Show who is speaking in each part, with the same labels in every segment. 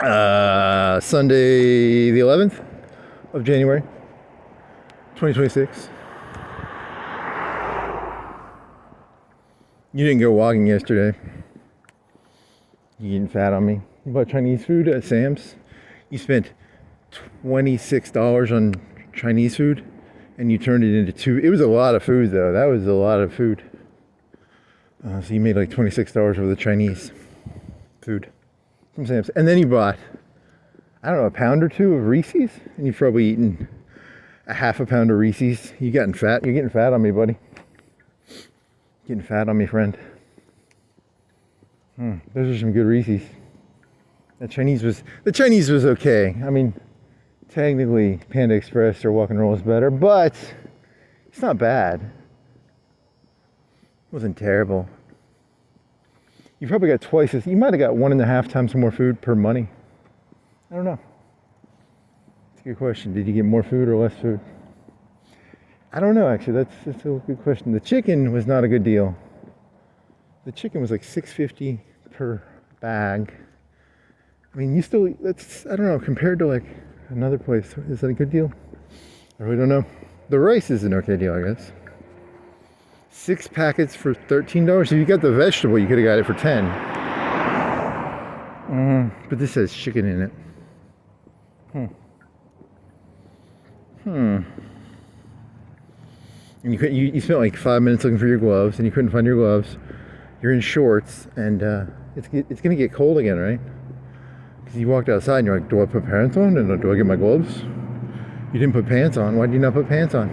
Speaker 1: Sunday the 11th of January, 2026. You didn't go walking yesterday. You getting fat on me. You bought Chinese food at Sam's. You spent $26 on Chinese food and you turned it into two. It was a lot of food though. That was a lot of food. So you made like $26 over the Chinese food from Sam's. And then you bought, I don't know, a pound or two of Reese's. And you've probably eaten a half a pound of Reese's. You're getting fat on me, buddy. Getting fat on me, friend. Those are some good Reese's. The Chinese was okay. I mean, technically Panda Express or Walk and Roll is better, but it's not bad. It wasn't terrible. You probably got twice as, you might have got 1.5 times more food per money. I don't know. It's a good question. Did you get more food or less food? I don't know, actually. That's a good question. The chicken was not a good deal. The chicken was like $6.50 per bag. I mean, I don't know, compared to like another place, is that a good deal? I really don't know. The rice is an okay deal, I guess. 6 packets for $13. If you got the vegetable, you could have got it for $10. But this has chicken in it. And you spent like 5 minutes looking for your gloves, and you couldn't find your gloves. You're in shorts, and it's gonna get cold again, right? Because you walked outside, and you're like, do I put pants on, and do I get my gloves? You didn't put pants on. Why did you not put pants on?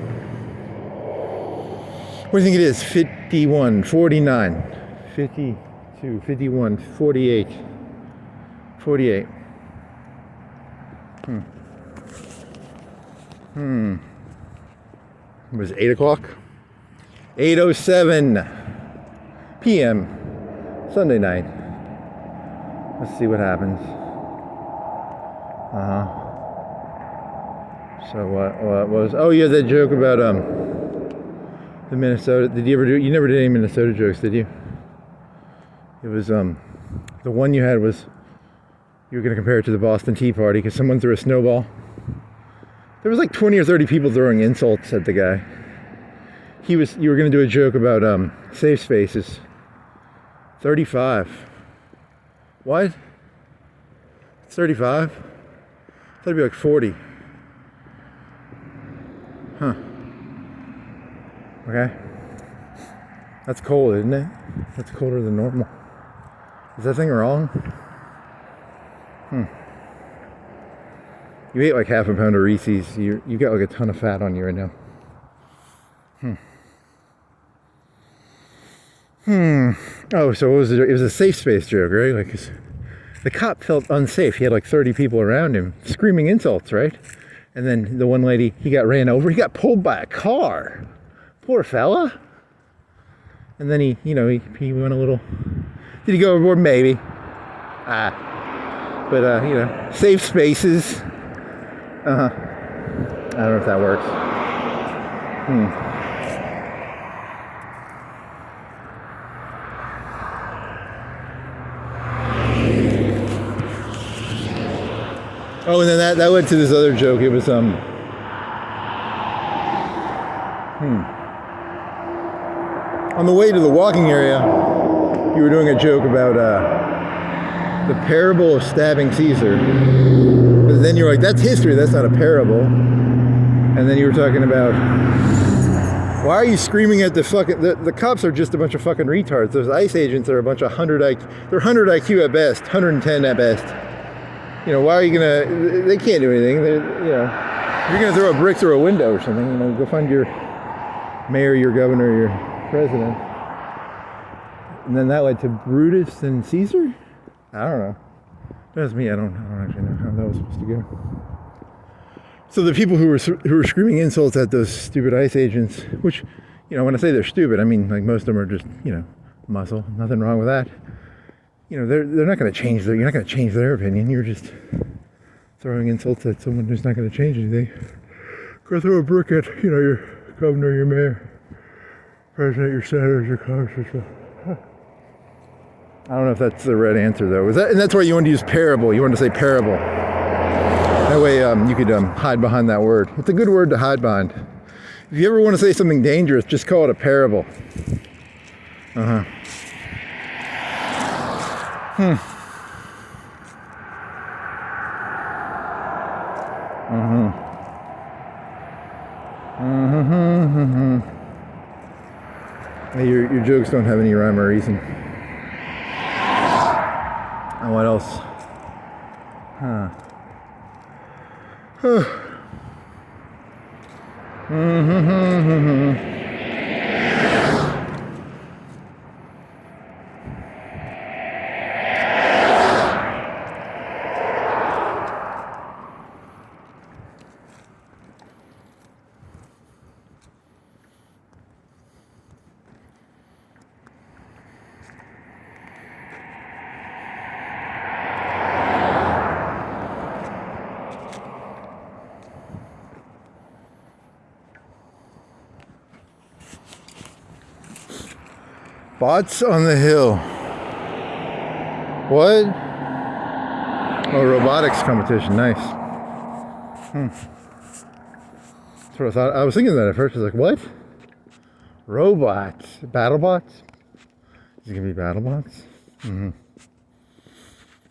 Speaker 1: What do you think it is? 51, 49, 52, 51, 48, 48. It was 8 o'clock? 8:07 p.m. Sunday night. Let's see what happens. So what was, oh yeah, that joke about the Minnesota, you never did any Minnesota jokes, did you? It was the one you had was, you were going to compare it to the Boston Tea Party because someone threw a snowball. There was like 20 or 30 people throwing insults at the guy. You were going to do a joke about safe spaces. 35. What? It's 35? I thought it'd be like 40. Huh. Okay. That's cold, isn't it? That's colder than normal. Is that thing wrong? You ate like half a pound of Reese's. You got like a ton of fat on you right now. Oh, so what was it? It was a safe space joke, right? Like, the cop felt unsafe. He had like 30 people around him screaming insults, right? And then the one lady, he got ran over. He got pulled by a car. Poor fella. And then he went a little. Did he go overboard? Maybe. But safe spaces. I don't know if that works. Oh, and then that led to this other joke. It was on the way to the walking area, you were doing a joke about the parable of stabbing Caesar. But then you're like, that's history, that's not a parable. And then you were talking about, why are you screaming at the fucking, the cops are just a bunch of fucking retards. Those ICE agents are a bunch of 100 IQ, they're 100 IQ at best, 110 at best. Why are you gonna, they can't do anything. If you're gonna throw a brick through a window or something, go find your mayor, your governor, your president. And then that led to Brutus and Caesar? I don't know. That's me. I don't actually know how that was supposed to go. So the people who were screaming insults at those stupid ICE agents, which, when I say they're stupid, I mean like most of them are just, muscle. Nothing wrong with that. They're not going to change you're not going to change their opinion. You're just throwing insults at someone who's not going to change anything. Go throw a brick at, your governor, your mayor, president, your senators, your congressmen. I don't know if that's the right answer though. And that's why you wanted to use parable. You wanted to say parable. That way you could hide behind that word. It's a good word to hide behind. If you ever want to say something dangerous, just call it a parable. Hey, your jokes don't have any rhyme or reason. And what else? Bots on the hill. What? Oh, robotics competition. Nice. That's what I thought. I was thinking that at first. I was like, what? Robots? Battle bots? Is it going to be battle bots?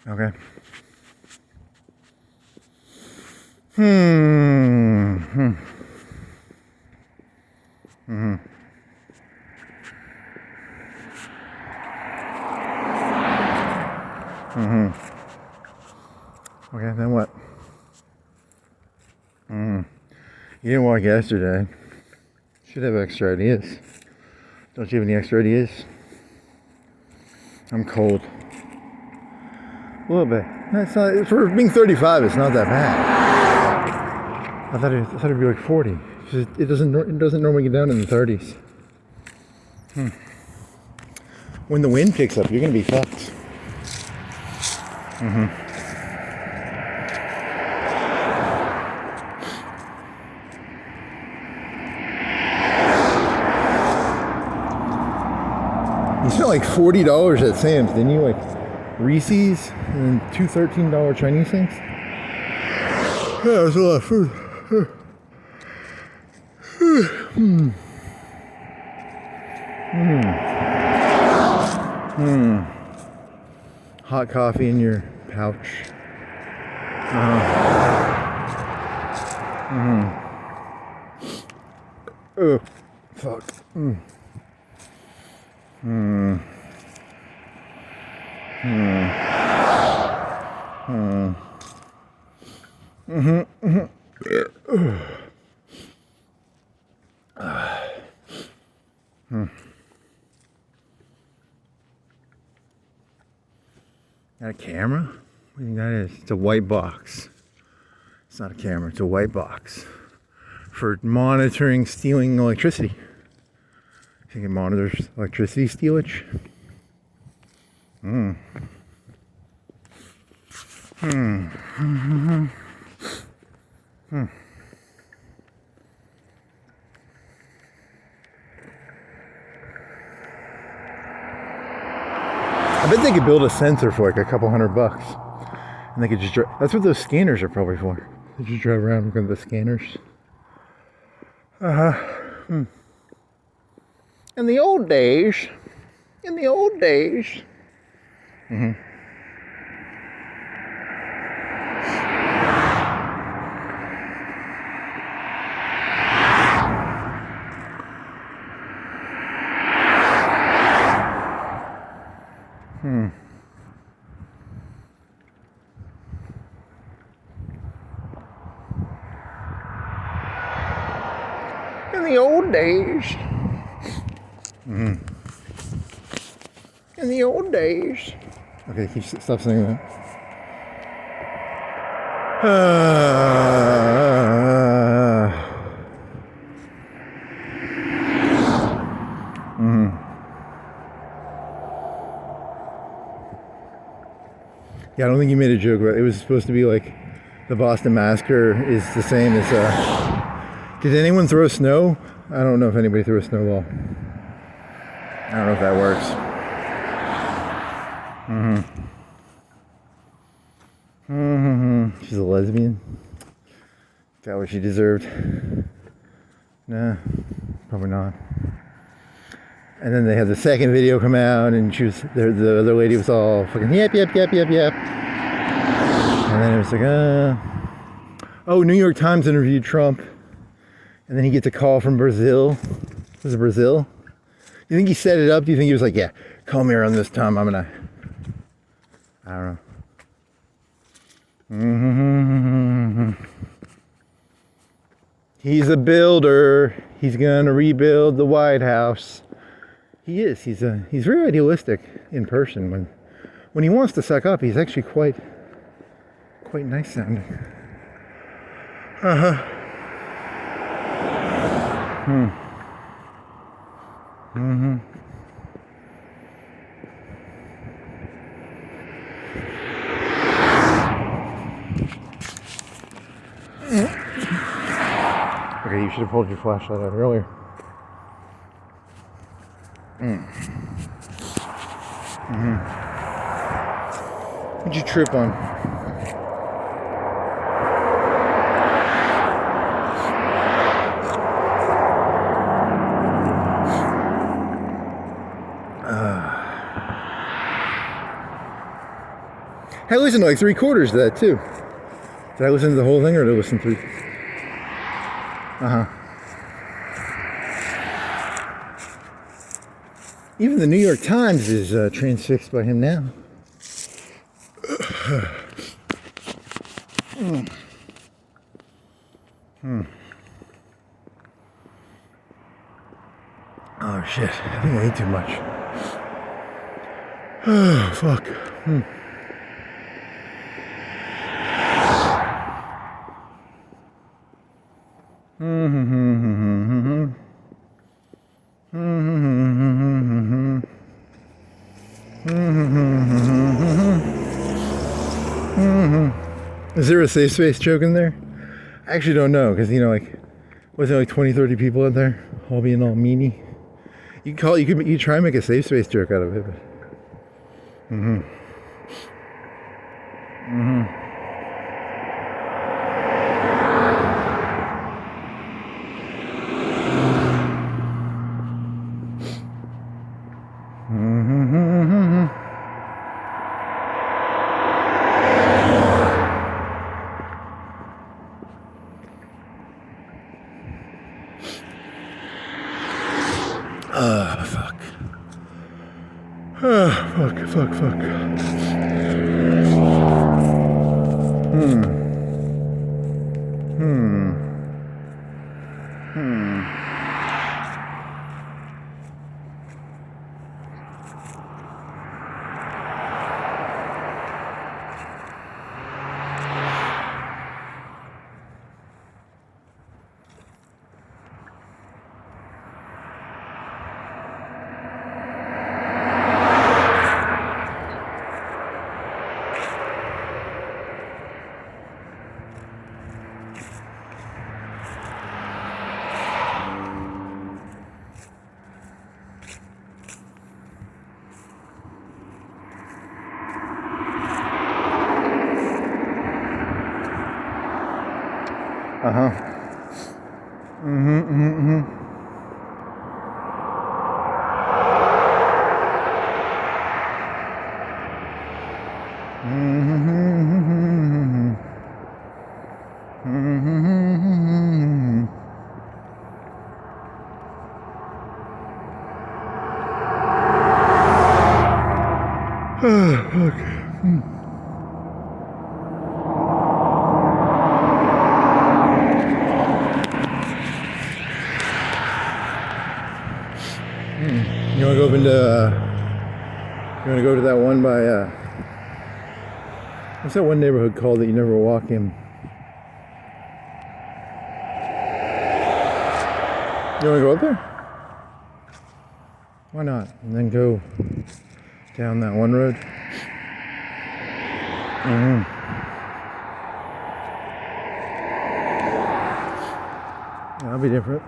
Speaker 1: Okay. Okay, then what? You didn't walk yesterday. Should have extra ideas. Don't you have any extra ideas? I'm cold. A little bit. It's not, for being 35, it's not that bad. I thought it'd be like 40. It doesn't normally get down in the 30s. When the wind picks up, you're gonna be fucked. You spent like $40 at Sam's, didn't you? Like Reese's and two $13 Chinese things. Yeah, it was a lot of food. Hot coffee in your pouch. Oh, fuck. Got a camera? What do you think that is? It's a white box. It's not a camera, it's a white box for monitoring stealing electricity. You think it monitors electricity stealage? I bet they could build a sensor for like a couple $100, and they could just drive. That's what those scanners are probably for. They just drive around looking at the scanners. In the old days. In the old days. In the old days. Okay, stop saying that. Yeah, I don't think you made a joke about it. It was supposed to be like the Boston Massacre is the same as did anyone throw snow? I don't know if anybody threw a snowball. I don't know if that works. She's a lesbian. Got what she deserved. Nah, probably not. And then they had the second video come out, and the other lady was all fucking yep. And then it was like, oh, New York Times interviewed Trump, and then he gets a call from Brazil. Was it Brazil? You think he set it up? Do you think he was like, yeah, call me around this time, I don't know. He's a builder. He's gonna rebuild the White House. He is. He's very idealistic in person. When he wants to suck up, he's actually quite nice sounding. Okay, you should have pulled your flashlight out earlier. What'd you trip on? I listened to like 3/4 of that too. Did I listen to the whole thing or did I listen to? Even the New York Times is transfixed by him now. Oh shit, I think I ate too much. Oh fuck. Is there a safe space joke in there? I actually don't know, because like, was there like 20-30 people in there, all being all meanie? You could try and make a safe space joke out of it. But... Fuck. You want to go you want to go to that one by, what's that one neighborhood called that you never walk in? You want to go up there? Why not? And then go down that one road. That'll be different.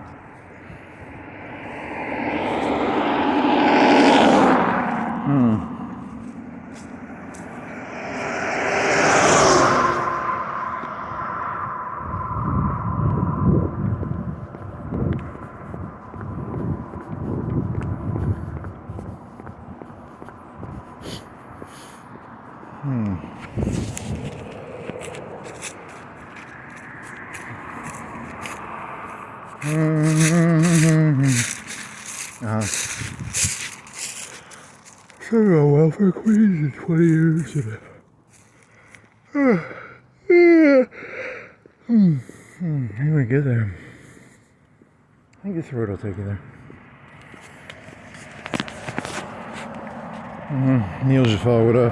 Speaker 1: I've on welfare queens in 20 years. I'm gonna get there. I think this road will take you there. Neil just followed up.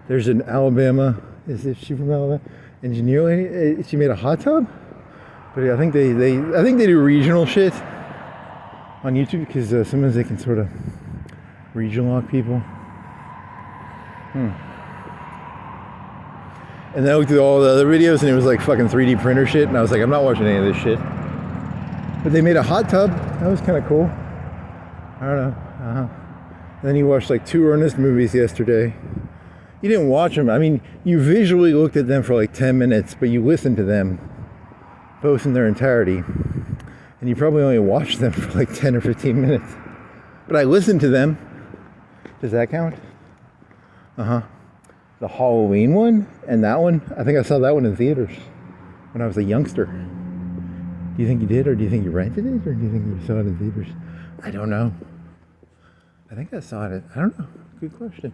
Speaker 1: There's an Alabama. Is she from Alabama? Engineer lady. She made a hot tub. But yeah, I think they do regional shit on YouTube because sometimes they can sort of regional lock people. And then I looked at all the other videos and it was like fucking 3D printer shit, and I was like, I'm not watching any of this shit. But they made a hot tub. That was kind of cool. I don't know. And then you watched like 2 Ernest movies yesterday. You didn't watch them. I mean, you visually looked at them for like 10 minutes, but you listened to them both in their entirety. And you probably only watched them for like 10 or 15 minutes. But I listened to them. Does that count? The Halloween one and that one. I think I saw that one in theaters when I was a youngster. Do you think you did, or do you think you rented it, or do you think you saw it in theaters? I don't know. I think I saw it. I don't know. Good question.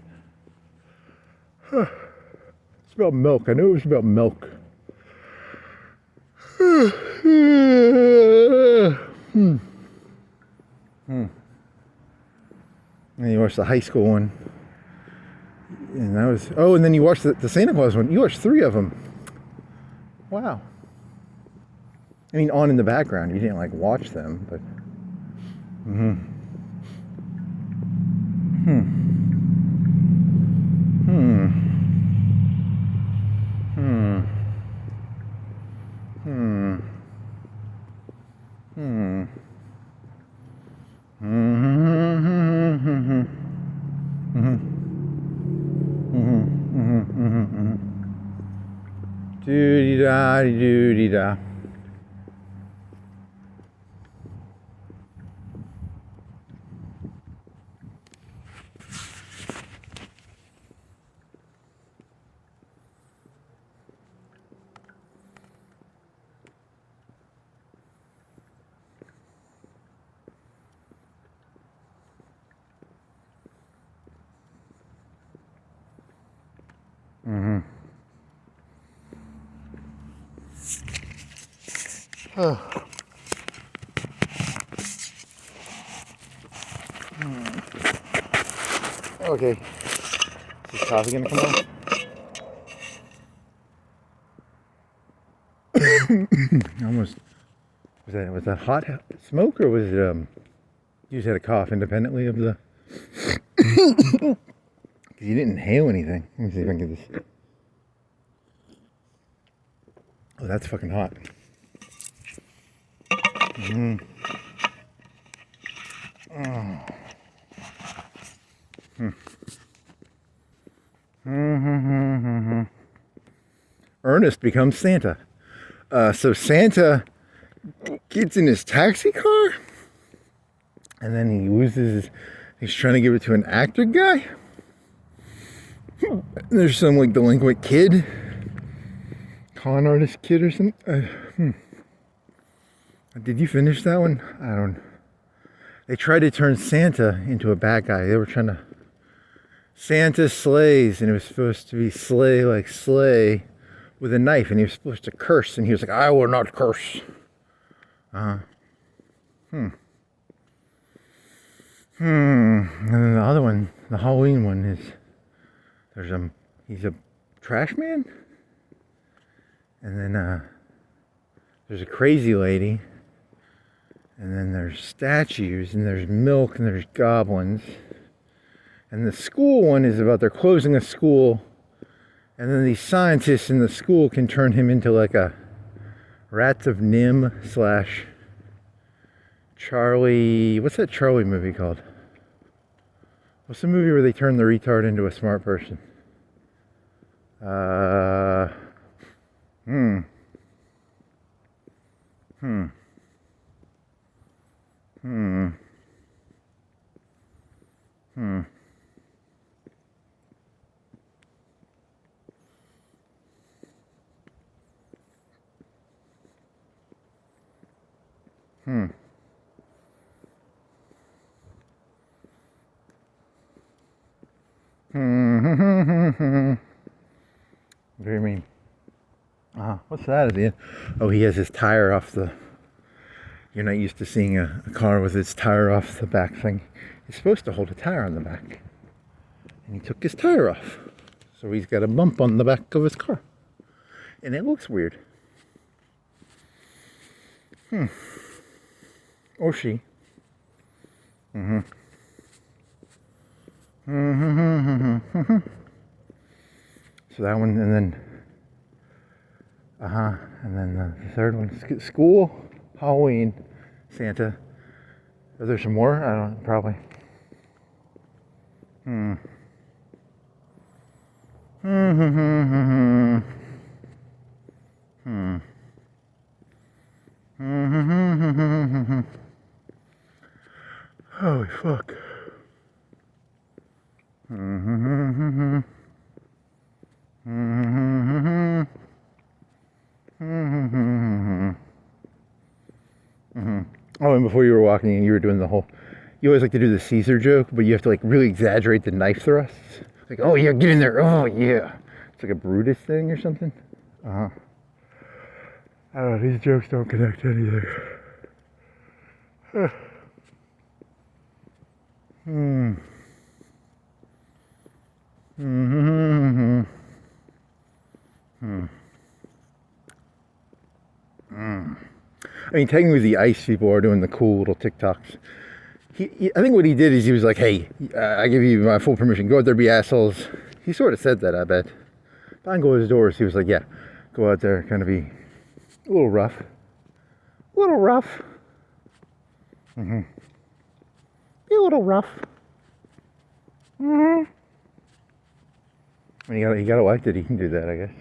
Speaker 1: It's about milk. I knew it was about milk. And you watched the high school one. And that was... Oh, and then you watched the Santa Claus one. You watched 3 of them. Wow. I mean, on in the background. You didn't, like, watch them, but... Doo-dee-da, doo-dee-da. Okay. Is this coffee gonna come on? Almost. Was that hot smoke, or was it you just had a cough independently of the? Because you didn't inhale anything. Let me see if I can get this. Oh, that's fucking hot. Ernest becomes Santa. So Santa gets in his taxi car, and then he loses. He's trying to give it to an actor guy. There's some like delinquent kid, con artist kid or something. Did you finish that one? I don't. They tried to turn Santa into a bad guy. They were trying to. Santa slays, and it was supposed to be slay like slay with a knife, and he was supposed to curse, and he was like, I will not curse. And then the other one, the Halloween one, is he's a trash man, and then there's a crazy lady, and then there's statues, and there's milk, and there's goblins. And the school one is about they're closing a school, and then these scientists in the school can turn him into like a Rats of Nim / Charlie. What's that Charlie movie called? What's the movie where they turn the retard into a smart person? Hmm. Hmm. Very mean. What's that at the end? Oh, he has his tire off the... You're not used to seeing a car with its tire off the back thing. It's supposed to hold a tire on the back. And he took his tire off. So he's got a bump on the back of his car. And it looks weird. Or she. So that one, and then... And then the third one, school, Halloween, Santa. Are there some more? I don't know, probably. Holy fuck. Oh, and before you were walking and you were doing the whole... You always like to do the Caesar joke, but you have to like really exaggerate the knife thrusts. Like, oh yeah, get in there. Oh yeah. It's like a Brutus thing or something. I don't know, these jokes don't connect to anything. I mean, technically the ICE people are doing the cool little TikToks. I think what he did is he was like, hey, I give you my full permission. Go out there, be assholes. He sort of said that, I bet. Behind closed doors, he was like, yeah, go out there, kind of be a little rough. A little rough. Be a little rough. When he got elected, he can do that, I guess.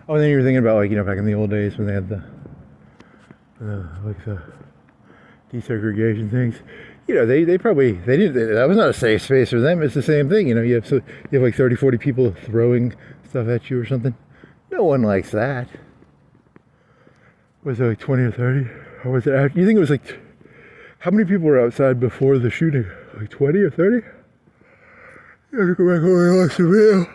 Speaker 1: Oh, and then you were thinking about, like, you know, back in the old days when they had the desegregation things. You know, they probably, they didn't, that was not a safe space for them. It's the same thing, you know, you have like 30, 40 people throwing stuff at you or something. No one likes that. Was it like 20 or 30? Or was it after? You think it was like, how many people were outside before the shooting? Like 20 or 30? I have to go back home and watch the video.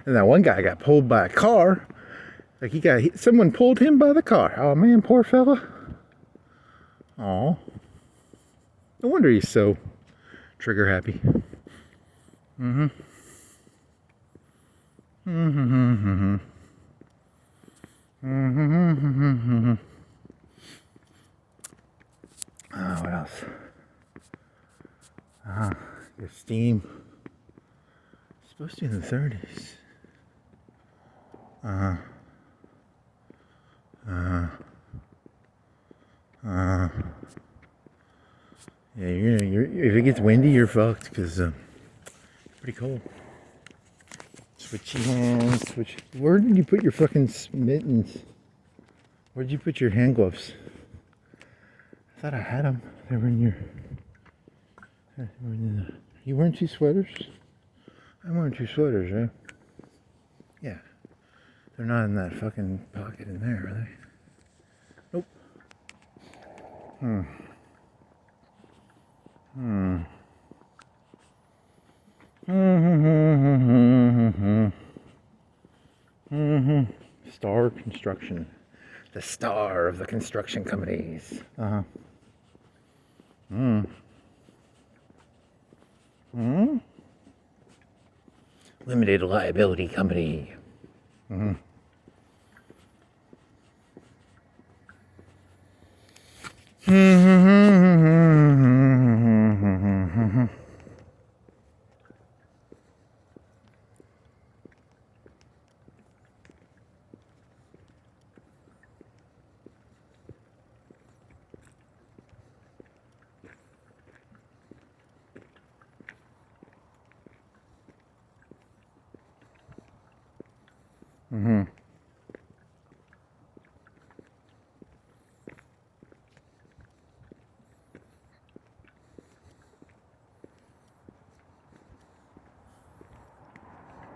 Speaker 1: And that one guy got pulled by a car. Like someone pulled him by the car. Oh man, poor fella. Aw. No wonder he's so trigger happy. What else? Your steam. It's supposed to be in the 30s. Yeah, if it gets windy, you're fucked, because it's pretty cold. Switchy hands, Where did you put your fucking mittens? Where did you put your hand gloves? I thought I had them. They were in your... You wearing two sweaters? I'm wearing two sweaters, right? Yeah. They're not in that fucking pocket in there, are they? Nope. Star Construction. The star of the construction companies. Limited liability company. Mm-hmm.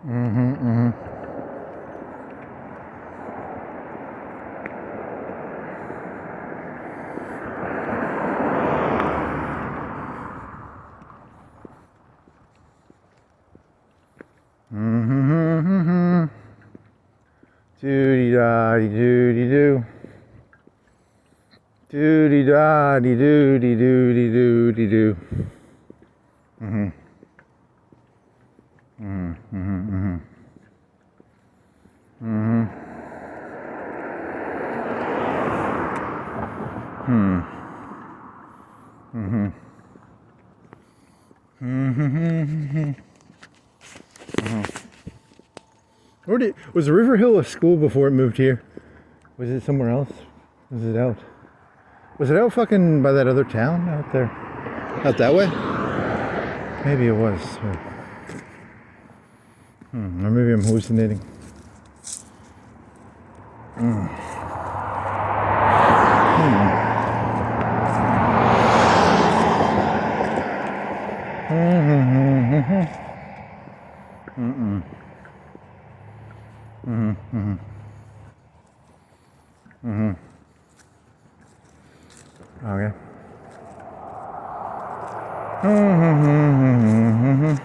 Speaker 1: Mm-hmm. Mm-hmm. Mm-hmm. Doody-da-dee-doody-doo. Doody-da-dee-doody-doody-doody-doo. Mm-hmm. Mm-hmm. Mm-hmm. Mm-hmm. Hmm. Mm-hmm. Mm-hmm. Was River Hill a school before it moved here? Was it somewhere else? Was it out? Was it out fucking by that other town out there? Out that way? Maybe it was. Or maybe I'm hallucinating. Mm. Okay. Mm-hmm.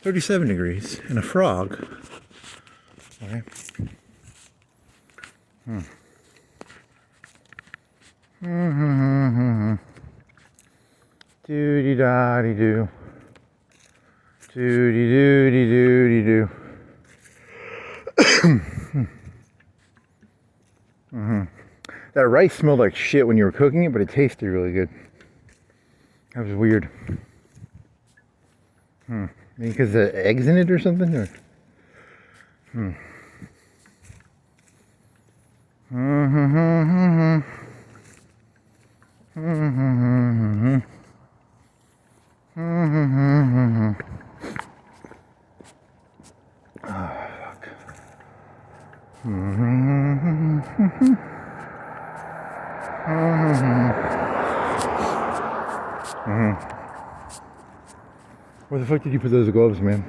Speaker 1: 37 degrees and a frog. Okay. Doody da dee doo. Doody doody doody doo. That rice smelled like shit when you were cooking it, but it tasted really good. That was weird. Maybe because the eggs in it or something? Or? Where the fuck did you put those gloves, man?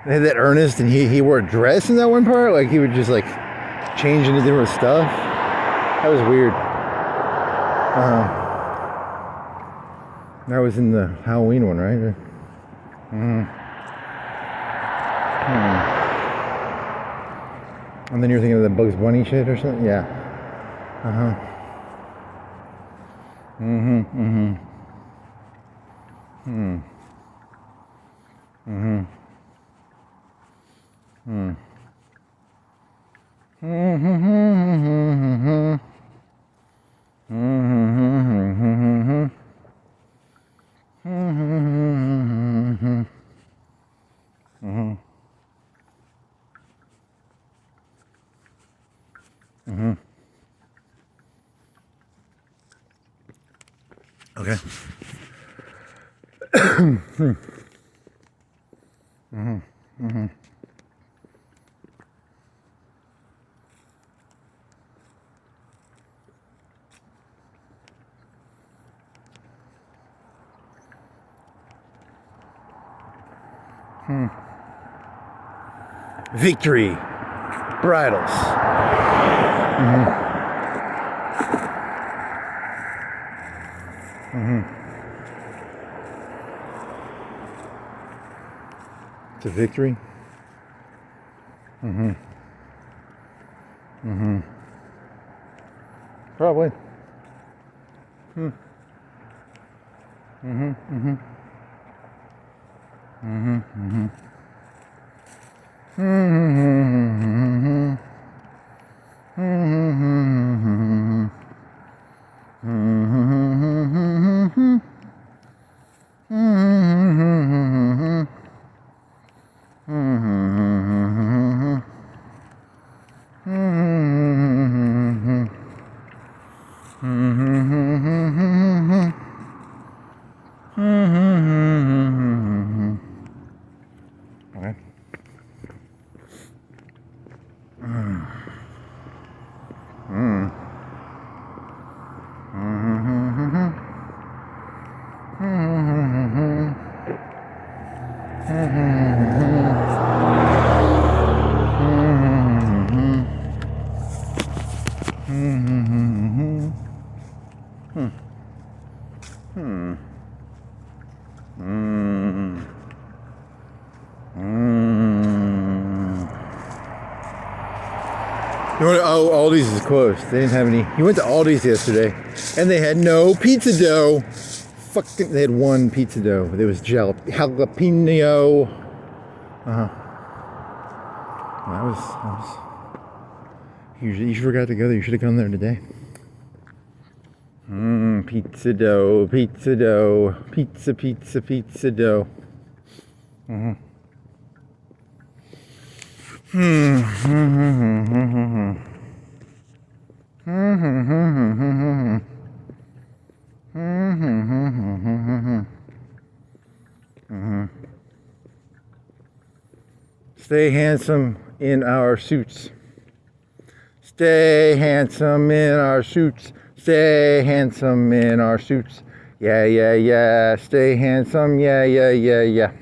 Speaker 1: They had that Ernest, and he wore a dress in that one part. Like he would just like change into different stuff. That was weird. That was in the Halloween one, right? And then you're thinking of the Bugs Bunny shit or something? Yeah. Okay. Victory. Bridles. It's a victory. Probably. Okay. You know what? Oh, Aldi's is closed. They didn't have any. You went to Aldi's yesterday, and they had no pizza dough. Fucking, they had one pizza dough. There was jalapeno. That was. You forgot to go there. You should have gone there today. Pizza dough, pizza dough, pizza dough. Stay handsome in our suits. Stay handsome in our suits. Stay handsome in our suits. Yeah, yeah, yeah. Stay handsome. Yeah, yeah, yeah, yeah.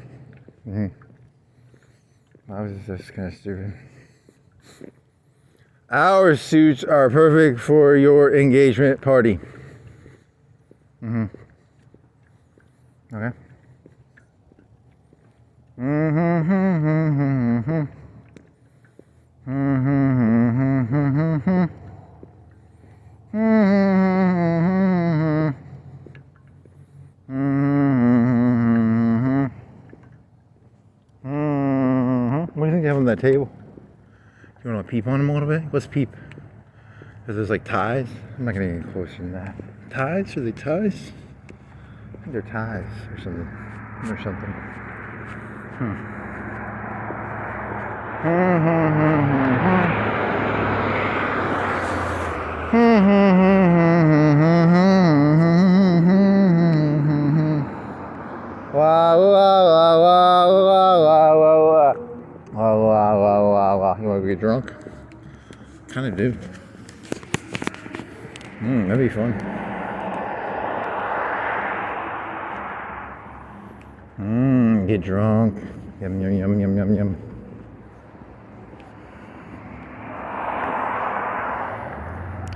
Speaker 1: I was just kind of stupid. Our suits are perfect for your engagement party. Okay. What do you think you have on that table? You want to peep on them a little bit? What's peep? Because there's like ties. I'm not going to get any closer than that. Ties? Are they ties? I think they're ties or something. Wow, wow, wow, wow, wow, wow, wow. Wow, wow, wow, wow, wow. You want to get drunk? Kind of do. That'd be fun. Get drunk. Yum, yum, yum, yum, yum, yum.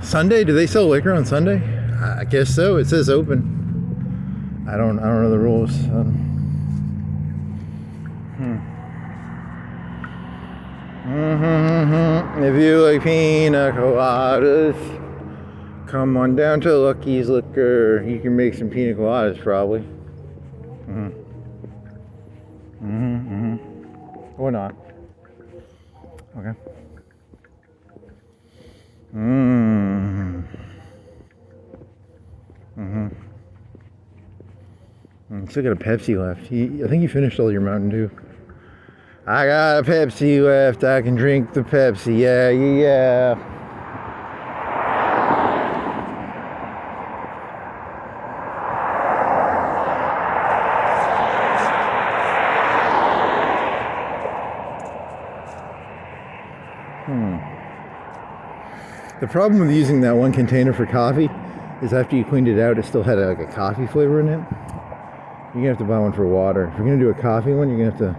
Speaker 1: Sunday? Do they sell liquor on Sunday? I guess so. It says open. I don't know the rules. If you like pina coladas, come on down to Lucky's Liquor. You can make some pina coladas probably. Or not. Okay. Still got a Pepsi left. I think you finished all your Mountain Dew. I got a Pepsi left. I can drink the Pepsi. Yeah, yeah. The problem with using that one container for coffee is after you cleaned it out, it still had like a coffee flavor in it. You're gonna have to buy one for water. If you're gonna do a coffee one, you're gonna have to.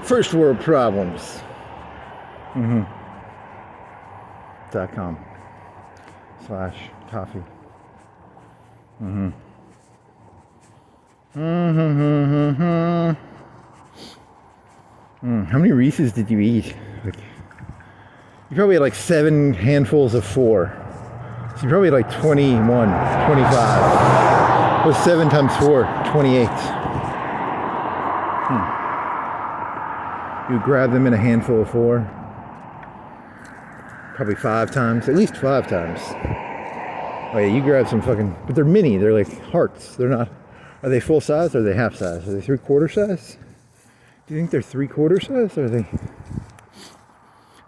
Speaker 1: First world problems. .com/coffee. How many Reese's did you eat? Like, you probably had like 7 handfuls of 4. So you probably had like 21, 25. What's 7 times 4? 28. You grab them in a handful of 4. Probably 5 times, at least 5 times. Oh yeah, you grab some fucking, but they're mini, they're like hearts. They're not, are they full size or are they half size? Are they 3/4 size? Do you think they're 3/4 size or are they?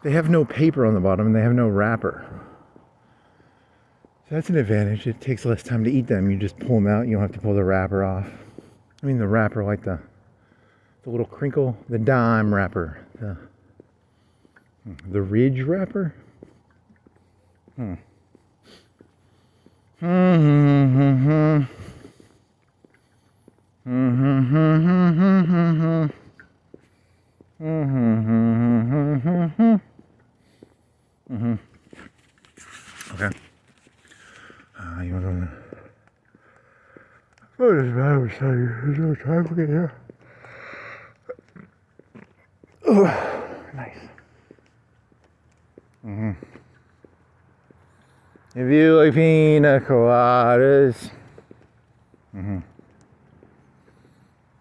Speaker 1: They have no paper on the bottom and they have no wrapper. So that's an advantage. It takes less time to eat them. You just pull them out. You don't have to pull the wrapper off. I mean the wrapper, like the little crinkle, the dime wrapper, the ridge wrapper. Okay. You want to? Oh, it doesn't matter what I tell you. There's no time to get here. Oh, nice. If you like pina coladas. Man,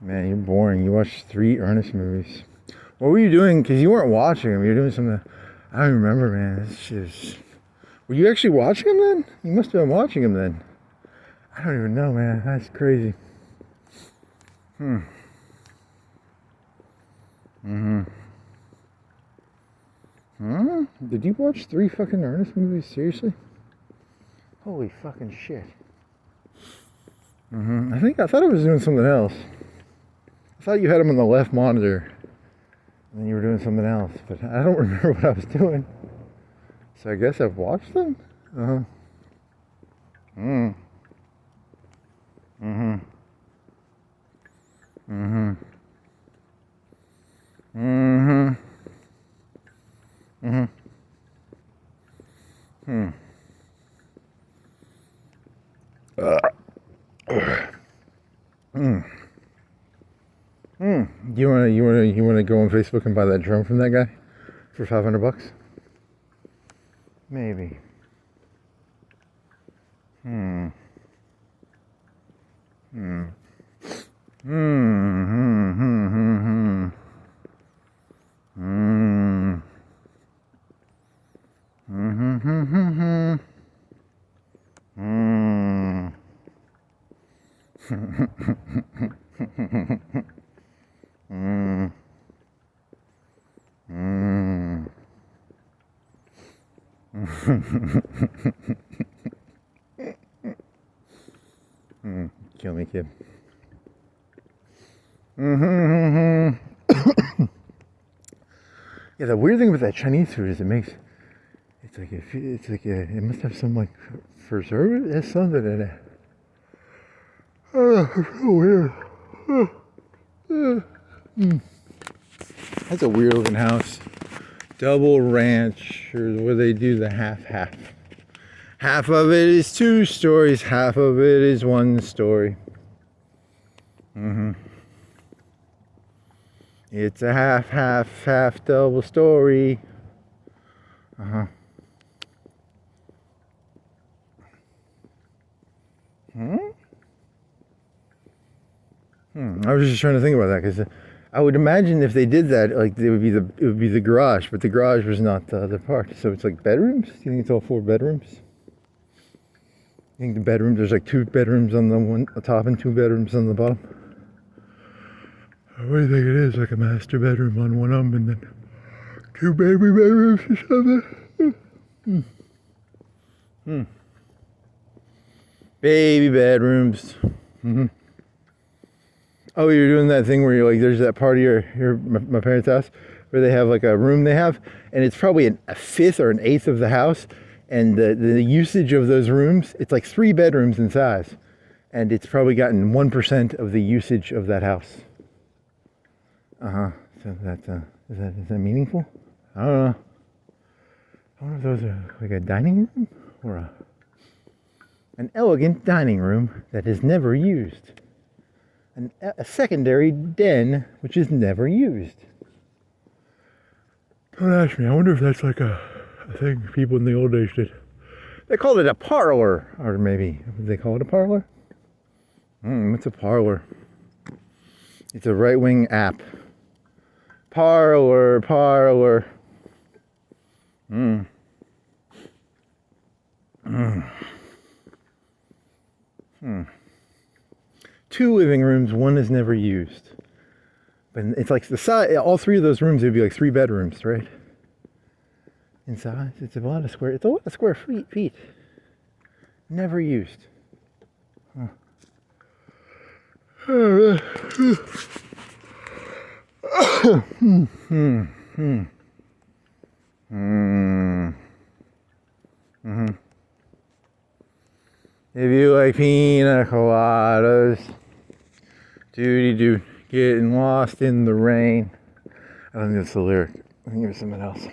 Speaker 1: you're boring. You watched 3 Ernest movies. What were you doing? Because you weren't watching them. You were doing something. I don't remember, man. This shit is... Were you actually watching them then? You must have been watching them then. I don't even know, man. That's crazy. Did you watch 3 fucking Ernest movies? Seriously? Holy fucking shit. I thought I was doing something else. I thought you had them on the left monitor. And then you were doing something else. But I don't remember what I was doing. So I guess I've watched them? You wanna go on Facebook and buy that drum from that guy for $500? Maybe. Kill me, kid. Yeah, the weird thing with that Chinese food is it must have some like preservative. There's something in it. Oh, it's so weird. That's a weird looking house. Double ranch, or where they do the half. Half of it is 2 stories, half of it is 1 story. It's a half double story. I was just trying to think about that because I would imagine if they did that, like it would be the garage, but the garage was not the other part. So it's like bedrooms. Do you think it's all 4 bedrooms? I think the bedrooms, there's like 2 bedrooms on the top and 2 bedrooms on the bottom. What do you think it is? Like a master bedroom on one of them and then 2 baby bedrooms or something? Baby bedrooms. Oh, you're doing that thing where you're like, there's that part of my parents' house where they have like a room they have, and it's probably a fifth or an eighth of the house, and the usage of those rooms, it's like 3 bedrooms in size, and it's probably gotten 1% of the usage of that house. So is that meaningful? I don't know. I wonder if those are like a dining room or an elegant dining room that is never used. A secondary den which is never used. Don't ask me. I wonder if that's like a thing people in the old days did. They called it a parlor, or maybe did they call it a parlor? What's a parlor? It's a right-wing app. Parlor. Two living rooms, one is never used. But it's like the size, all 3 of those rooms would be like 3 bedrooms, right? In size, it's a lot of square feet. Never used. If you like pina coladas, getting lost in the rain. I don't think that's the lyric. I think it was something else.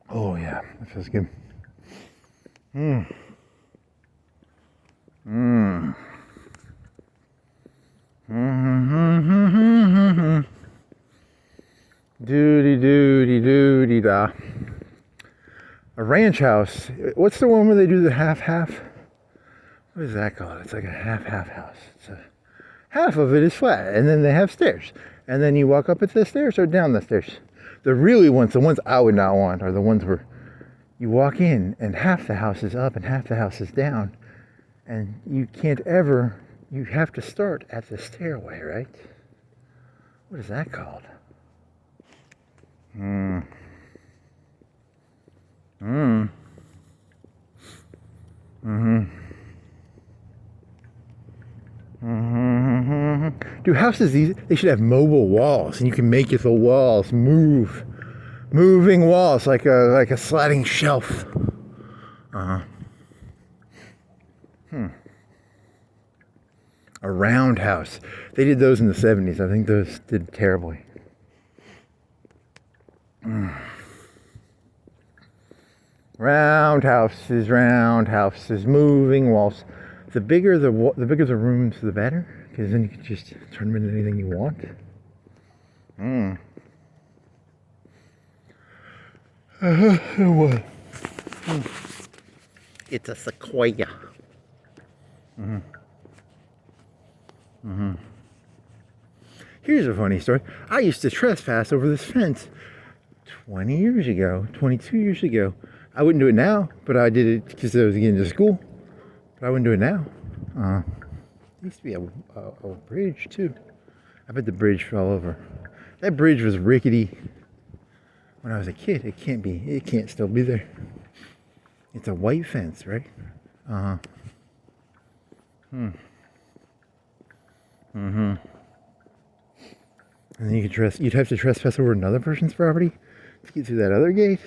Speaker 1: Oh yeah, that feels good. Doody da. A ranch house. What's the one where they do the half? What is that called? It's like a half house. Half of it is flat, and then they have stairs. And then you walk up the stairs or down the stairs. The really ones, the ones I would not want, are the ones where you walk in and half the house is up and half the house is down. And you have to start at the stairway, right? What is that called? Do houses they should have mobile walls, and you can make the walls move. Moving walls like a sliding shelf. A roundhouse. They did those in the 70s. I think those did terribly. Roundhouses, moving walls. The bigger the rooms, the better, because then you can just turn them into anything you want. What? It's a sequoia. Here's a funny story. I used to trespass over this fence 20 years ago, 22 years ago. I wouldn't do it now, but I did it because I was getting to school. But I wouldn't do it now. There used to be a bridge too. I bet the bridge fell over. That bridge was rickety when I was a kid. It can't still be there. It's a white fence, right? And then you'd have to trespass over another person's property to get through that other gate.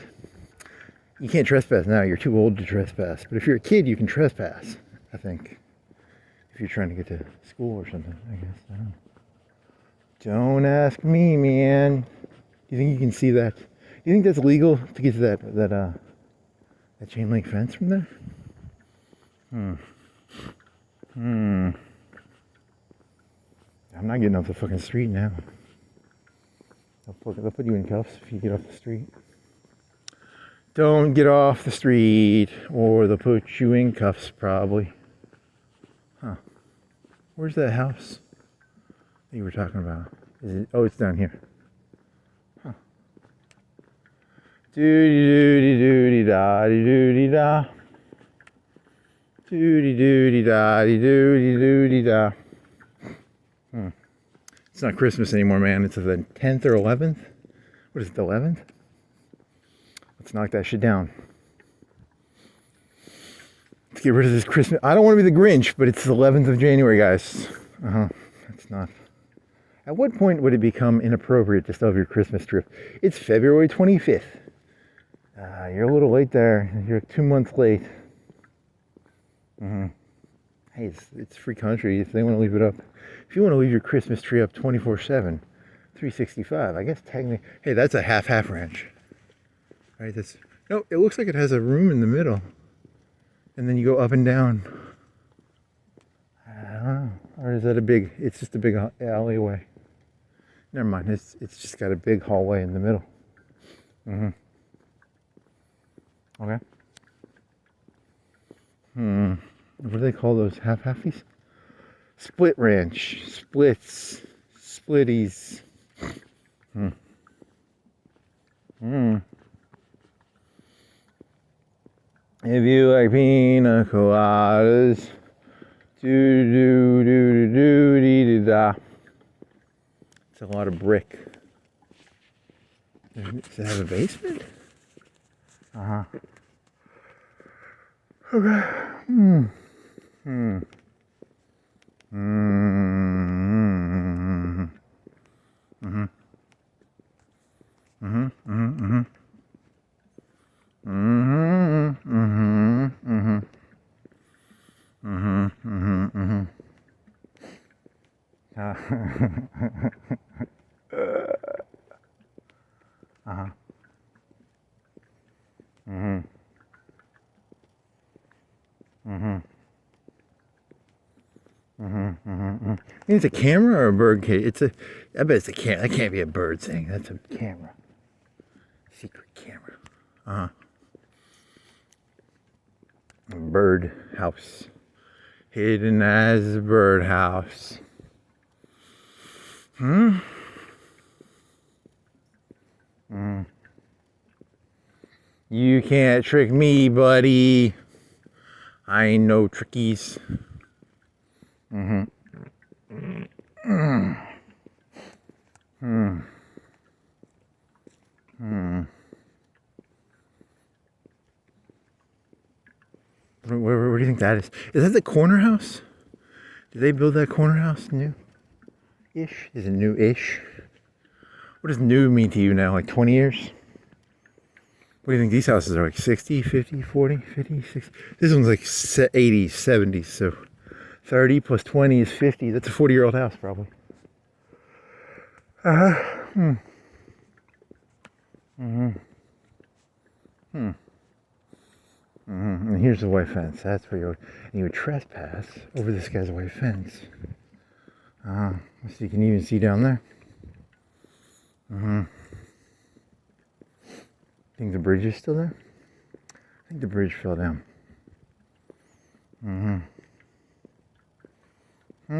Speaker 1: You can't trespass now, you're too old to trespass. But if you're a kid, you can trespass, I think. If you're trying to get to school or something, I guess. I don't know. Don't ask me, man. Do you think you can see that? Do you think that's legal to get to that chain link fence from there? I'm not getting off the fucking street now. They'll put you in cuffs if you get off the street. Don't get off the street, or they'll put you in cuffs, probably. Where's that house that you were talking about? Oh, it's down here. Doody-doody-doody-da, doody-doody-da. It's not Christmas anymore, man. It's the 10th or 11th. What is it, the 11th? Let's knock that shit down. Let's get rid of this Christmas. I don't want to be the Grinch, but it's the 11th of January, guys. That's not. At what point would it become inappropriate to still have your Christmas tree? It's February 25th. You're a little late there. You're 2 months late. Hey, it's free country if they want to leave it up. If you want to leave your Christmas tree up 24/7, 365, I guess technically. Hey, that's a half ranch. Right? No. It looks like it has a room in the middle, and then you go up and down. I don't know. Or is that it's just a big alleyway. Never mind. It's just got a big hallway in the middle. Okay. What do they call those half-halfies? Split ranch, splits, splitties. If you like pina coladas, do-do-do-do-do-dee-da. It's a lot of brick. Does it have a basement? Okay. It's a camera or a bird cage? I bet it's a camera. That can't be a bird thing. That's a camera. Secret camera. Bird house. Hidden as a bird house. You can't trick me, buddy. I ain't no trickies. What do you think that is? Is that the corner house? Did they build that corner house new-ish? Is it new-ish? What does new mean to you now? Like 20 years? What do you think these houses are? Like 60, 50, 40, 50, 60? This one's like 80s, 70s. So 30 plus 20 is 50. That's a 40-year-old house, probably. And here's the white fence. That's where you would trespass over this guy's white fence. So you can even see down there. Think the bridge is still there? I think the bridge fell down. Is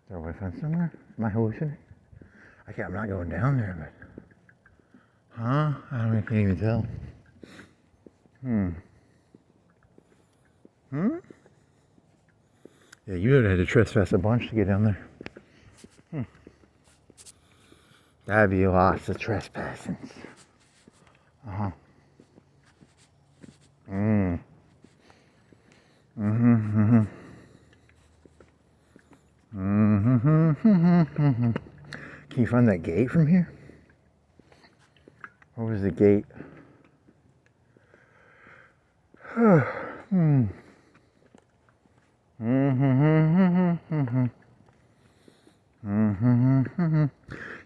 Speaker 1: there a white fence somewhere? Am I hallucinating? I'm not going down there, but... I can't even tell. Yeah, you would have had to trespass a bunch to get down there. That'd be lots of trespassing. Can you find that gate from here? What was the gate?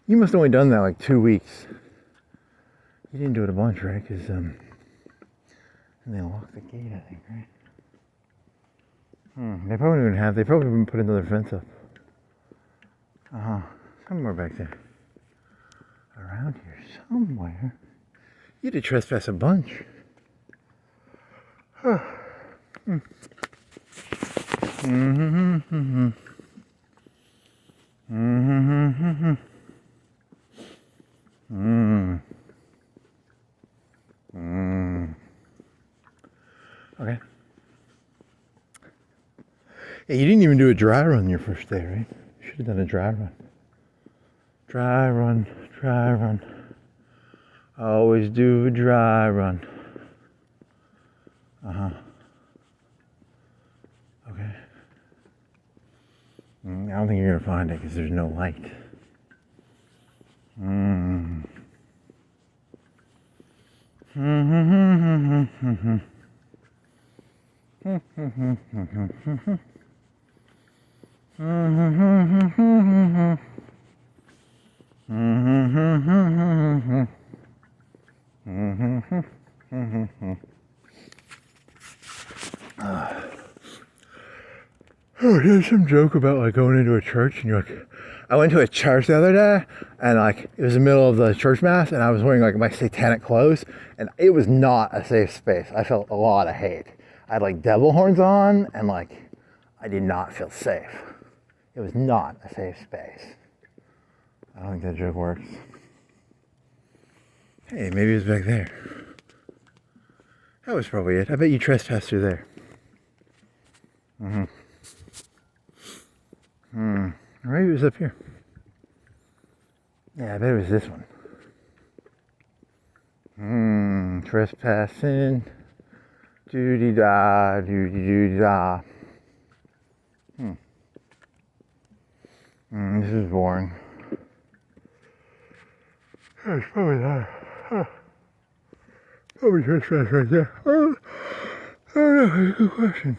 Speaker 1: You must have only done that like 2 weeks. You didn't do it a bunch, right? Because and they locked the gate, I think, right? They probably wouldn't have. They probably wouldn't put another fence up. Somewhere back there. Around here somewhere. You did trespass a bunch. Okay. Yeah, you didn't even do a dry run your first day, right? You should have done a dry run. Dry run, dry run. I always do a dry run. Okay. I don't think you're gonna find it because there's no light. Oh, here's some joke about like going into a church and you're like, I went to a church the other day and like it was the middle of the church mass and I was wearing like my satanic clothes and it was not a safe space. I felt a lot of hate. I had like devil horns on and like I did not feel safe. It was not a safe space. I don't think that joke works. Hey, maybe it was back there. That was probably it. I bet you trespassed through there. Maybe it was up here. Yeah, I bet it was this one. Trespassing. Doody-da, doody-doody-da. This is boring. It's probably that. Probably trespass right there. Oh, no, good question.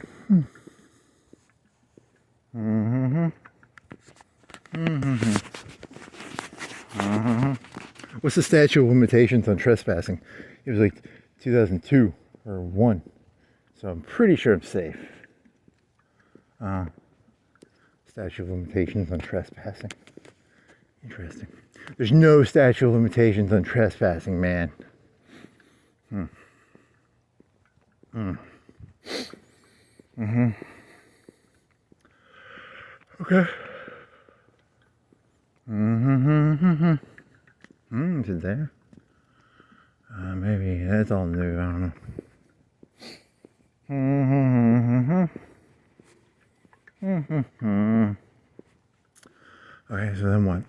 Speaker 1: What's the statute of limitations on trespassing? It was like 2002 or 1. So I'm pretty sure I'm safe. Statute of limitations on trespassing. Interesting. There's no statute of limitations on trespassing, man. Okay. Is it there? Maybe that's all new. I don't know. Okay, so then what?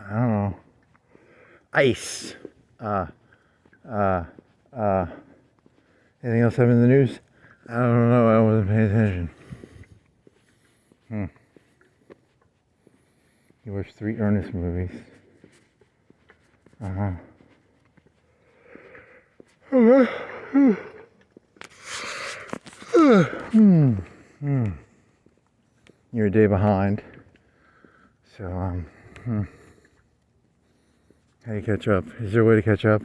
Speaker 1: I don't know. Ice. Anything else happened in the news? I don't know. I wasn't paying attention. You watched 3 Ernest movies. You're a day behind. So, how do you catch up? Is there a way to catch up?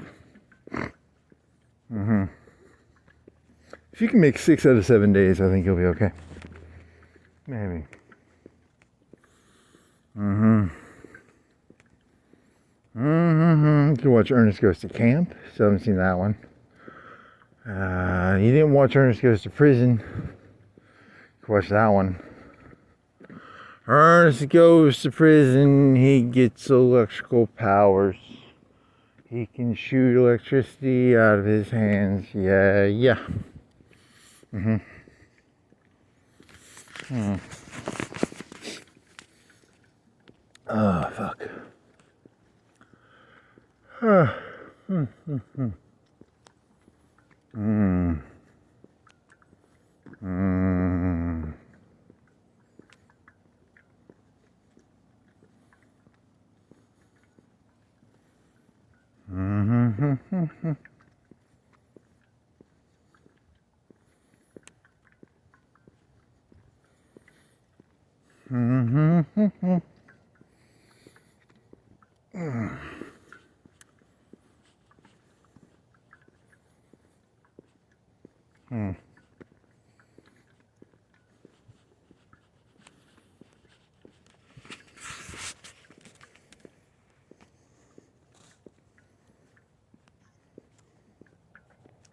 Speaker 1: If you can make 6 out of 7 days, I think you'll be okay. Maybe. You can watch Ernest Goes to Camp. Still haven't seen that one. You didn't watch Ernest Goes to Prison. You can watch that one. Ernest goes to prison. He gets electrical powers. He can shoot electricity out of his hands. Yeah. Oh, fuck.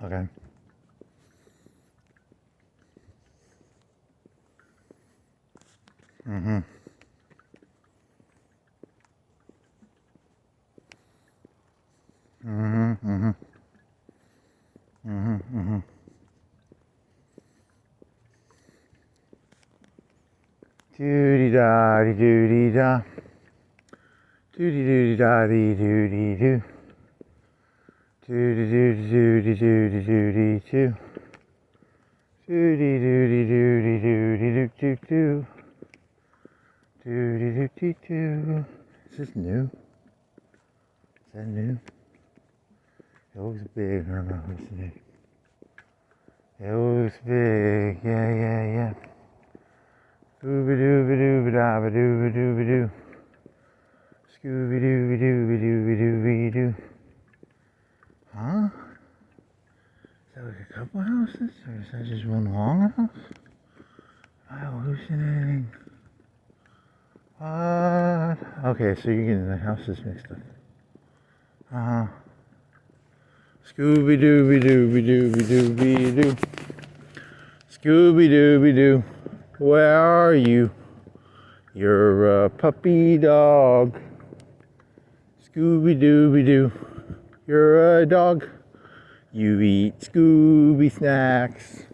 Speaker 1: Okay. Doody-da, doody-da. Doody doody dotty doody doo. Doody doody doody doody doody doo. Doody doody doody doody doo doo doo. Doody doody doo. Is this new? Is that new? It looks big. I don't know who's new. It looks big. Yeah. Scooby dooby dooby dabba dooby dooby doo. Scooby dooby dooby dooby dooby doo. Huh? Is that like a couple houses? Or is that just one long house? Am I hallucinating? What? Okay, so you're getting the houses mixed up. Scooby dooby dooby dooby dooby doo. Scooby dooby doo. Where are you? You're a puppy dog. Scooby dooby doo. You're a dog. You eat Scooby snacks.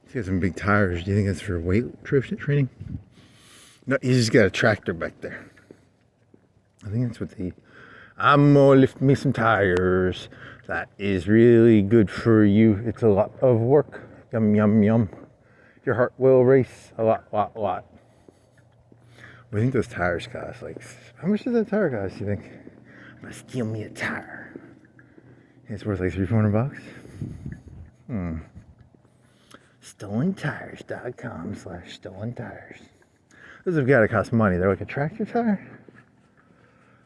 Speaker 1: He's got some big tires. Do you think that's for weight training? No, he's just got a tractor back there. I think that's what I'm gonna lift me some tires. That is really good for you. It's a lot of work. Yum, yum, yum. Your heart will race a lot. What do you think those tires cost? Like, how much does that tire cost, you think? I'm gonna steal me a tire. It's worth like $300-400 bucks. StolenTires.com/stolen tires. Those have got to cost money. They're like a tractor tire.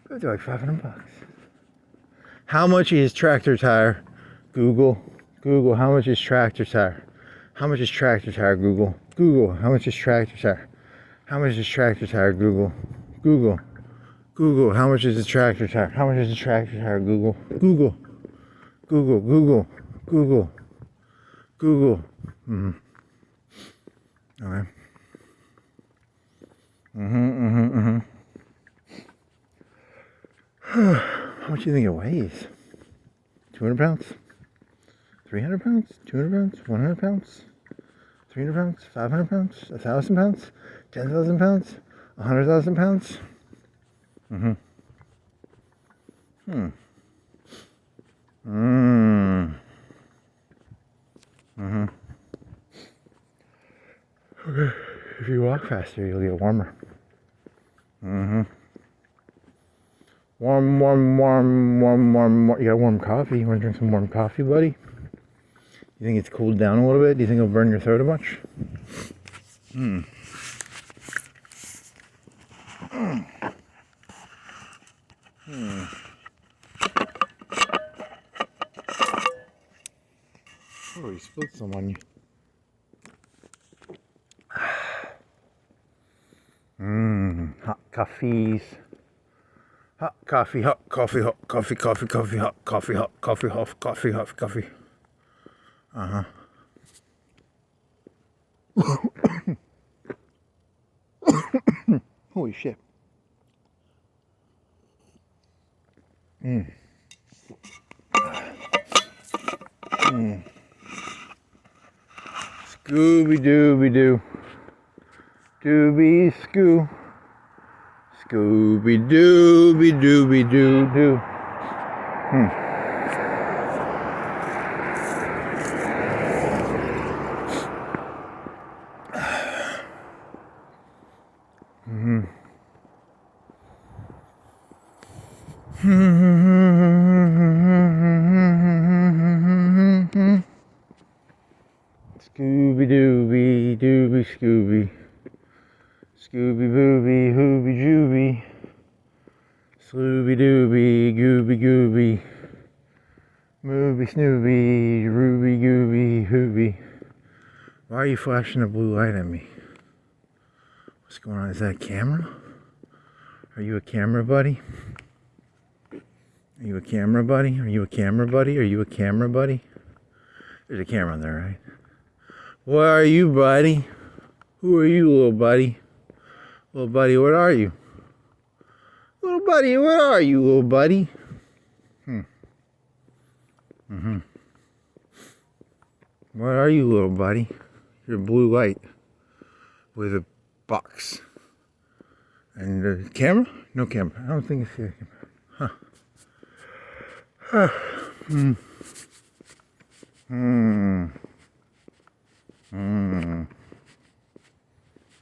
Speaker 1: They're like $500 bucks. How much is tractor tire? Google, how much is tractor tire? How much is tractor tire? Google, how much is tractor tire? How much is tractor tire? Google, how much is a tractor tire? How much is a tractor tire? Google. Okay. How much do you think it weighs? 200 pounds? 300 pounds? 200 pounds? 100 pounds? 300 pounds? 500 pounds? 1,000 pounds? 10,000 pounds? 100,000 pounds? Okay. If you walk faster, you'll get warmer. Warm. You got warm coffee. You want to drink some warm coffee, buddy? You think it's cooled down a little bit? Do you think it'll burn your throat a bunch? Oh, he spilled some on you. Hot coffees. Hot coffee, hot coffee, hot coffee, hot coffee, hot coffee, hot coffee. Holy shit. Scooby dooby doo. Dooby scoo. Scooby dooby dooby doo doo. Scooby dooby dooby Scooby. Scooby booby hooby jooby. Slooby dooby gooby gooby. Movie snooby rooby gooby hooby. Why are you flashing a blue light at me? What's going on? Is that a camera? Are you a camera buddy? Are you a camera buddy? Are you a camera buddy? Are you a camera buddy? There's a camera on there, right? What are you, buddy? Who are you, little buddy? Little buddy, what are you? Little buddy, what are you, little buddy? What are you, little buddy? your blue light with a box. And the camera? No camera. I don't think it's a camera. Huh. Hmm. Hmm. Hmm.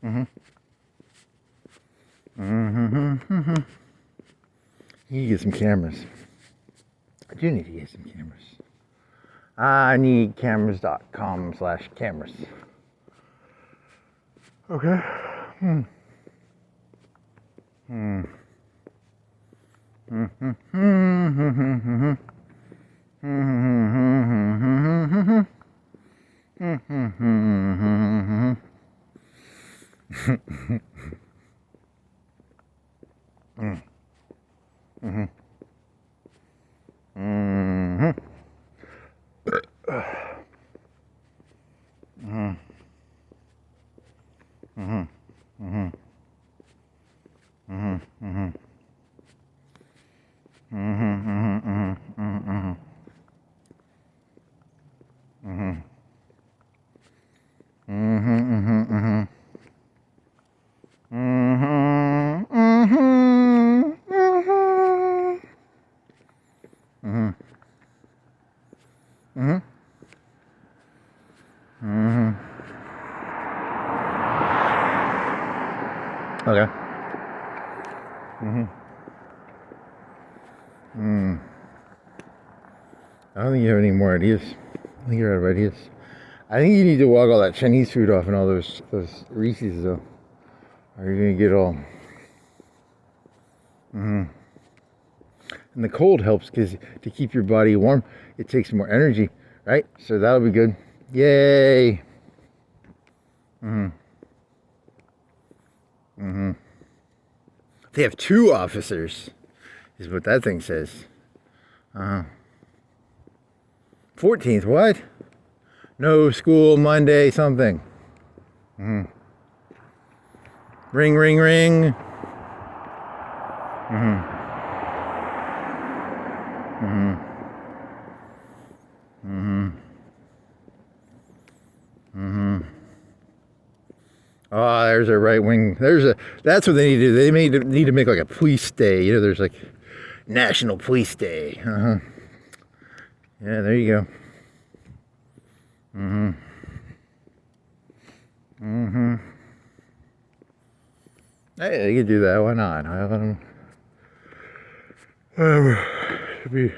Speaker 1: Mm-hmm. Mm-hmm. Mm-hmm. You need to get some cameras. I do need to get some cameras. I need cameras.com/cameras. Okay. Hmm. Hmm. Mm-hmm. Mm-hmm. Mm-hmm. Mm-hmm. Mm-hmm. Mm-hmm. Mm-hmm. Mm-hmm. Mm-hmm. Mm-hmm. Okay. I don't think you have any more ideas. I think you're out of ideas. I think you need to walk all that Chinese food off and all those Reese's though. Or you're gonna get all. And the cold helps because to keep your body warm, it takes more energy, right? So that'll be good. Yay! They have 2 officers, is what that thing says. 14th, what? No school Monday something. Ring, ring, ring. Oh, there's a right wing. That's what they need to do. They need to make like a police day. You know, there's like National Police Day. Yeah, there you go. Hey, you could do that. Why not? Should be.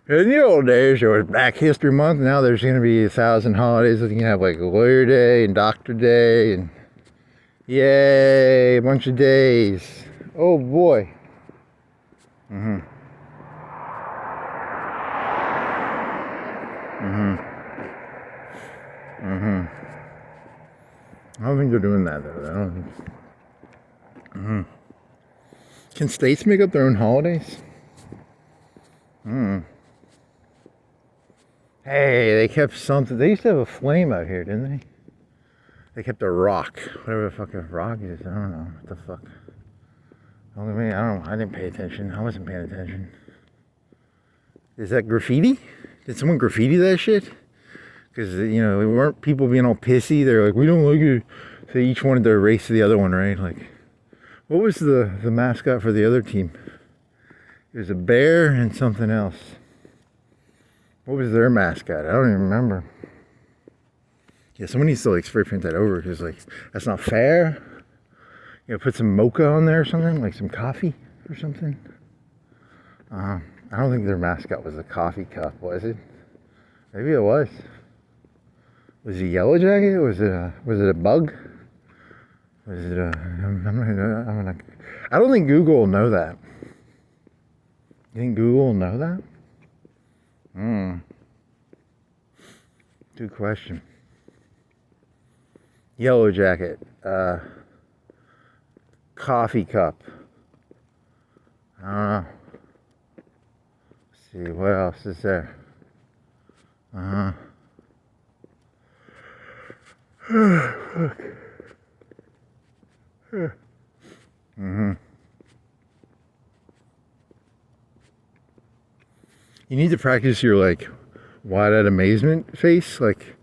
Speaker 1: In the old days, there was Black History Month. Now there's going to be 1,000 holidays. You can have like Lawyer Day and Doctor Day and yay, a bunch of days. Oh boy. I don't think they're doing that though. I don't think. Can states make up their own holidays? Hey, they kept something. They used to have a flame out here, didn't they? They kept a rock. Whatever the fuck a rock is. I don't know. What the fuck? Only me. I don't know. I didn't pay attention. I wasn't paying attention. Is that graffiti? Did someone graffiti that shit? Because, you know, it weren't people being all pissy. They're like, we don't like it. So each wanted to erase the other one, right? Like, what was the mascot for the other team? It was a bear and something else. What was their mascot? I don't even remember. Yeah, someone needs to like spray paint that over because like that's not fair. You know, put some mocha on there or something, like some coffee or something. I don't think their mascot was a coffee cup, was it? Maybe it was. Was it a yellow jacket? Was it a bug? Was it a? I don't think Google will know that. You think Google will know that? Good question. Yellow jacket. Coffee cup. I don't know. Let's see, what else is there? You need to practice your like wide-eyed amazement face. Like,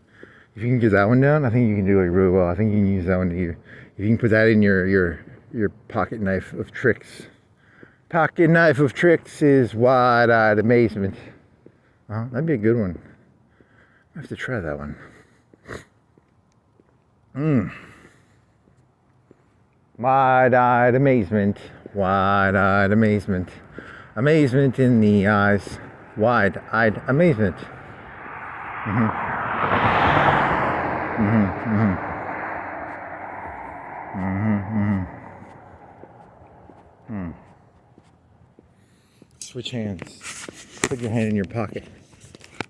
Speaker 1: If you can get that one down, I think you can do it really well. I think you can use that one to if you can put that in your pocket knife of tricks. Pocket knife of tricks is wide-eyed amazement. That'd be a good one. I have to try that one. Wide-eyed amazement. Wide-eyed amazement. Amazement in the eyes. Wide-eyed amazement. Switch hands. Put your hand in your pocket.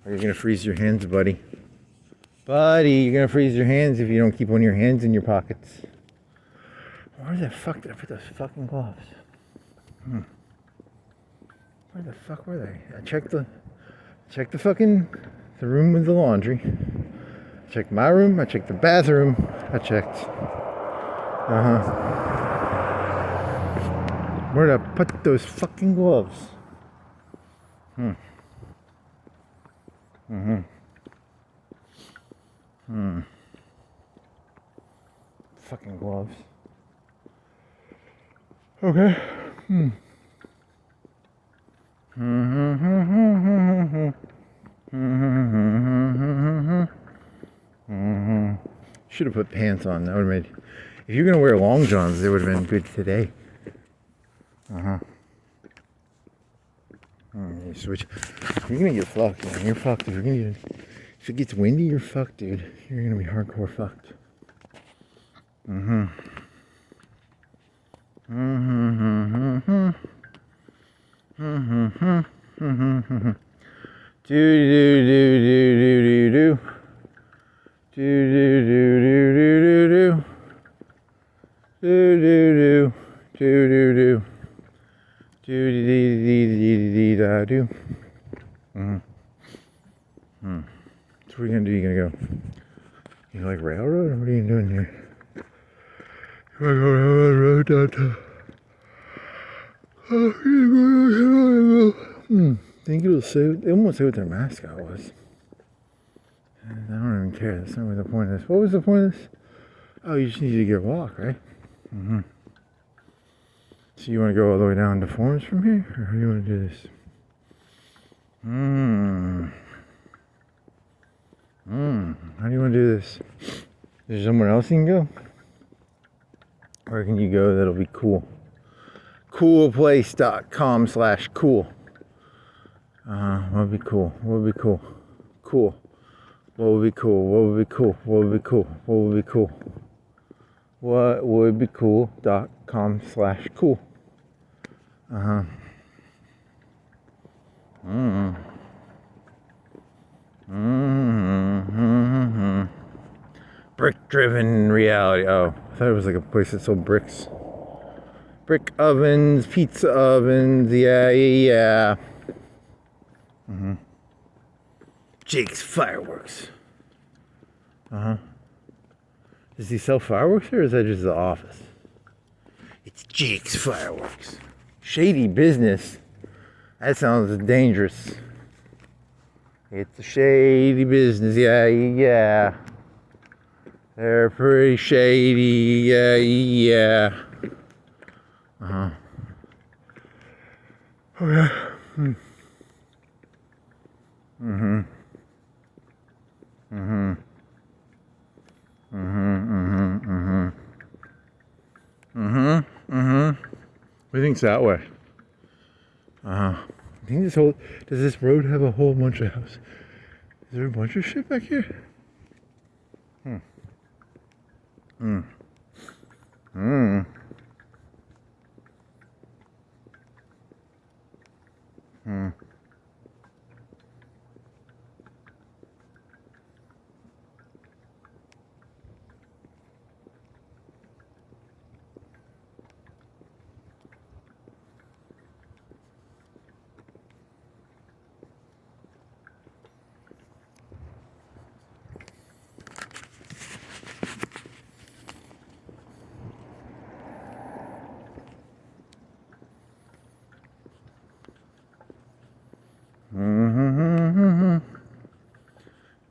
Speaker 1: Or you're gonna freeze your hands, buddy. Buddy, you're gonna freeze your hands if you don't keep one of your hands in your pockets. Where the fuck did I put those fucking gloves? Where the fuck were they? I checked the room with the laundry. I checked my room, I checked the bathroom, I checked. Where did I put those fucking gloves? Fucking gloves. Okay. Should have put pants on. That would have made. If you're gonna wear long johns, they would have been good today. You switch. You're gonna get fucked, man. You're fucked. If it gets windy, you're fucked, dude. You're gonna be hardcore fucked. So what are you gonna do? You gonna go? You like railroad, or what are you doing here? You wanna go railroad downtown? Think it'll say? They won't say what their mascot was. I don't even care. That's not what the point of this. What was the point of this? Oh, you just need to get a walk, right? So you want to go all the way down to Forms from here, or how do you want to do this? How do you want to do this? Is there somewhere else you can go? Where can you go that'll be cool? Coolplace.com/cool. What would be cool? What would be cool? Cool. What would be cool? What would be cool? What would be cool? What would be cool? What would be cool.com/cool. Brick-driven reality. Oh, I thought it was like a place that sold bricks. Brick ovens, pizza ovens. Yeah. Jake's Fireworks. Does he sell fireworks, or is that just the office? It's Jake's Fireworks. Shady business. That sounds dangerous. It's a shady business. Yeah. They're pretty shady. Yeah. Okay. What do you think's that way? I think does this road have a whole bunch of houses? Is there a bunch of shit back here?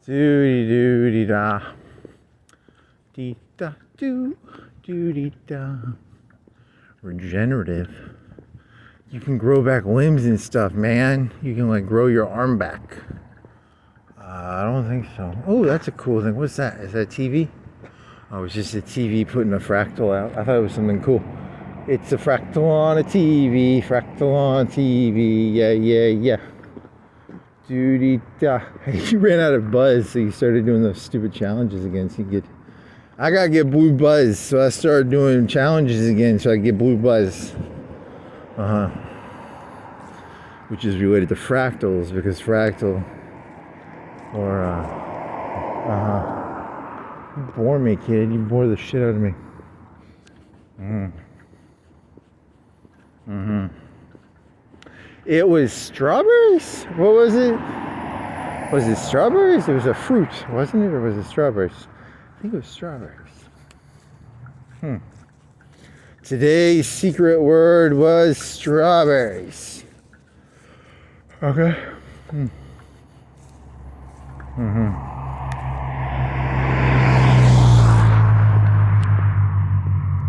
Speaker 1: Doody da. Dee da do. Do dee da. Regenerative. You can grow back limbs and stuff, man. You can like grow your arm back. I don't think so. Oh, that's a cool thing. What's that? Is that TV? Oh, it's just a TV putting a fractal out. I thought it was something cool. It's a fractal on a TV. Fractal on TV. Yeah, yeah, yeah. Doo-dee-da. He ran out of buzz, so he started doing those stupid challenges again. So I gotta get blue buzz, so I started doing challenges again so I get blue buzz. Which is related to fractals, because fractal or you bore me, kid. You bore the shit out of me. It was strawberries? What was it? Was it strawberries? It was a fruit, wasn't it? Or was it strawberries? I think it was strawberries. Today's secret word was strawberries. Okay.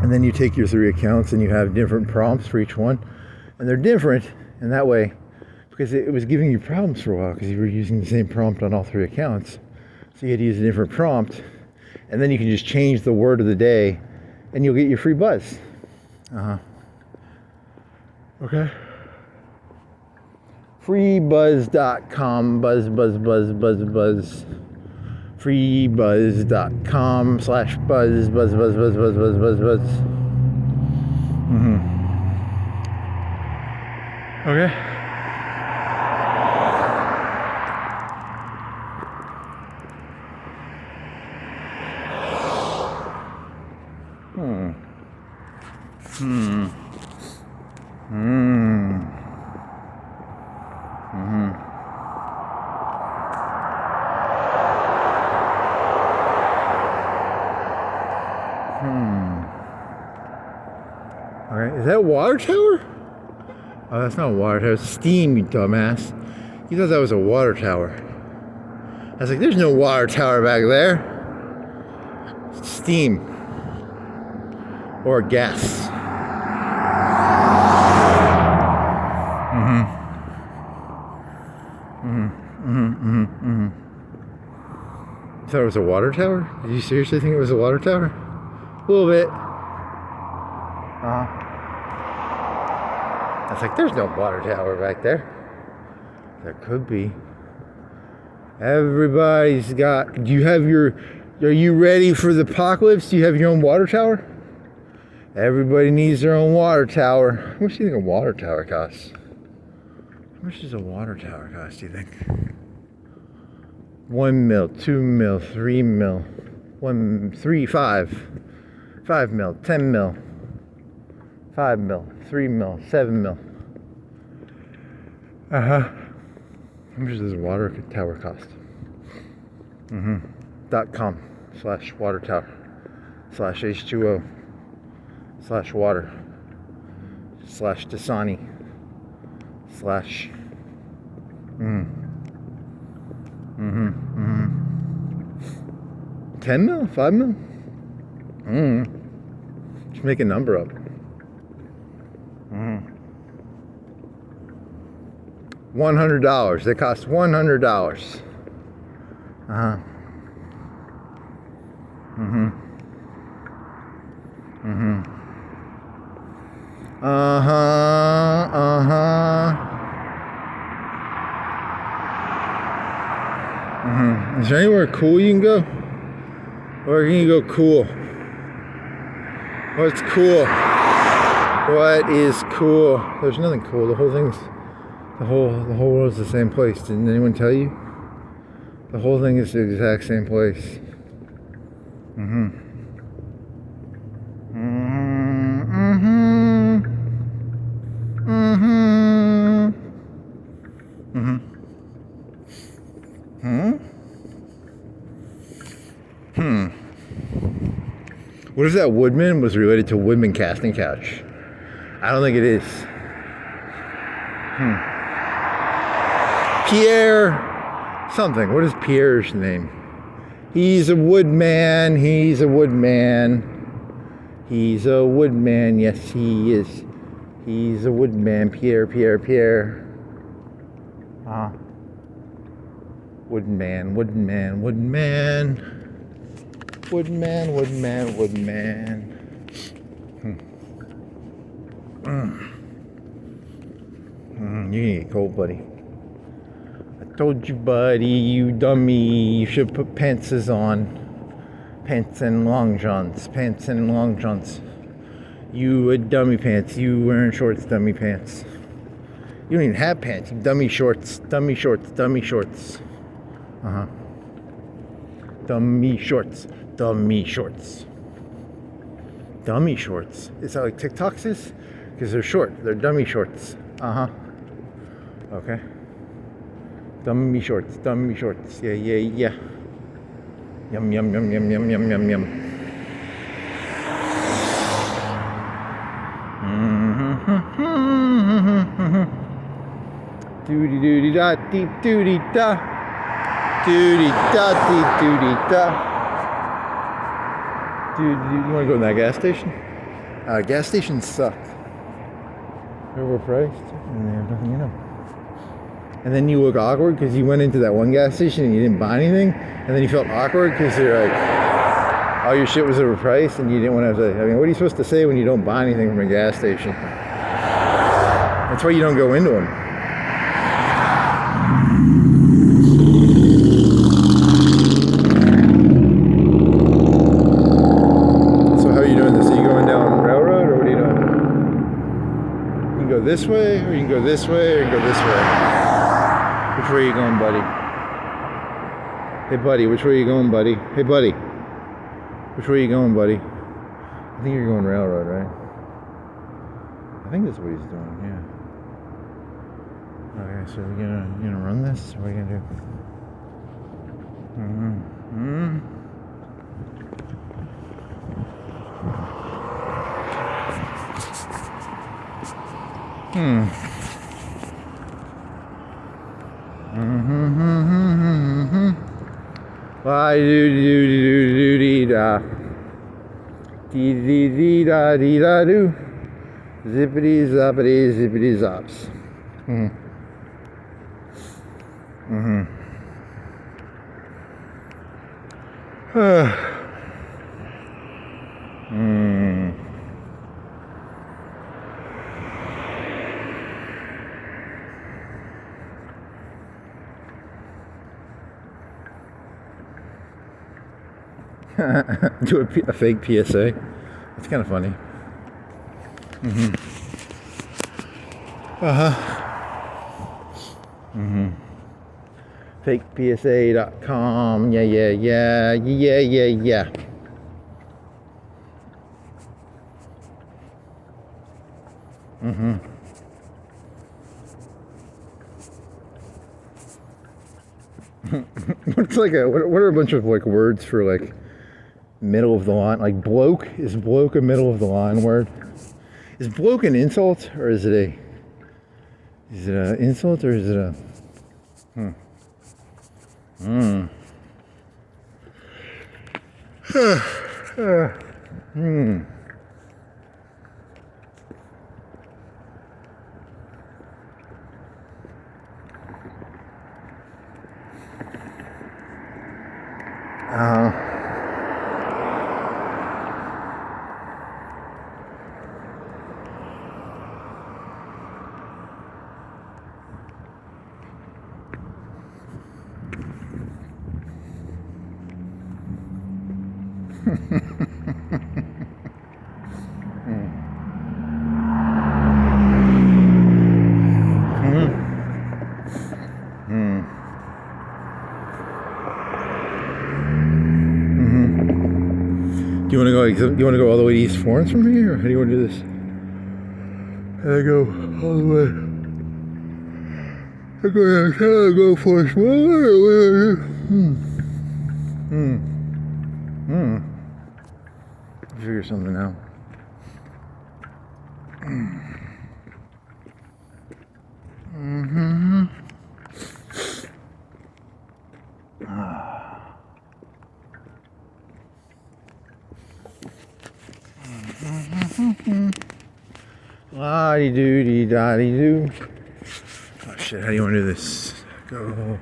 Speaker 1: And then you take your 3 accounts and you have different prompts for each one. And they're different in that way because it was giving you problems for a while because you were using the same prompt on all 3 accounts. So you had to use a different prompt. And then you can just change the word of the day and you'll get your free buzz. Okay. Freebuzz.com. Buzz. Freebuzz.com/buzz. Okay. Alright, is that a water tower? Oh, that's not a water tower, it's steam, you dumbass. You thought that was a water tower. I was like, there's no water tower back there. It's steam. Or gas. You thought it was a water tower? Did you seriously think it was a water tower? A little bit. I was like, there's no water tower back there. There could be. Everybody's got... Do you have your... Are you ready for the apocalypse? Do you have your own water tower? Everybody needs their own water tower. How much do you think a water tower costs? How much does a water tower cost, do you think? 1 mil, 2 mil, 3 mil, 5 mil, 10 mil, 5 mil, 3 mil, 7 mil. How much does a water tower cost? .com/water tower /H2O /water /Dasani /10 mil? 5 mil? Just make a number up. $100. They cost $100. Is there anywhere cool you can go? Where can you go cool? What's cool? What is cool? There's nothing cool. The whole thing's the whole world's the same place. Didn't anyone tell you? The whole thing is the exact same place. What if that Woodman was related to Woodman Casting Couch? I don't think it is. Pierre something. What is Pierre's name? He's a woodman. He's a woodman. He's a woodman. Yes, he is. He's a woodman. Pierre. Woodman. Woodman. You need cold, buddy. I told you, buddy, you dummy. You should put pantses on. Pants and long johns. You a dummy pants. You wearing shorts, dummy pants. You don't even have pants. You dummy shorts. Dummy shorts. Dummy shorts. Is that like TikToks is? Because they're short. They're dummy shorts. Okay. Dummy shorts. Yeah. Yum. Doody da deep doody da. Doody da deep doody da. Dude, you want to go to that gas station? Gas stations suck. They're overpriced and they have nothing in them. And then you look awkward because you went into that one gas station and you didn't buy anything, and then you felt awkward because you're like, all your shit was overpriced and you didn't want to have to. I mean, what are you supposed to say when you don't buy anything from a gas station? That's why you don't go into them. So how are you doing this? Are you going down railroad or what are you doing? You can go this way, or you can go this way, or you can go this way. Which way are you going, buddy? Hey, buddy, which way are you going, buddy? Hey, buddy. Which way are you going, buddy? I think you're going railroad, right? I think that's what he's doing, yeah. Okay, so we're gonna run this? What are you gonna do? Why do da dee da do zippity zops. Do a fake PSA. It's kind of funny. FakePSA.com. Yeah. What's like what are a bunch of like words for like middle of the line? Like bloke, is bloke a middle of the line word? Is bloke an insult or is it an insult or is it a Do you want to go all the way to East Florence from here, or how do you want to do this? I go all the way. I go for a figure something out. La-di-do-di-da-di-do. Oh shit, how do you want to do this? Go.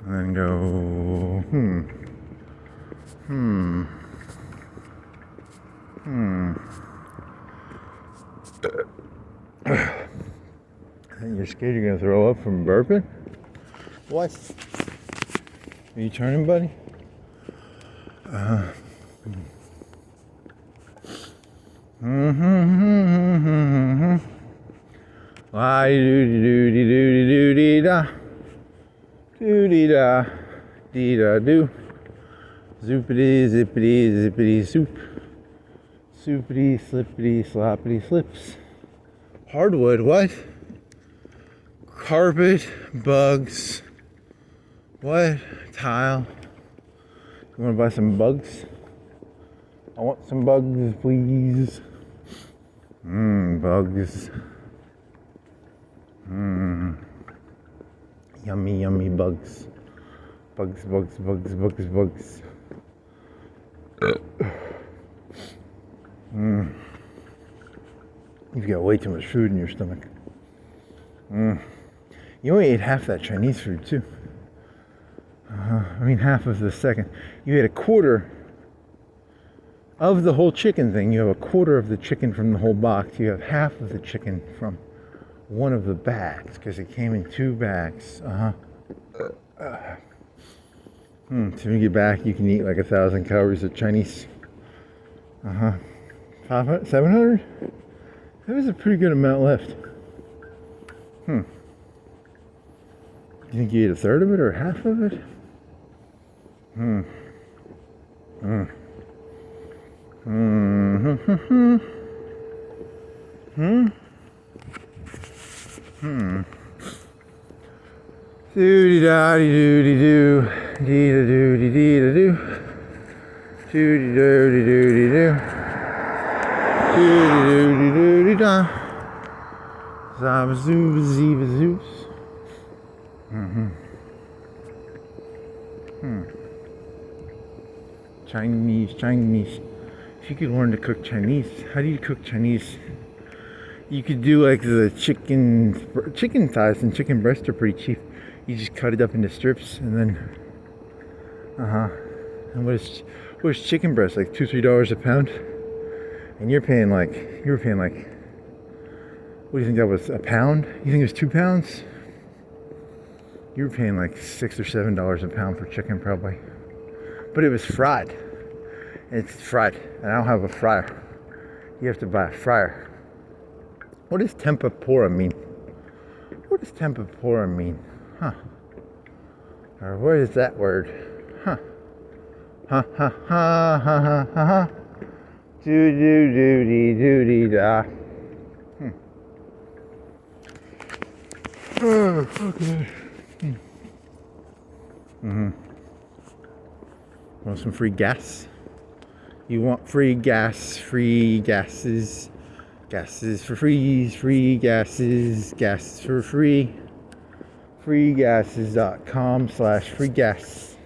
Speaker 1: And then go. And you're scared you're gonna throw up from burping? What? Are you turning, buddy? Why do-di-do-di-do-di-do-di-da. Do-di-da. Dee-da-do. Zoopity, zippity, zippity, soup. Soupity, slippity, sloppity, slips. Hardwood, what? Carpet, bugs. What? Tile. You want to buy some bugs? I want some bugs, please. Bugs. Yummy, yummy bugs. Bugs, bugs, bugs, bugs, bugs. You've got way too much food in your stomach. You only ate half that Chinese food, too. Half of the second. You ate a quarter of the whole chicken thing. You have a quarter of the chicken from the whole box. You have half of the chicken from one of the bags, because it came in 2 bags. So when you get back, you can eat like 1,000 calories of Chinese. 500, 700? That was a pretty good amount left. You think you ate a third of it or half of it? Doo-dee-da-dee-doo-dee-doo. Dee-da-doo-dee-dee-da-doo. Doo-dee-doo-dee-doo-dee-doo. Doo-dee-doo-dee-doo-dee-da. Zabazoo-bazee-bazoos. Chinese. If you could learn to cook Chinese, how do you cook Chinese? You could do like the chicken thighs and chicken breasts are pretty cheap. You just cut it up into strips and then, And what is chicken breast, like $2-3 a pound? And you were paying like, what do you think that was, a pound? You think it was 2 pounds? You were paying like $6 or $7 a pound for chicken probably. But it was fried. It's fried, and I don't have a fryer. You have to buy a fryer. What does tempura mean? What does tempura mean? Or what is that word? Do-do-do-dee-do-dee-da. Okay. Want some free gas? You want free gas, free gases. Gases for free gases, gas for free. freegases.com/free gas.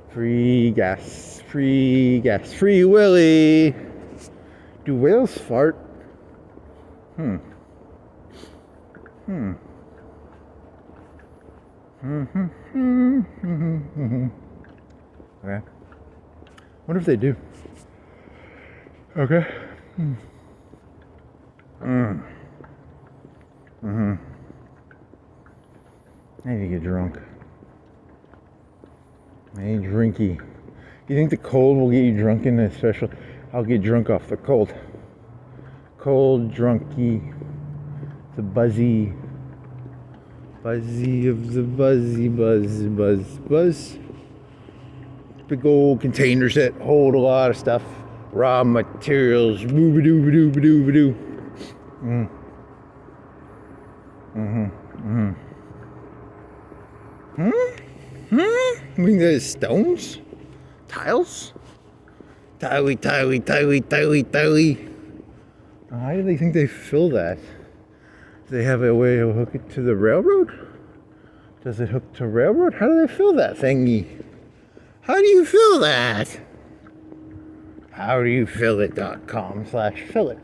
Speaker 1: Free gas, free Willy. Do whales fart? Okay. What if they do? Okay. I need to get drunk. I need drinky. You think the cold will get you drunk in a special? I'll get drunk off the cold. Cold, drunky, the buzzy of the buzz. Big old containers that hold a lot of stuff. Raw materials. Boo-ba-doo-ba-doo-ba-doo-ba-doo. I mean, there's stones? Tiles? Tiley. How do they think they fill that? Do they have a way to hook it to the railroad? Does it hook to railroad? How do they fill that thingy? How do you fill that? How do you fill it.com/fill it?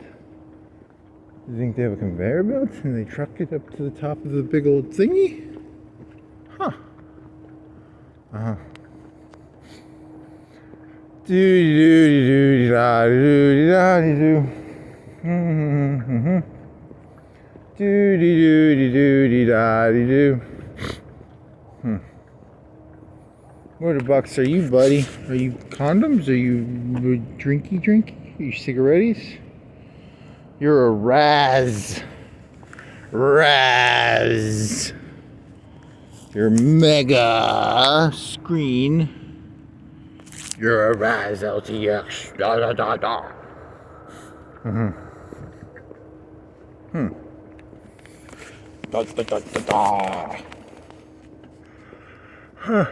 Speaker 1: You think they have a conveyor belt and they truck it up to the top of the big old thingy? Huh. Uh-huh. Do-do-do-do-da-do-do-da-do. Mm-hmm. Do-do-do-do-do-da-do. Where the bucks are you, buddy? Are you condoms? Are you drinky? Are you cigarettes? You're a Raz. You're mega screen. You're a Raz LTX. Da da da da. Da da da da da. Huh.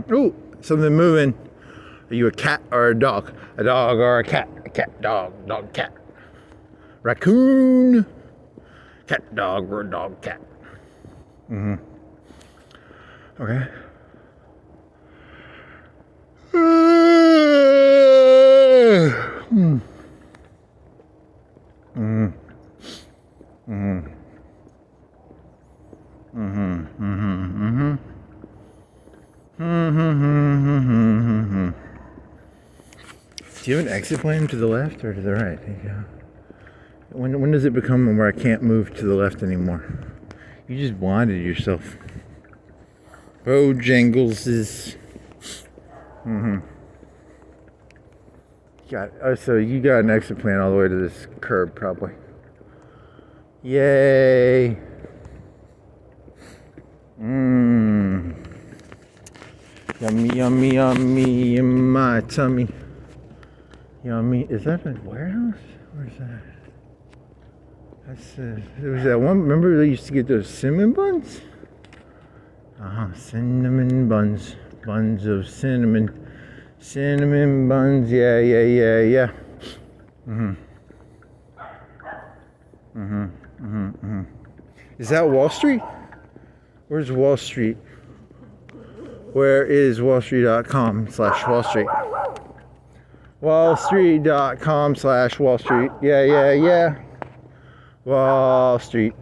Speaker 1: Ooh, something moving. Are you a cat or a dog? A dog or a cat? A cat, dog, cat. Raccoon. Cat, dog, or dog, cat. Okay. Do you have an exit plan to the left or to the right? Yeah. When does it become where I can't move to the left anymore? You just blinded yourself. Bojangles is. So you got an exit plan all the way to this curb, probably. Yay! Yummy in my tummy. Yummy. Is that a warehouse? Where's that? There was that one. Remember they used to get those cinnamon buns? Cinnamon buns. Buns of cinnamon. Cinnamon buns. Yeah. Is that Wall Street? Where's Wall Street? Where is wallstreet.com/Wall Street? Wallstreet.com/Wall Street. Yeah. Wall Street.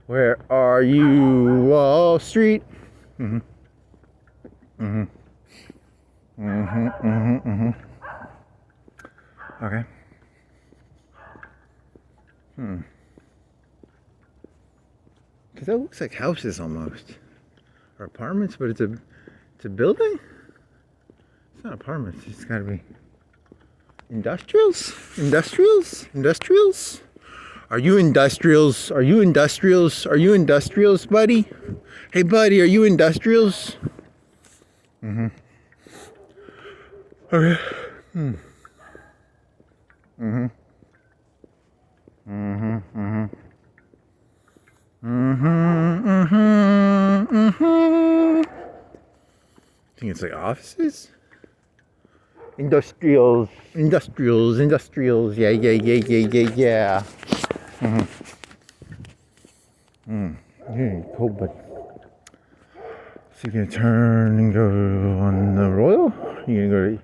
Speaker 1: Where are you, Wall Street? Okay. Because that looks like houses almost. Or apartments, but it's a building? It's not apartments, it's gotta be industrials? Are you industrials, buddy? Hey buddy, are you industrials? Okay. I think it's like offices? Industrials. Yeah. Cold, but so you're gonna turn and go on the Royal? You're gonna go to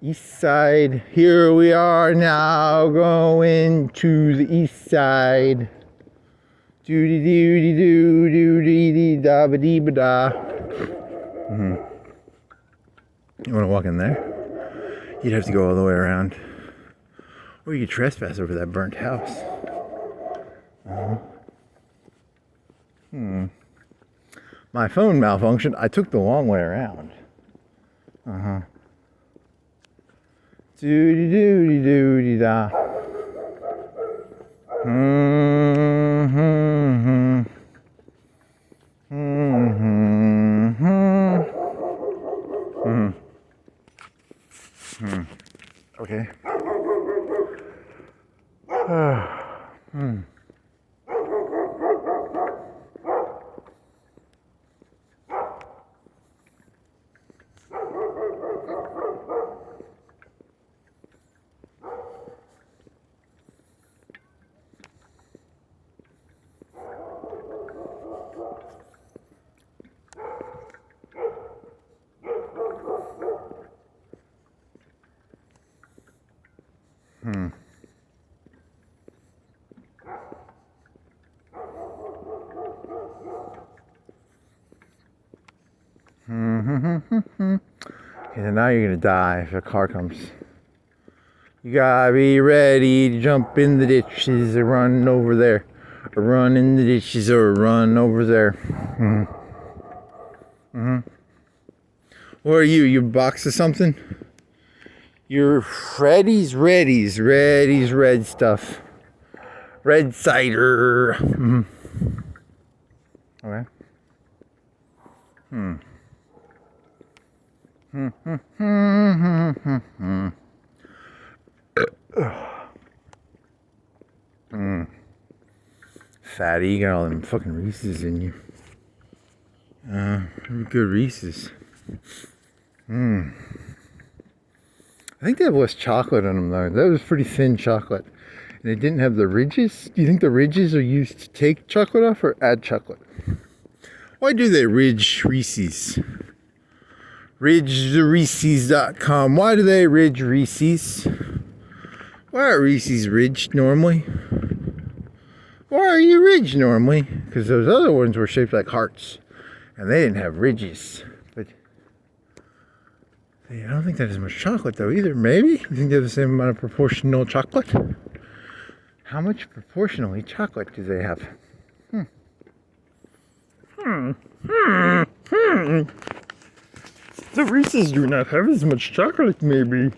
Speaker 1: East Side. Here we are now going to the East Side. Doody-doody-doo-doody-da-ba-dee-ba-da. You want to walk in there? You'd have to go all the way around. Or you could trespass over that burnt house. My phone malfunctioned. I took the long way around. Doody-doody-doody-da. Okay. And now you're gonna die if a car comes. You gotta be ready to jump in the ditches or run over there. Or run in the ditches or run over there. What are you? You box of something? You're Freddy's red stuff. Red cider. Okay. Fatty, you got all them fucking Reese's in you. Good Reese's. I think they have less chocolate in them though. That was pretty thin chocolate. And they didn't have the ridges. Do you think the ridges are used to take chocolate off or add chocolate? Why do they ridge Reese's? RidgeTheReese's.com. Why do they ridge Reese's? Why are Reese's ridged normally? Why are you ridged normally? Because those other ones were shaped like hearts. And they didn't have ridges. But I don't think that has much chocolate though either. Maybe? You think they have the same amount of proportional chocolate? How much proportionally chocolate do they have? The Reese's do not have as much chocolate, maybe.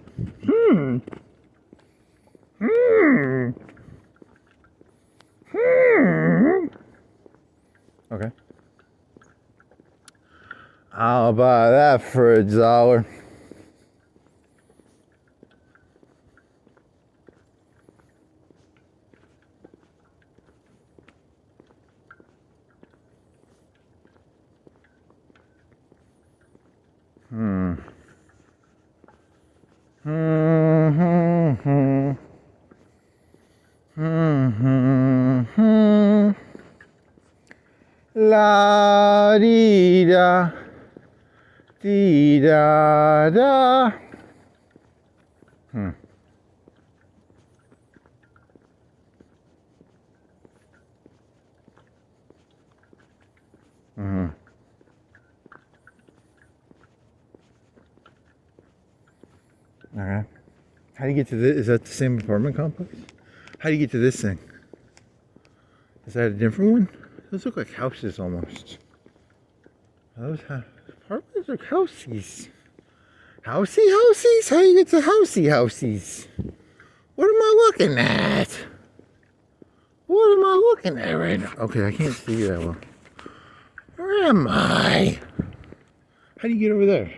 Speaker 1: Okay. I'll buy that for $1. La dee da dee da da. Okay. How do you get to this? Is that the same apartment complex? How do you get to this thing? Is that a different one? Those look like houses almost. Are those apartments or houseies? Houseies? How do you get to houseies? What am I looking at? What am I looking at right now? Okay, I can't see that well. Where am I? How do you get over there?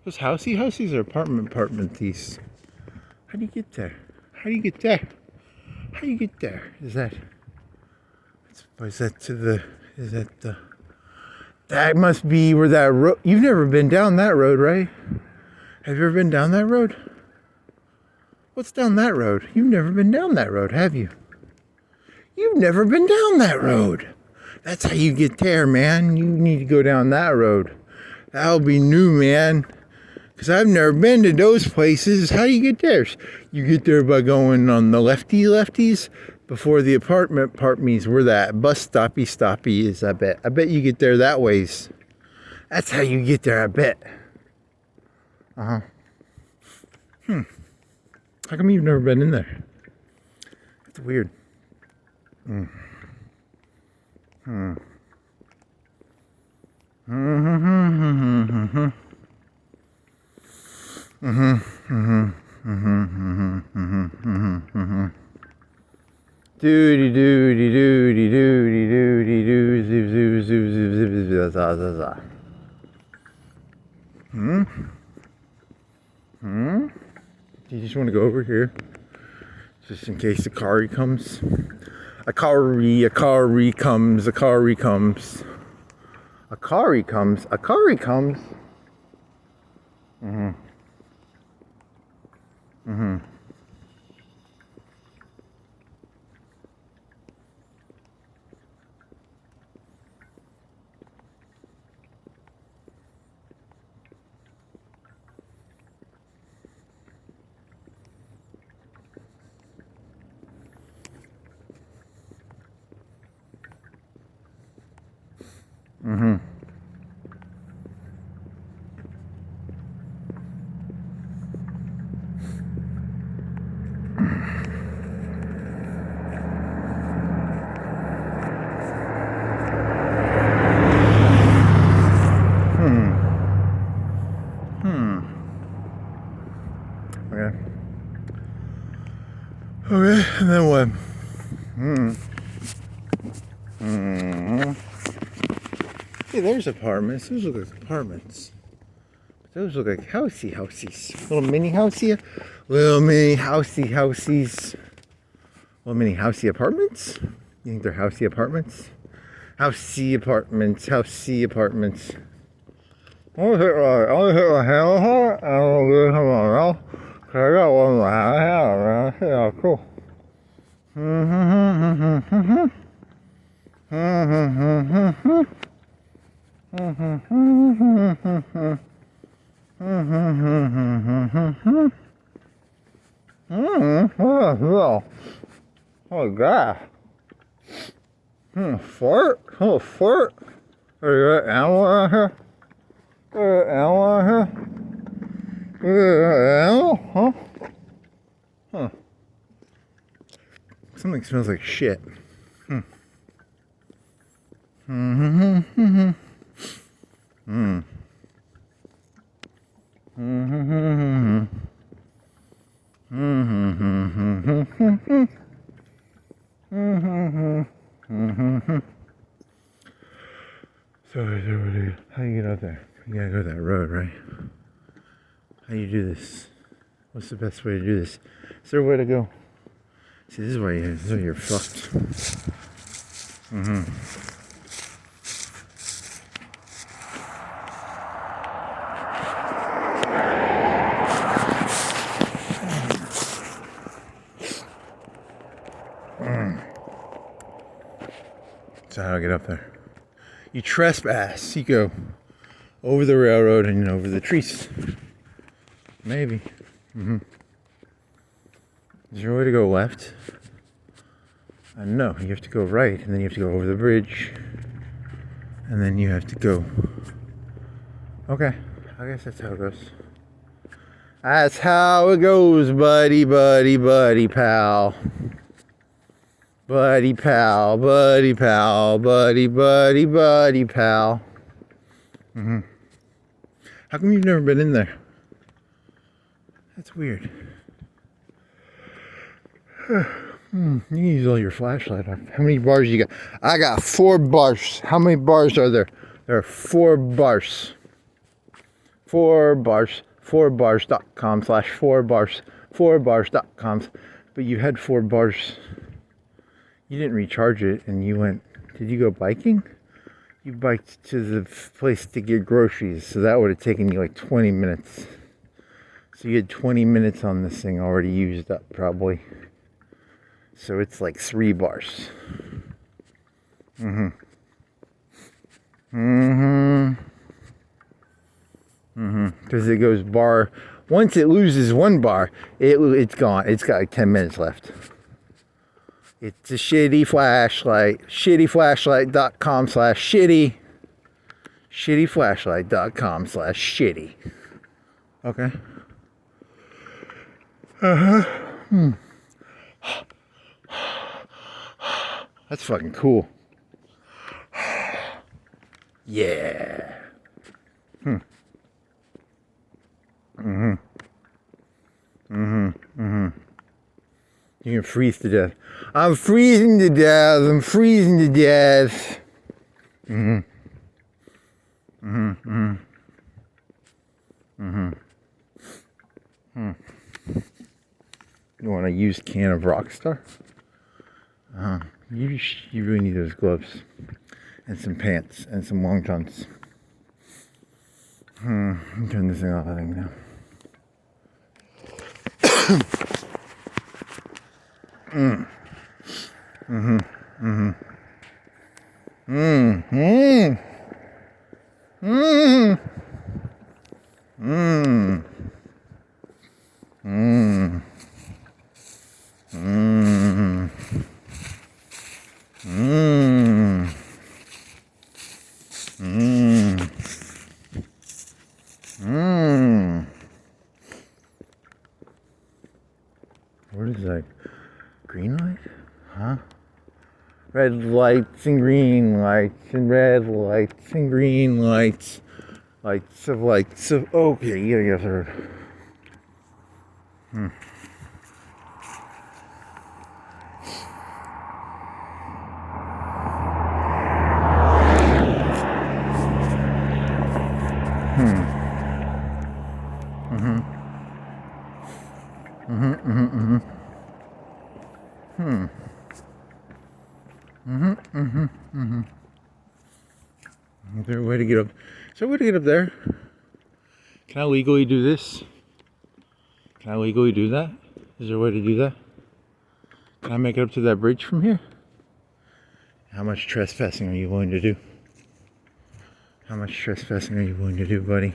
Speaker 1: Those houseies are apartmenties. How do you get there? How do you get there? How do you get there? Is that the... That must be where that road... You've never been down that road, right? Have you ever been down that road? What's down that road? You've never been down that road, have you? You've never been down that road. That's how you get there, man. You need to go down that road. That'll be new, man. Because I've never been to those places. How do you get there? You get there by going on the lefties before the apartment means where that bus stoppy is, I bet. I bet you get there that ways. That's how you get there, I bet. How come you've never been in there? It's weird. Doody doody doody doody doody doo zip zip zip zip zip zip za za za. Do you just want to go over here? Just in case a car comes. A car comes. Mm-hmm. Mm-hmm. Mm-hmm. Okay. Okay, and then what? Hey, there's apartments. Those look like apartments. Those look like houses. Little mini housey. Little mini housies. Little mini housey apartments? You think they're housey apartments? Housey apartments. I'll hit a hammer. I'll do something else. Cause I got one in my house. Yeah, cool. Oh God. Fart? Oh, fart? Are you an animal out here? Animal? Huh? Huh. Something smells like shit. So, how do you get out there? You gotta go that road, right? How do you do this? What's the best way to do this? Is there a way to go? See, this is why you're fucked. So how do I get up there? You trespass. You go over the railroad and over the trees. Maybe. Is there a way to go left? No, you have to go right, and then you have to go over the bridge, and then you have to go. Okay, I guess that's how it goes. That's how it goes, buddy, pal. Buddy, pal. How come you've never been in there? That's weird. You can use all your flashlight. How many bars you got? I got 4 bars. How many bars are there? There are 4 bars. 4 bars. 4bars.com/4bars. 4bars.com. But you had 4 bars. You didn't recharge it and you went, did you go biking? You biked to the place to get groceries. So that would have taken you like 20 minutes. So you had 20 minutes on this thing already used up probably. So it's like 3 bars. Because it goes bar. Once it loses 1 bar, it's gone. It's got like 10 minutes left. It's a shitty flashlight. Shittyflashlight.com/shitty. Shittyflashlight.com/shitty. Okay. That's fucking cool. Yeah. You can freeze to death. I'm freezing to death. You want a used can of Rockstar. You really need those gloves and some pants and some long johns. I'm turning this thing off, I think, now. What is that? Green light? Huh? Red lights and green lights and red lights and green lights. Lights of lights of... Okay, you gotta get third. Is there a way to get up? Is there a way to get up there? Can I legally do this? Can I legally do that? Is there a way to do that? Can I make it up to that bridge from here? How much trespassing are you willing to do? How much trespassing are you willing to do, buddy?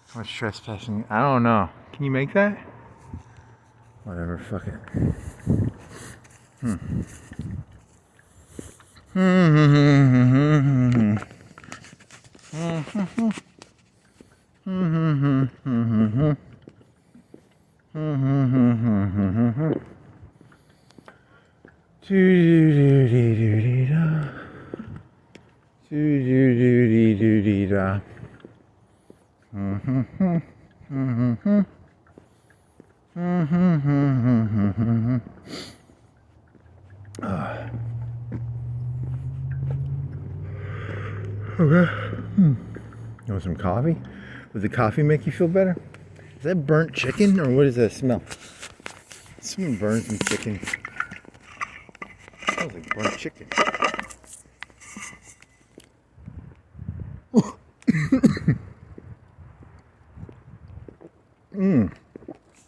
Speaker 1: How much trespassing? I don't know. Can you make that? Whatever, fuck it. Okay. You want some coffee? Does the coffee make you feel better? Is that burnt chicken or what is that smell? Someone burned some chicken. It smells like burnt chicken.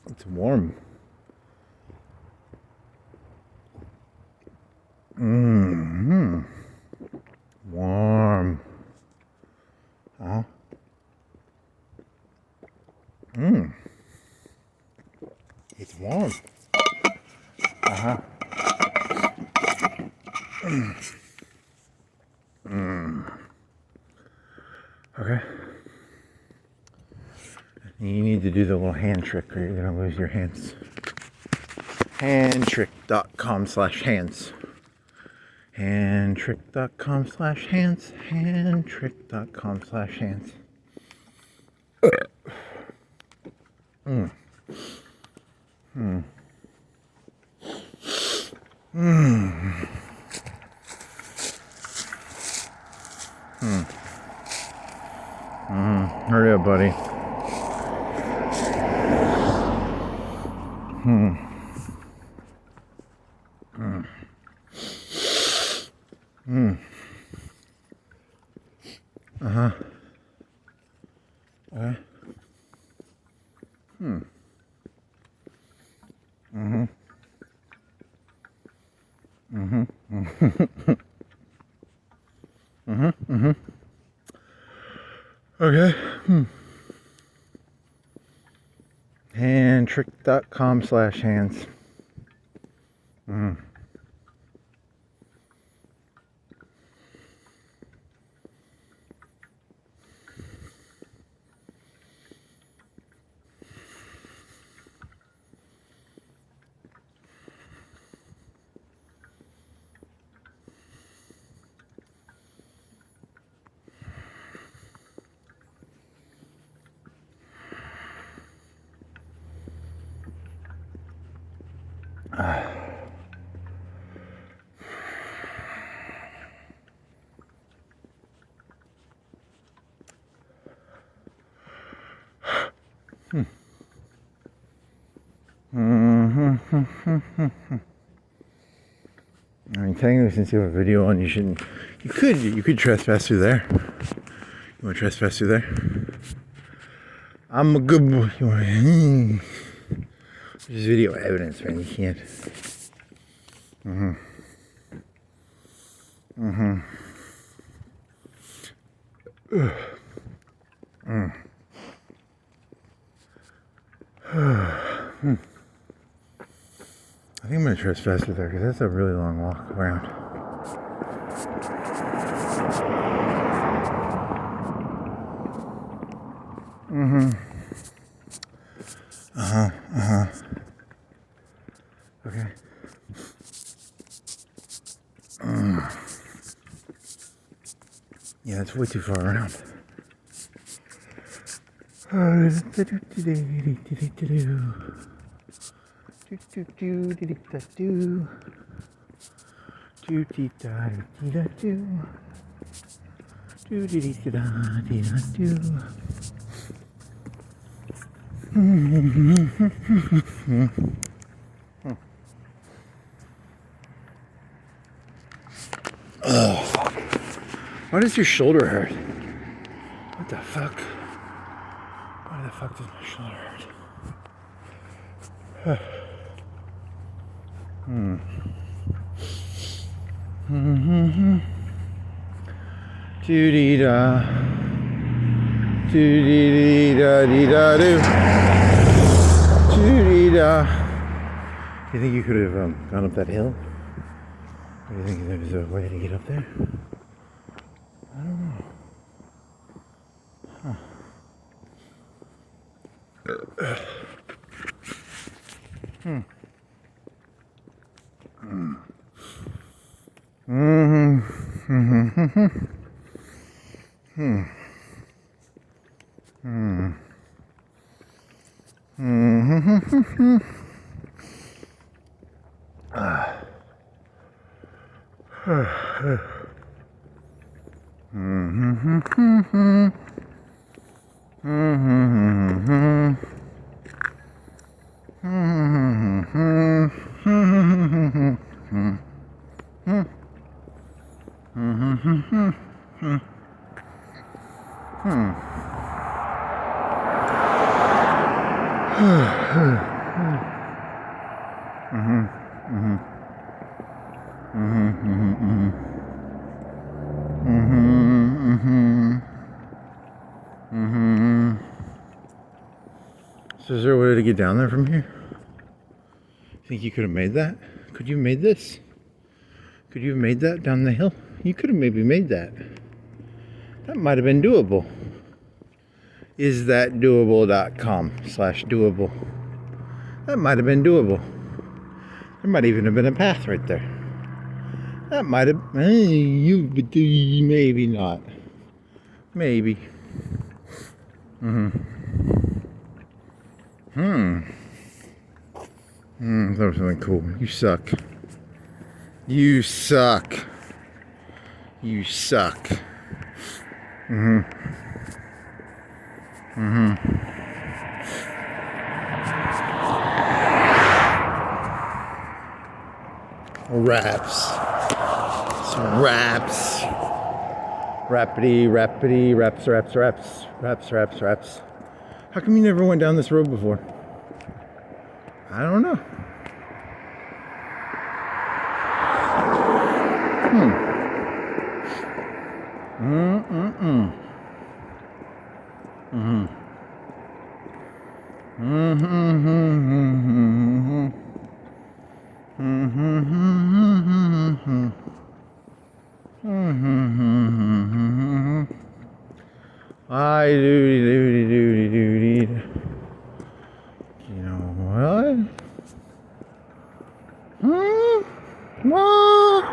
Speaker 1: It's warm. Warm. Huh? It's warm. Okay. You need to do the little hand trick or you're gonna lose your hands. Handtrick.com/hands. Handtrick.com/hands. Handtrick.com/hands. Hurry up, buddy. Okay. Okay. Handtrick.com/hands. I mean, technically, since you have a video on, you shouldn't. You could trespass through there. You want to trespass through there? I'm a good boy. You want to? There's video evidence, man. You can't. I think I'm gonna trespass through there because that's a really long walk around. Okay. Yeah, that's way too far around. Why does your shoulder hurt? What the fuck? Why the fuck does my shoulder hurt? Doo-dee-da. Doo-dee-dee-da-dee-da-doo. Doo-dee-da. Do you think you could have gone up that hill? Or do you think there was a way to get up there? I don't know. So is there a way to get down there from here? Think you could have made that? Could you have made this? Could you have made that down the hill? You could have maybe made that. That might have been doable. isthatdoable.com/doable. That might have been doable. There might even have been a path right there. That might have, maybe not. Maybe. That was something cool. You suck. You suck. You suck. Raps. Some raps. Raps. How come you never went down this road before? I don't know. I doody. You know what? What? What?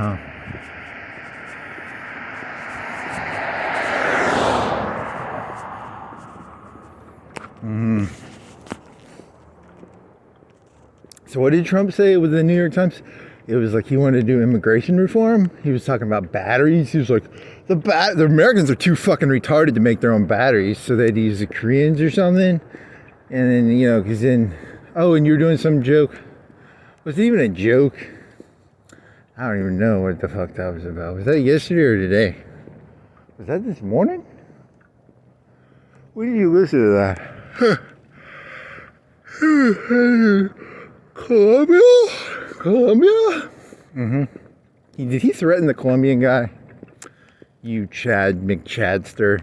Speaker 1: Uh-huh. Mm-hmm. So what did Trump say with the New York Times? It was like he wanted to do immigration reform. He was talking about batteries. He was like, the Americans are too fucking retarded to make their own batteries, so they'd use the Koreans or something. And then, you know, because then, oh, and you were doing some joke. Was it even a joke? I don't even know what the fuck that was about. Was that yesterday or today? Was that this morning? When did you listen to that? Colombia? Mm-hmm. Did he threaten the Colombian guy? You Chad McChadster.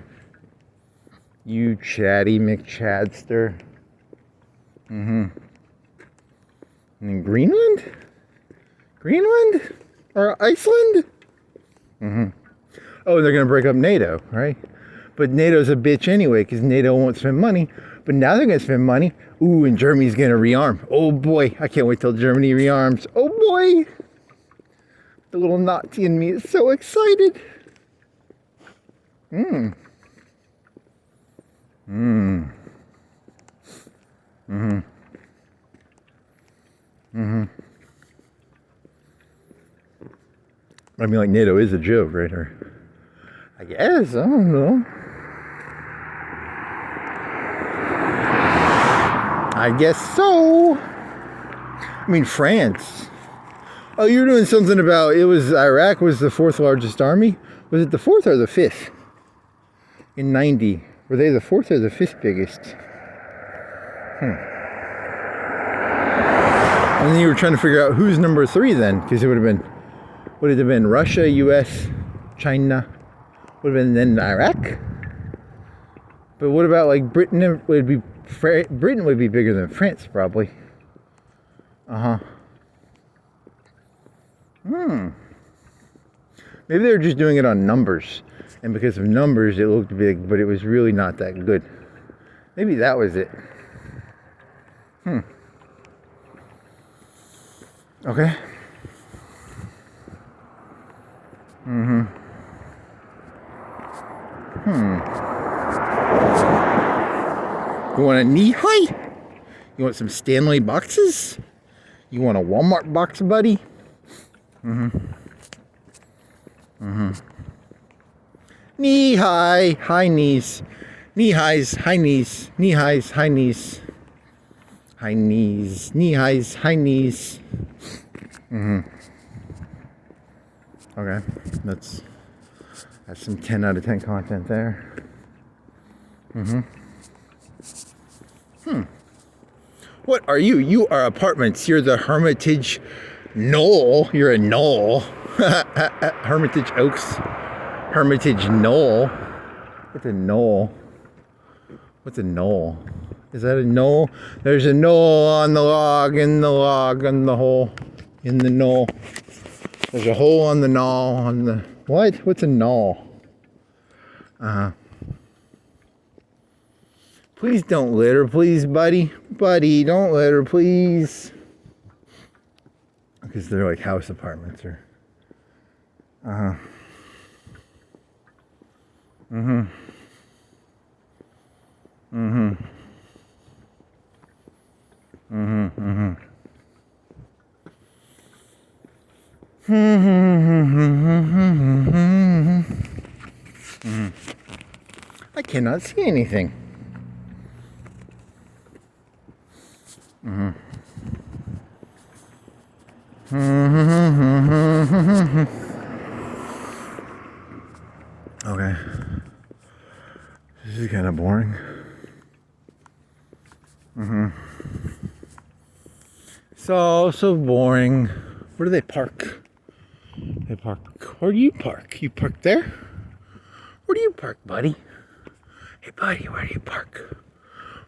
Speaker 1: You Chatty McChadster. Mm-hmm. And then Greenland? Greenland? Or Iceland? Mm-hmm. Oh, they're going to break up NATO, right? But NATO's a bitch anyway, because NATO won't spend money. But now they're going to spend money. Ooh, and Germany's going to rearm. Oh, boy. I can't wait till Germany rearms. Oh, boy. The little Nazi in me is so excited. Mm. Mm. Mm-hmm. Mm-hmm. I mean, like, NATO is a joke, right? Or, I guess. I don't know. I guess so. I mean, France. Oh, you were doing something about, it was, Iraq was the 4th largest army. Was it the 4th or the 5th? In 90. Were they the 4th or the 5th biggest? And then you were trying to figure out who's number 3 then, because it would have been Russia, US, China, would have been then Iraq. But what about like Britain? Britain would be bigger than France probably. Uh-huh. Maybe they were just doing it on numbers, and because of numbers it looked big, but it was really not that good. Maybe that was it. Okay. You want a knee high? You want some Stanley boxes? You want a Walmart box, buddy? Knee high, high knees. Knee highs, high knees. Knee highs, high knees. High knees. Knee highs, high knees. Okay, that's some 10 out of 10 content there. What are you? You are apartments. You're the Hermitage Knoll. You're a knoll. Hermitage Oaks. Hermitage Knoll. What's a knoll? What's a knoll? Is that a knoll? There's a knoll on the log, in the log, on the hole, in the knoll. There's a hole on the knoll, on the... What? What's a knoll? Please don't litter, please, buddy. Buddy, don't litter, please. Because they're like house apartments or... I cannot see anything. Okay. This is kind of boring. So boring. Where do they park? They park. Where do you park? You park there? Where do you park, buddy? Hey, buddy, where do you park?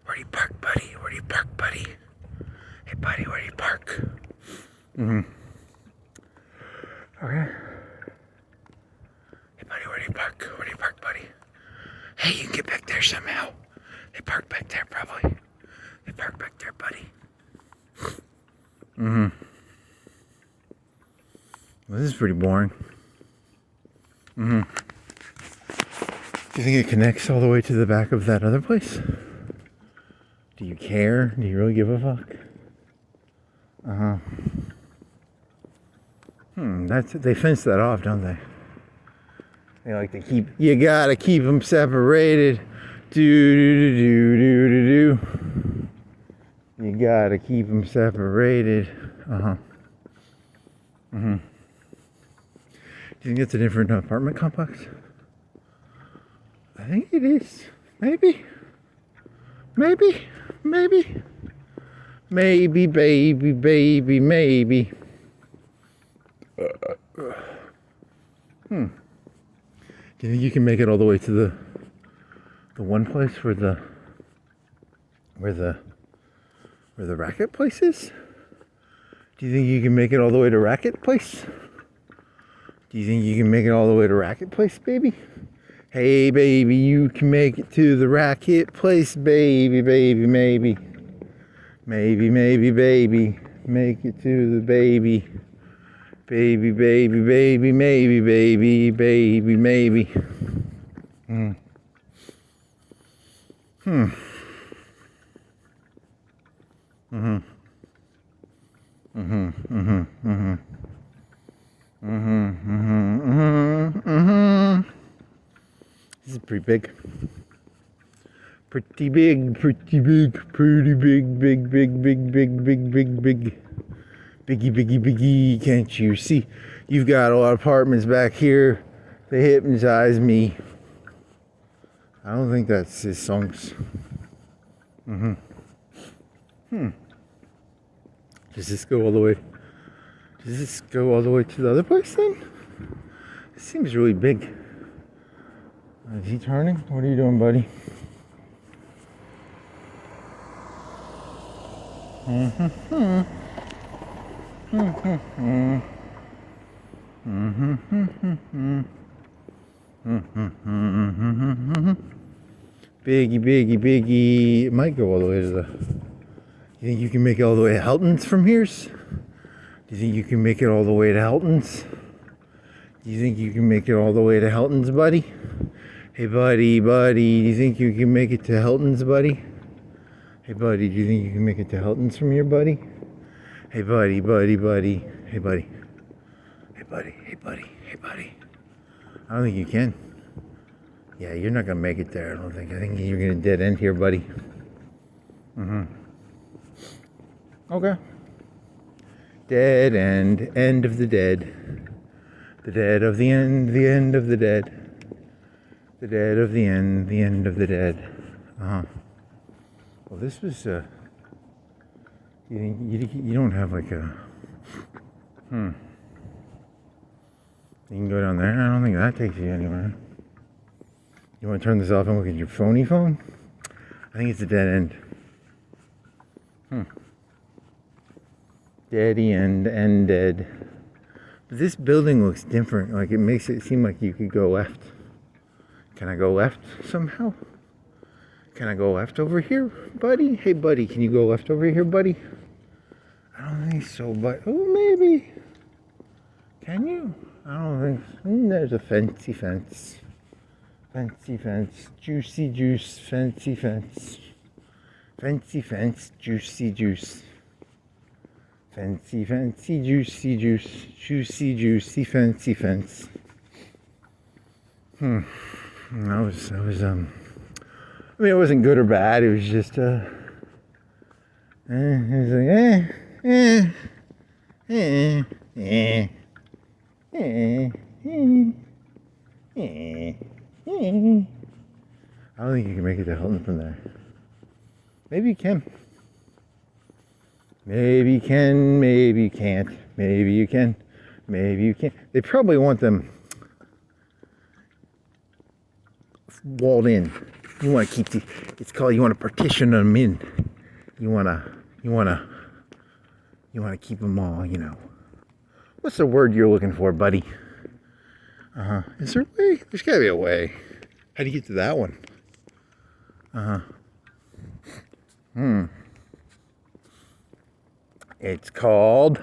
Speaker 1: Where do you park, buddy? Where do you park, buddy? Hey, buddy, where do you park? Okay. Hey, buddy, where do you park? Where do you park, buddy? Hey, you can get back there somehow. They park back there, probably. They park back there, buddy. Well, this is pretty boring. Do you think it connects all the way to the back of that other place? Do you care? Do you really give a fuck? They fence that off, don't they? They like to keep. You gotta keep them separated. Do. You gotta keep them separated. Do you think it's a different apartment complex? I think it is. Maybe, baby, maybe. Do you think you can make it all the way to the one place where the racket place is? Do you think you can make it all the way to racket place? Do you think you can make it all the way to racket place, baby? Hey, baby, you can make it to the racket place, baby, maybe. Maybe, baby. Make it to the baby. Baby, maybe. This is pretty big. Pretty big. Biggie. Can't you see? You've got a lot of apartments back here. They hypnotize me. I don't think that's his songs. Does this go all the way? Does this go all the way to the other place then? It seems really big. Is he turning? What are you doing, buddy? Biggie. It might go all the way to the... You think you can make it all the way to Helton's from here? Do you think you can make it all the way to Helton's? Do you think you can make it all the way to Helton's, buddy? Hey, buddy, do you think you can make it to Helton's, buddy? Hey, buddy, do you think you can make it to Helton's from here, buddy? Hey, buddy. Hey, buddy. I don't think you can. Yeah, you're not gonna make it there, I don't think. I think you're gonna dead end here, buddy. Okay. Dead end. End of the dead. The dead of the end. The end of the dead. The dead of the end. The end of the dead. Well, this was, you don't have like a, you can go down there. I don't think that takes you anywhere. You want to turn this off and look at your phone? I think it's a dead end. Deady end dead. But this building looks different. Like, it makes it seem like you could go left. Can I go left somehow? Can I go left over here, buddy? Hey, buddy, can you go left over here, buddy? I don't think so, but... Oh, maybe. Can you? I don't think so. There's a fancy fence. Fancy fence. Juicy juice. Fancy fence. Fancy fence. Juicy juice. Fancy juicy juice. Juicy fancy fence. I was I mean, it wasn't good or bad. It was just, it was like, I don't think you can make it to Hilton from there. Maybe you can. Maybe you can, maybe you can't. Maybe you can, maybe you can't. They probably want them walled in. You want to keep you want to partition them in. You want to keep them all, you know. What's the word you're looking for, buddy? Is there a way? There's got to be a way. How do you get to that one? It's called,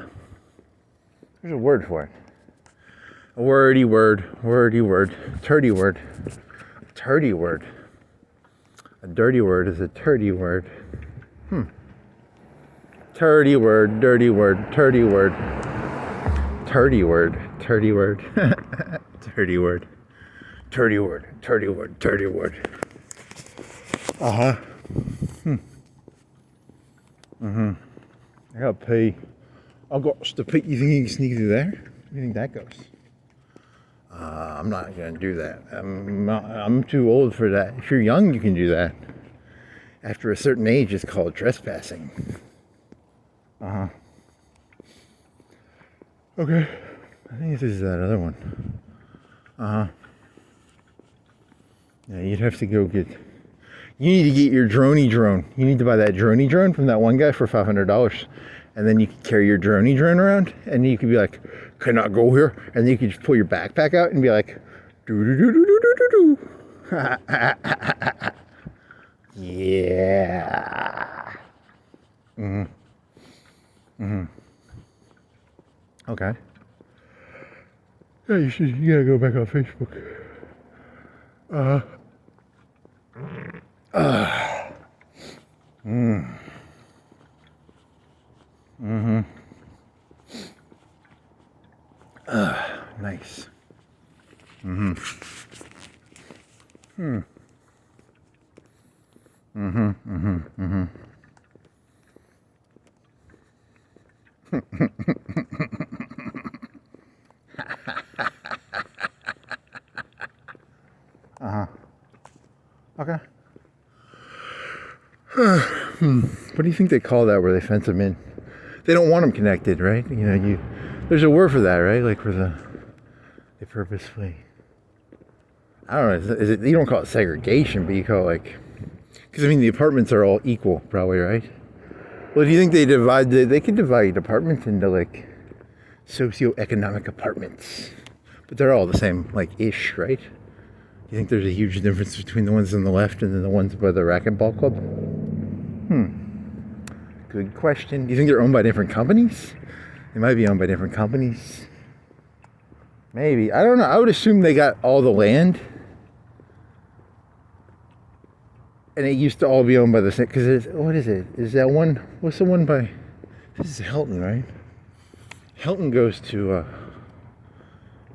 Speaker 1: there's a word for it. A wordy word, turdy word. Turdy word. A dirty word is a turdy word. Turdy word, dirty word, turdy word. Turdy word, turdy word. Turdy word. Turdy word, turdy word, turdy word. I gotta pee. I've got to pee. You think you can sneak through there? Where do you think that goes? I'm not gonna do that. I'm too old for that. If you're young, you can do that. After a certain age, it's called trespassing. Okay. I think this is that other one. Yeah, you'd have to go get. You need to get your droney drone. You need to buy that droney drone from that one guy for $500. And then you can carry your droney drone around, and you could be like, "Can I go here?" And then you could just pull your backpack out and be like, "Do do do do do do do." Yeah. Okay. Yeah, you gotta go back on Facebook. Nice. Okay. What do you think they call that where they fence them in? They don't want them connected, right? You know, there's a word for that, right? Like for they purposefully. I don't know. Is it? You don't call it segregation, but you call it like, because I mean the apartments are all equal, probably, right? Well, do you think they could divide apartments into like socioeconomic apartments, but they're all the same, like ish, right? Do you think there's a huge difference between the ones on the left and then the ones by the racquetball club? Good question. Do you think they're owned by different companies? They might be owned by different companies. Maybe. I don't know. I would assume they got all the land. And it used to all be owned by the same. Because what is it? Is that one? What's the one by? This is Hilton, right? Hilton goes to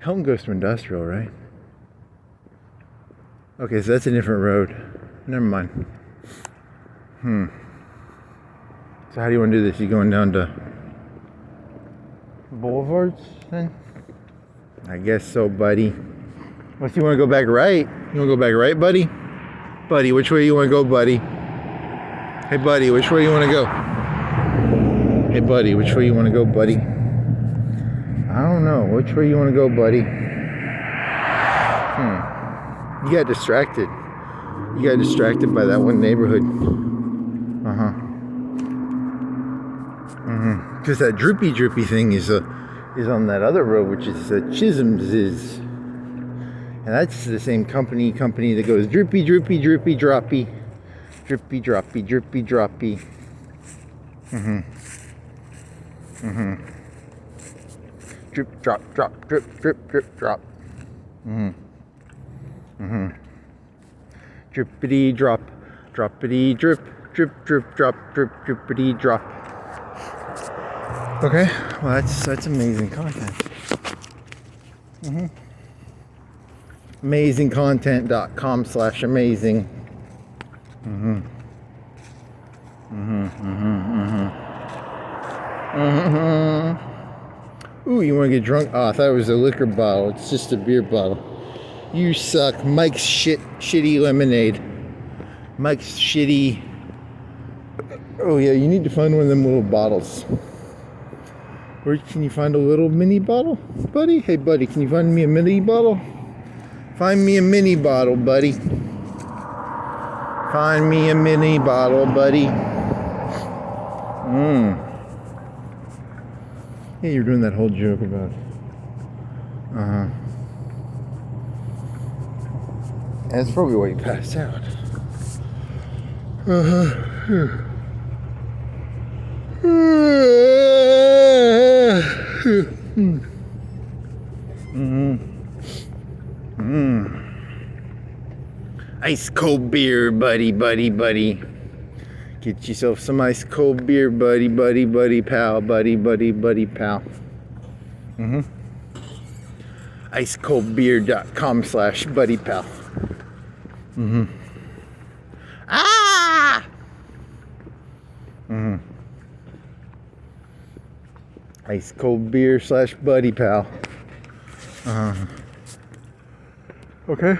Speaker 1: industrial, right? Okay, so that's a different road. Never mind. So how do you want to do this? You going down to Boulevards then? I guess so, buddy. Unless you want to go back right. You want to go back right, buddy? Buddy, which way you want to go, buddy? Hey, buddy, which way you want to go? Hey, buddy, which way you want to go, buddy? I don't know. Which way you want to go, buddy? You got distracted. You got distracted by that one neighborhood. Because that droopy thing is on that other road, which is Chisholm's is. And that's the same company that goes droopy, droppy. Drippy, droppy, drippy, droppy. Drip, drop, drip, drop. Drippity, drop, droppity, drip, drop, drippity, drop. Okay, well that's amazing content. Amazingcontent.com/amazing. Ooh, you want to get drunk? Oh, I thought it was a liquor bottle. It's just a beer bottle. You suck. Mike's shitty lemonade. Mike's shitty. Oh yeah, you need to find one of them little bottles. Where can you find a little mini bottle, buddy? Hey, buddy, can you find me a mini bottle? Find me a mini bottle, buddy. Find me a mini bottle, buddy. Yeah, you're doing that whole joke about. That's probably why you passed out. Ice cold beer, buddy, buddy, buddy. Get yourself some ice cold beer, buddy, buddy, buddy, pal, buddy, buddy, buddy, pal. Icecoldbeer.com/buddy pal. Ah! Ice cold beer/buddy pal. Okay.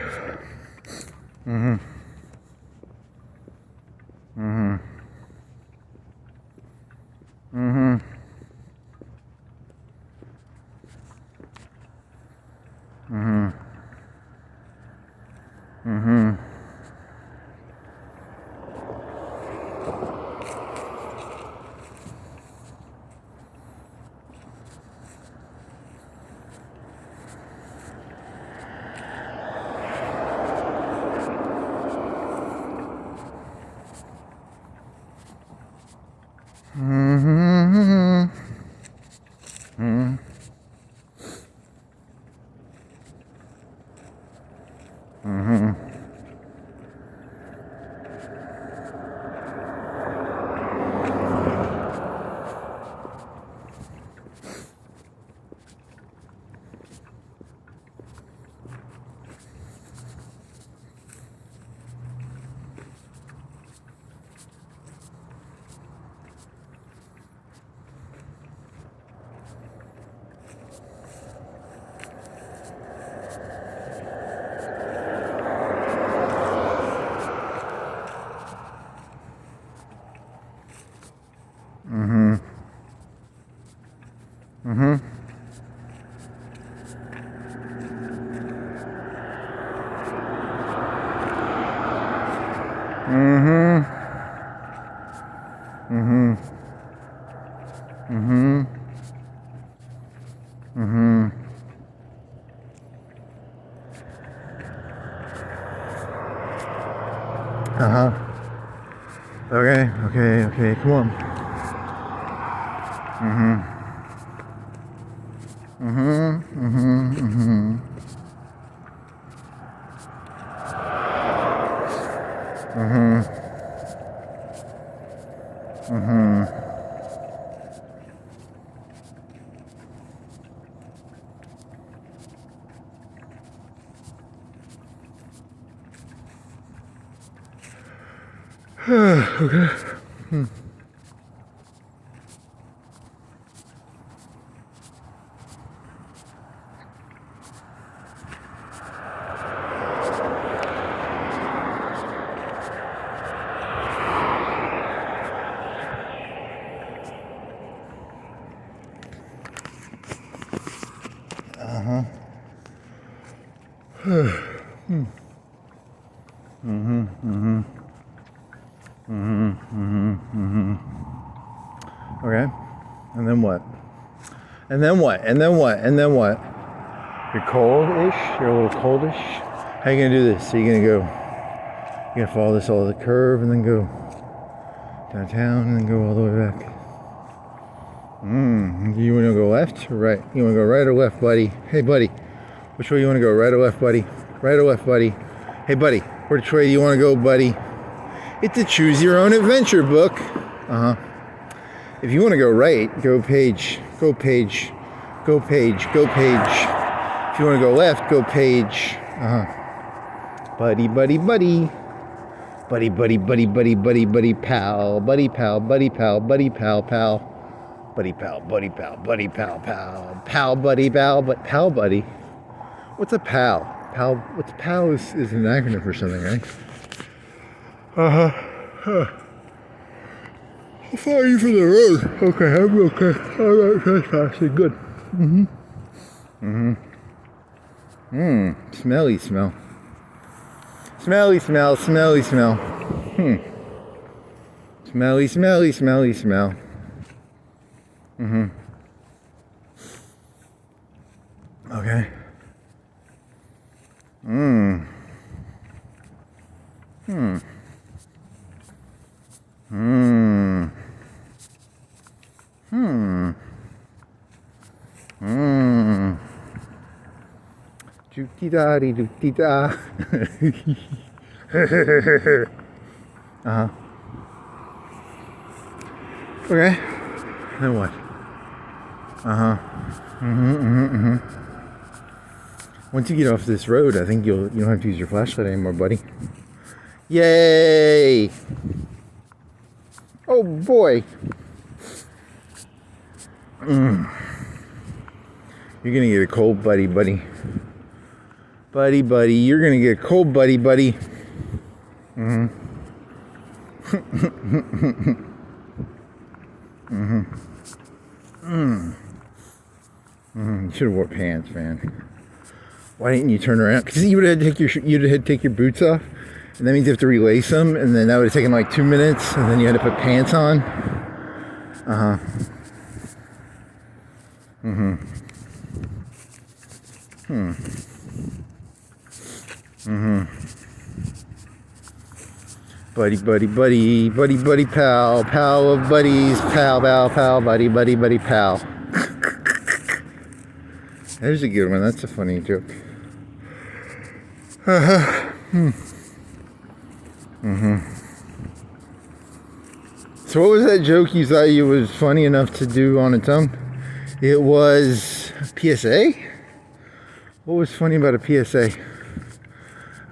Speaker 1: Okay, come on. Okay. Okay. And then what? And then what? And then what? And then what? You're cold-ish? You're a little coldish? How are you going to do this? So you're going to go, you're going to follow this all the curve and then go downtown and then go all the way back. You want to go left or right? You want to go right or left, buddy? Hey, buddy. Which way you want to go? Right or left, buddy? Right or left, buddy? Hey, buddy. Which way do you want to go, buddy? It's a choose your own adventure book. If you want to go right, go page, go page, go page, go page. If you want to go left, go page. Buddy, buddy, buddy. Buddy, buddy, buddy, buddy, buddy, buddy, pal. Buddy, pal, buddy, pal, buddy, pal, pal. Buddy, pal, buddy, pal, buddy, pal, pal. Pal, buddy, pal, but pal, buddy. What's a pal? Pal, what's pal is an acronym for something, right? How far are you from the road? Okay, I'm okay. I'm not trespassing. Good. Smelly smell. Smelly smell, smelly smell. Smelly, smelly, smelly smell. Okay. Doo-dee-da-dee-doo-dee-da. Uh-huh. Okay. Then what? Uh-huh. Once you get off this road, I think you don't have to use your flashlight anymore, buddy. Yay! Oh boy. You're gonna get a cold, buddy. Buddy, you're gonna get a cold, buddy. You should have wore pants, man. Why didn't you turn around? Because you would have had to take your boots off, and that means you have to relace them, and then that would have taken like 2 minutes, and then you had to put pants on. Buddy, pal of buddies, pal, buddy, pal. There's a good one. That's a funny joke. So what was that joke you thought you was funny enough to do on its own? It was PSA? What was funny about a PSA?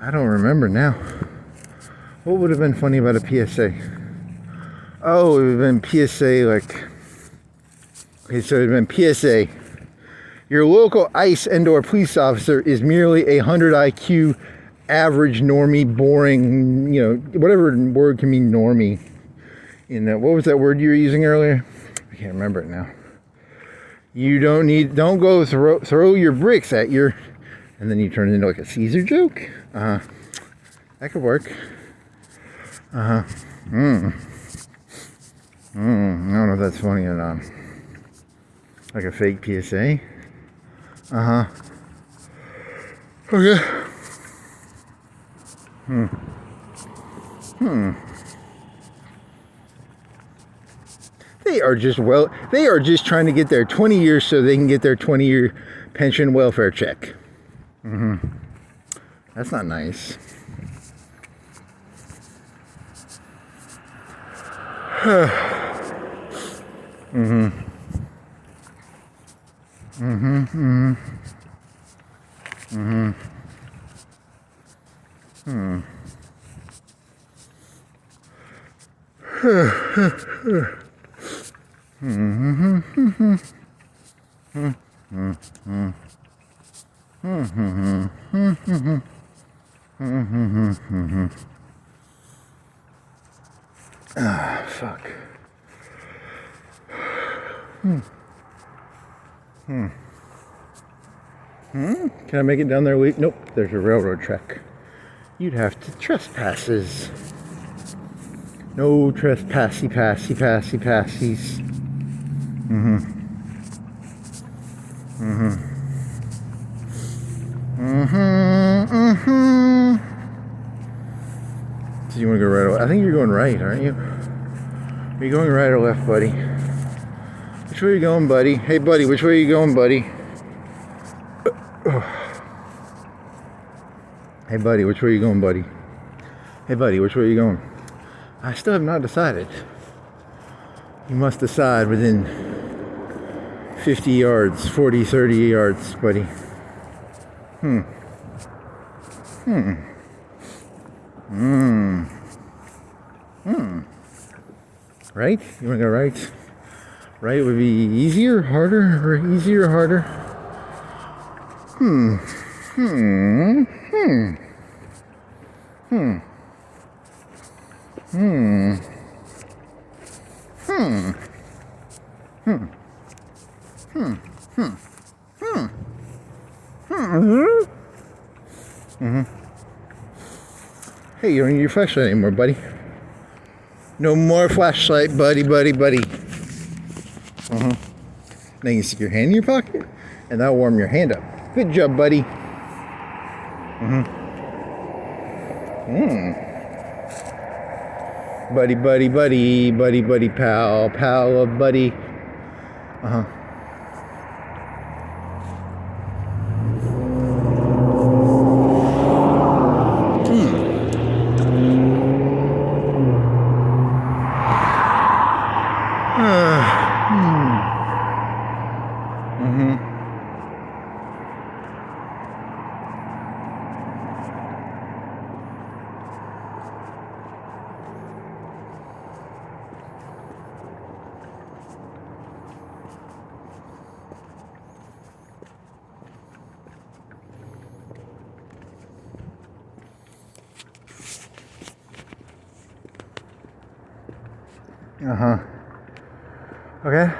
Speaker 1: I don't remember now. What would have been funny about a PSA? Oh, it would have been PSA like... Okay, so it would have been PSA. Your local ICE and/or police officer is merely a 100 IQ, average, normie, boring, whatever word can mean normie. What was that word you were using earlier? I can't remember it now. You don't go throw your bricks at your, and then you turn it into like a Caesar joke. That could work. I don't know if that's funny or not. Like a fake PSA. Okay. They are just trying to get their 20 years so they can get their 20-year pension welfare check. That's not nice. Fuck. Can I make it down there? Nope, there's a railroad track. You'd have to trespasses. No trespassies. So you want to go right away? I think you're going right, aren't you? Are you going right or left, buddy? Which way are you going, buddy? Hey, buddy, which way are you going, buddy? Hey, buddy, which way are you going, buddy? Hey, buddy, which way are you going? I still have not decided. You must decide within 50 yards, 40, 30 yards, buddy. Right? You want to go right? Right would be easier, harder, or easier, harder? Hey, you don't need your flashlight anymore, buddy. No more flashlight, buddy. Now you can stick your hand in your pocket, and that'll warm your hand up. Good job, buddy. Buddy, pal of buddy. Okay.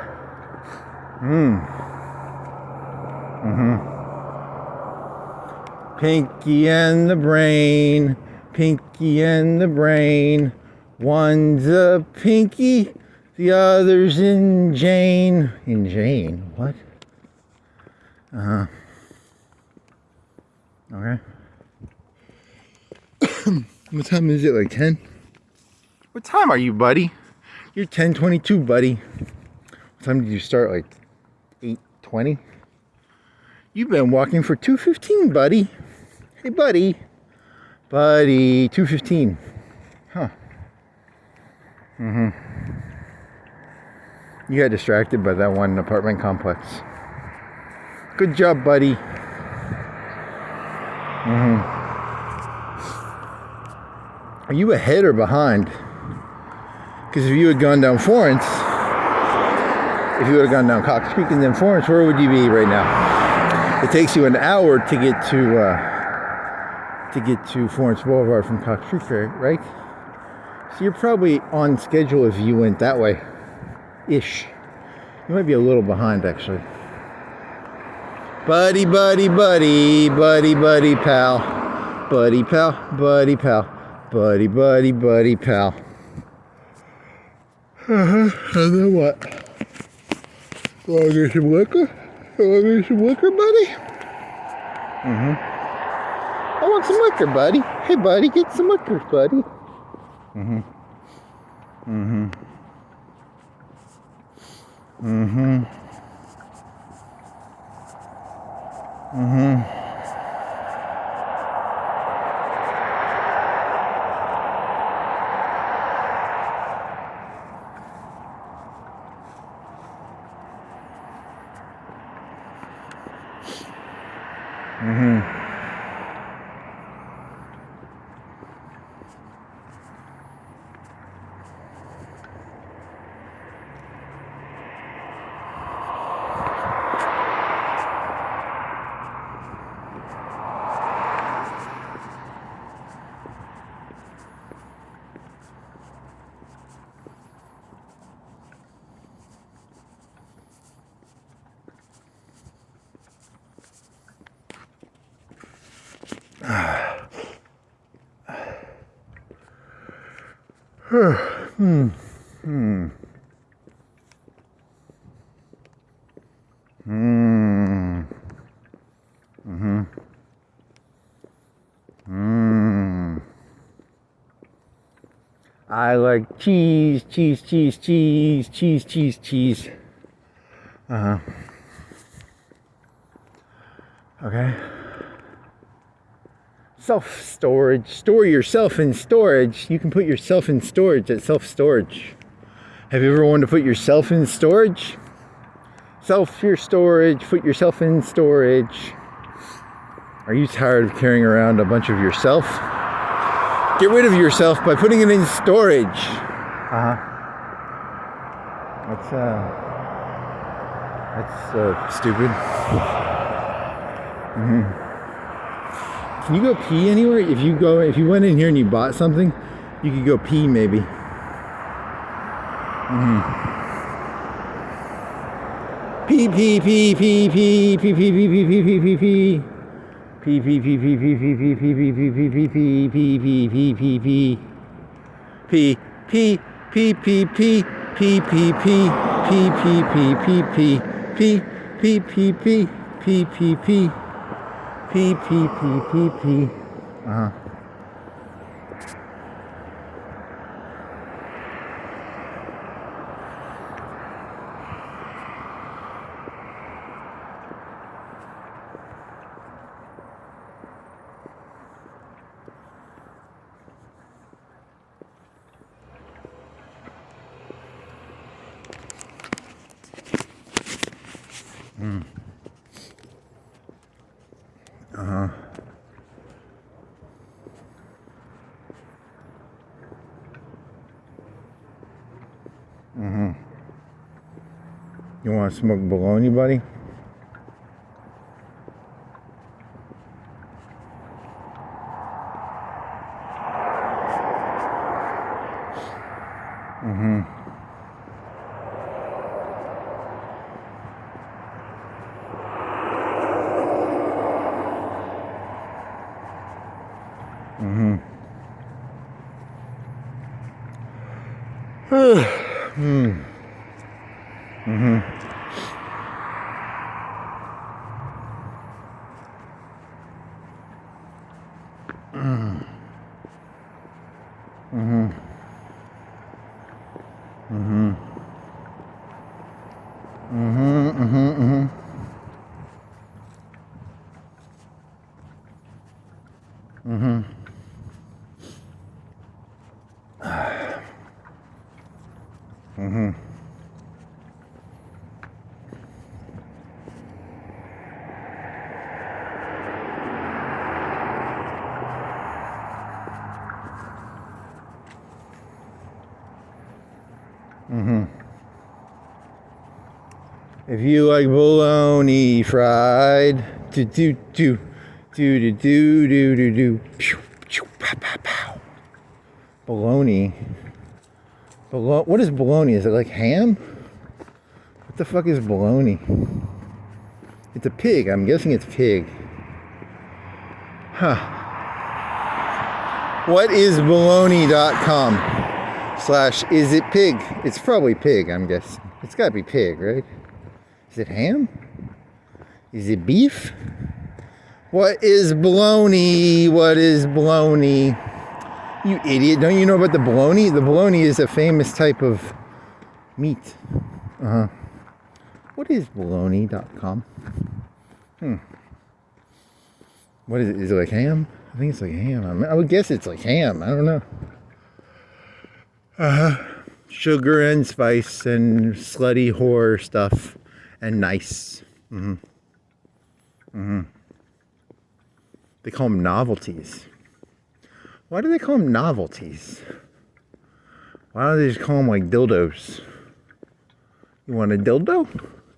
Speaker 1: Pinky and the brain, Pinky and the brain. One's a Pinky, the other's in Jane. In Jane? What? Okay. What time is it? Like 10? What time are you, buddy? You're 10:22, buddy. What time did you start? Like 8:20? You've been walking for 2:15, buddy. Hey, buddy. Buddy, 2:15. Huh. You got distracted by that one apartment complex. Good job, buddy. Are you ahead or behind? Because if you had gone down Florence, if you would have gone down Cox Creek and then Florence, where would you be right now? It takes you an hour to get to Florence Boulevard from Cox Creek, right? So you're probably on schedule if you went that way, ish. You might be a little behind, actually. Buddy, buddy, buddy, buddy, buddy, pal, buddy, pal, buddy, pal, buddy, buddy, buddy, pal. And then what? Wanna get some liquor? Wanna get some liquor, buddy? I want some liquor, buddy. Hey, buddy, get some liquor, buddy. I like cheese, cheese, cheese, cheese, cheese, cheese, cheese. Okay. Self-storage. Store yourself in storage. You can put yourself in storage at self-storage. Have you ever wanted to put yourself in storage? Your storage. Put yourself in storage. Are you tired of carrying around a bunch of yourself? Get rid of yourself by putting it in storage. That's stupid. Can you go pee anywhere? If you went in here and you bought something, you could go pee maybe. Pee pee pee pee pee pee pee pee pee pee pee pee pee. Pee pee pee pee pee pee pee pee pee pee pee pee pee pee pee pee pee. Pee pee pee pee pee pee pee pee pee pee pee pee pee pee pee pee pee pee pee pee. Pee pee pee pee pee. You want to smoke bologna, buddy? If you like bologna fried, do do do do do do do do do, pew pew pow pow pow. Bologna. What is bologna? Is it like ham? What the fuck is bologna? It's a pig. I'm guessing it's pig. Huh. What is bologna.com/is it pig? It's probably pig, I'm guessing. It's gotta be pig, right? Is it ham? Is it beef? What is bologna? What is bologna? You idiot. Don't you know about the bologna? The bologna is a famous type of meat. What is bologna.com? What is it? Is it like ham? I think it's like ham. I would guess it's like ham. I don't know. Sugar and spice and slutty whore stuff and nice. They call them novelties. Why do they call them novelties? Why don't they just call them like dildos? You want a dildo?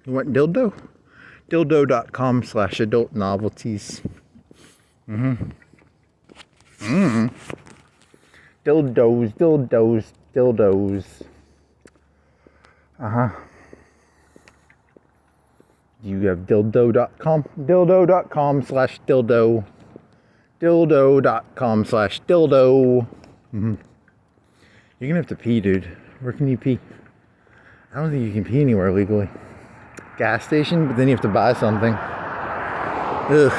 Speaker 1: You want dildo? Dildo.com/adult novelties. Dildos. You have dildo.com. Dildo.com/dildo. Dildo.com/dildo. You're gonna have to pee, dude. Where can you pee? I don't think you can pee anywhere legally. Gas station, but then you have to buy something. Ugh.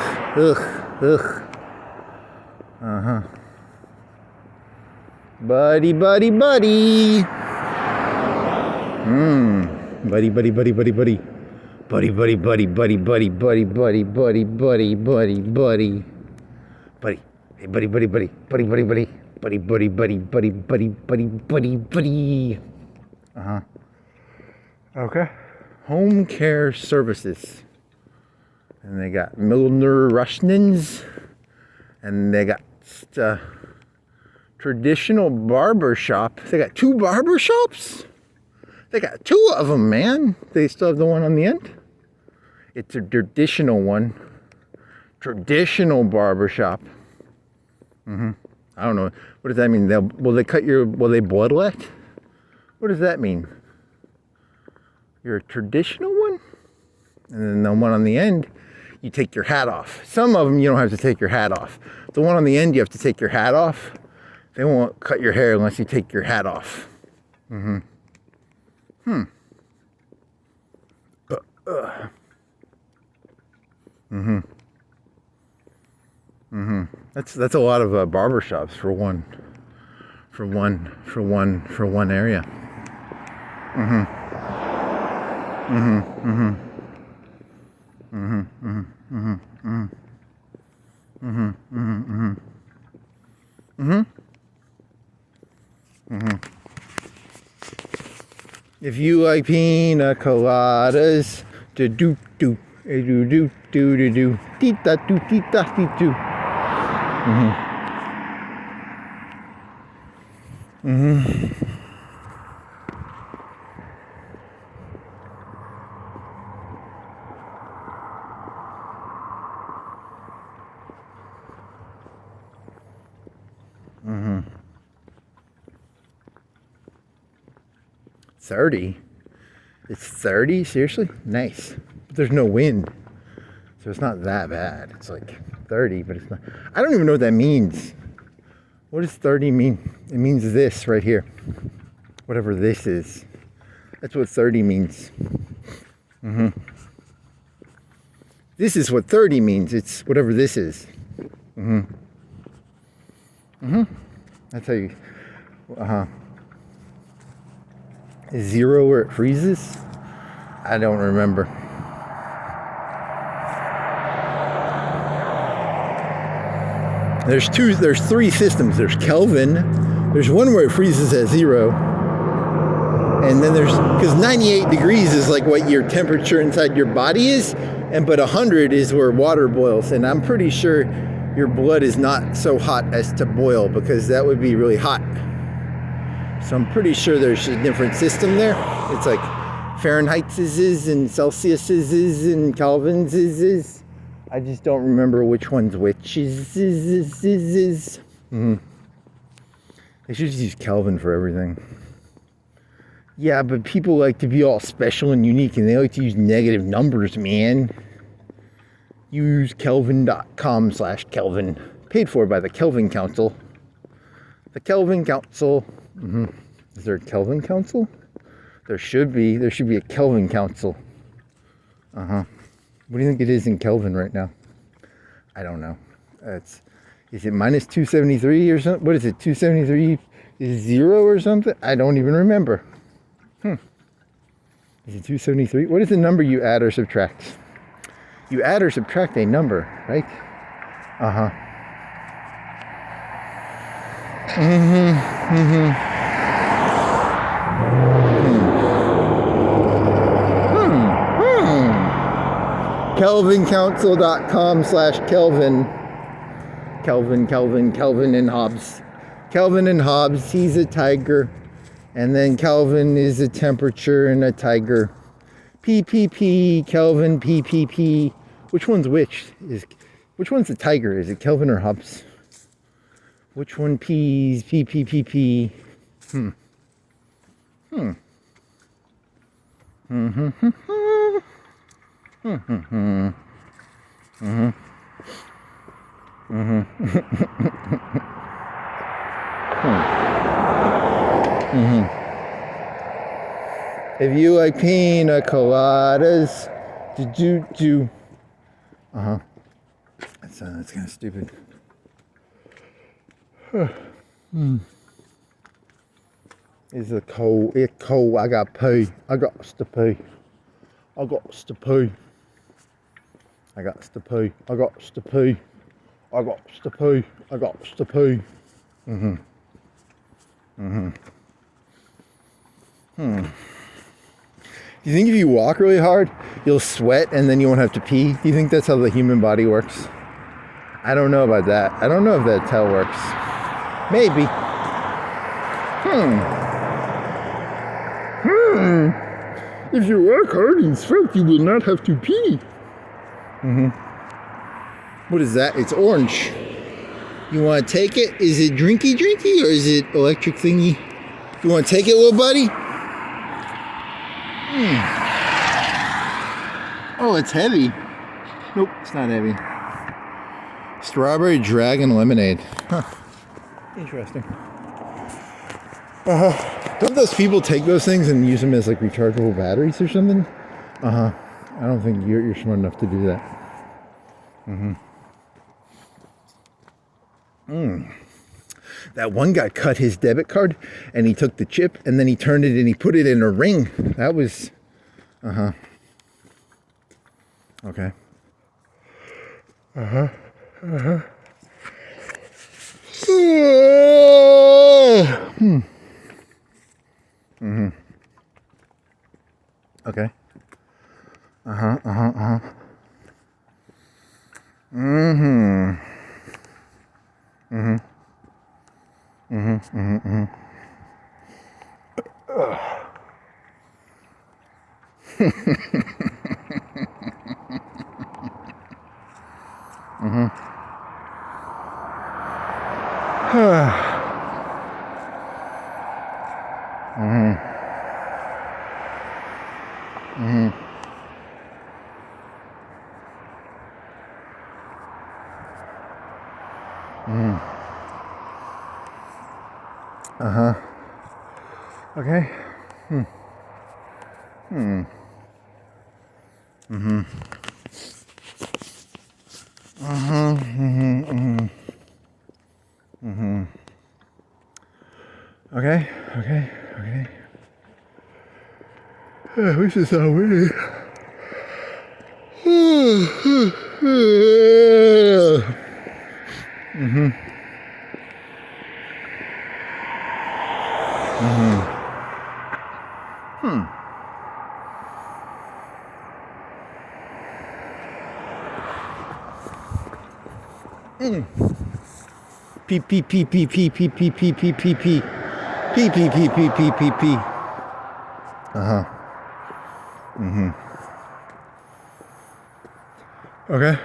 Speaker 1: Buddy. Buddy. Buddy. Hey, buddy. Okay. Home care services. And they got Milner Rushnins. And they got traditional barber shop. They got 2 barber shops? They got 2 of them, man. They still have the one on the end. It's a traditional one. Traditional barber shop. I don't know. What does that mean? Will they bloodlet? What does that mean? You're a traditional one? And then the one on the end, you take your hat off. Some of them you don't have to take your hat off. The one on the end, you have to take your hat off. They won't cut your hair unless you take your hat off. That's a lot of barbershops for one area. If you like pina coladas, do Do do do do do. Tita do tita do. Mm-hmm. 30? It's 30? Seriously? Nice. But there's no wind. So it's not that bad. It's like 30, but it's not. I don't even know what that means. What does 30 mean? It means this right here. Whatever this is. That's what 30 means. This is what 30 means. It's whatever this is. That's how you... Is 0 where it freezes? I don't remember. There's 3 systems. There's Kelvin. There's one where it freezes at 0. And then because 98 degrees is like what your temperature inside your body is, but 100 is where water boils. And I'm pretty sure your blood is not so hot as to boil, because that would be really hot. So I'm pretty sure there's a different system there. It's like Fahrenheit's and Celsius's and Kelvin's. I just don't remember which one's which is. They should just use Kelvin for everything. Yeah, but people like to be all special and unique, and they like to use negative numbers, man. Use kelvin.com/Kelvin. Paid for by the Kelvin Council. The Kelvin Council. Is there a Kelvin Council? There should be. There should be a Kelvin Council. What do you think it is in Kelvin right now? I don't know. Is it minus 273 or something? What is it? 273 is 0 or something? I don't even remember. Is it 273? What is the number you add or subtract? You add or subtract a number, right? KelvinCouncil.com/Kelvin. Kelvin and Hobbes. Kelvin and Hobbes, he's a tiger. And then Kelvin is a temperature and a tiger. PPP, Kelvin, PPP. Which one's which? Which one's the tiger? Is it Kelvin or Hobbes? Which one pees? PPPP. If you like pina coladas, do. That's kind of stupid. It's a cold. It's cold. I got pee. I got to pee. I got to pee. I got to pee. I got to pee. I got to pee. I got to pee. Do you think if you walk really hard, you'll sweat and then you won't have to pee? Do you think that's how the human body works? I don't know about that. I don't know if that's how it works. Maybe. If you work hard and sweat, you will not have to pee. What is that? It's orange. You want to take it? Is it drinky or is it electric thingy? You want to take it, little buddy? Oh, it's heavy. Nope, it's not heavy. Strawberry dragon lemonade. Interesting. Don't those people take those things and use them as like rechargeable batteries or something? I don't think you're smart enough to do that. That one guy cut his debit card and he took the chip and then he turned it and he put it in a ring. That was okay. Okay. Okay. Okay. This is so weird. P P P P P P P P P P P P P P P P P P. Okay.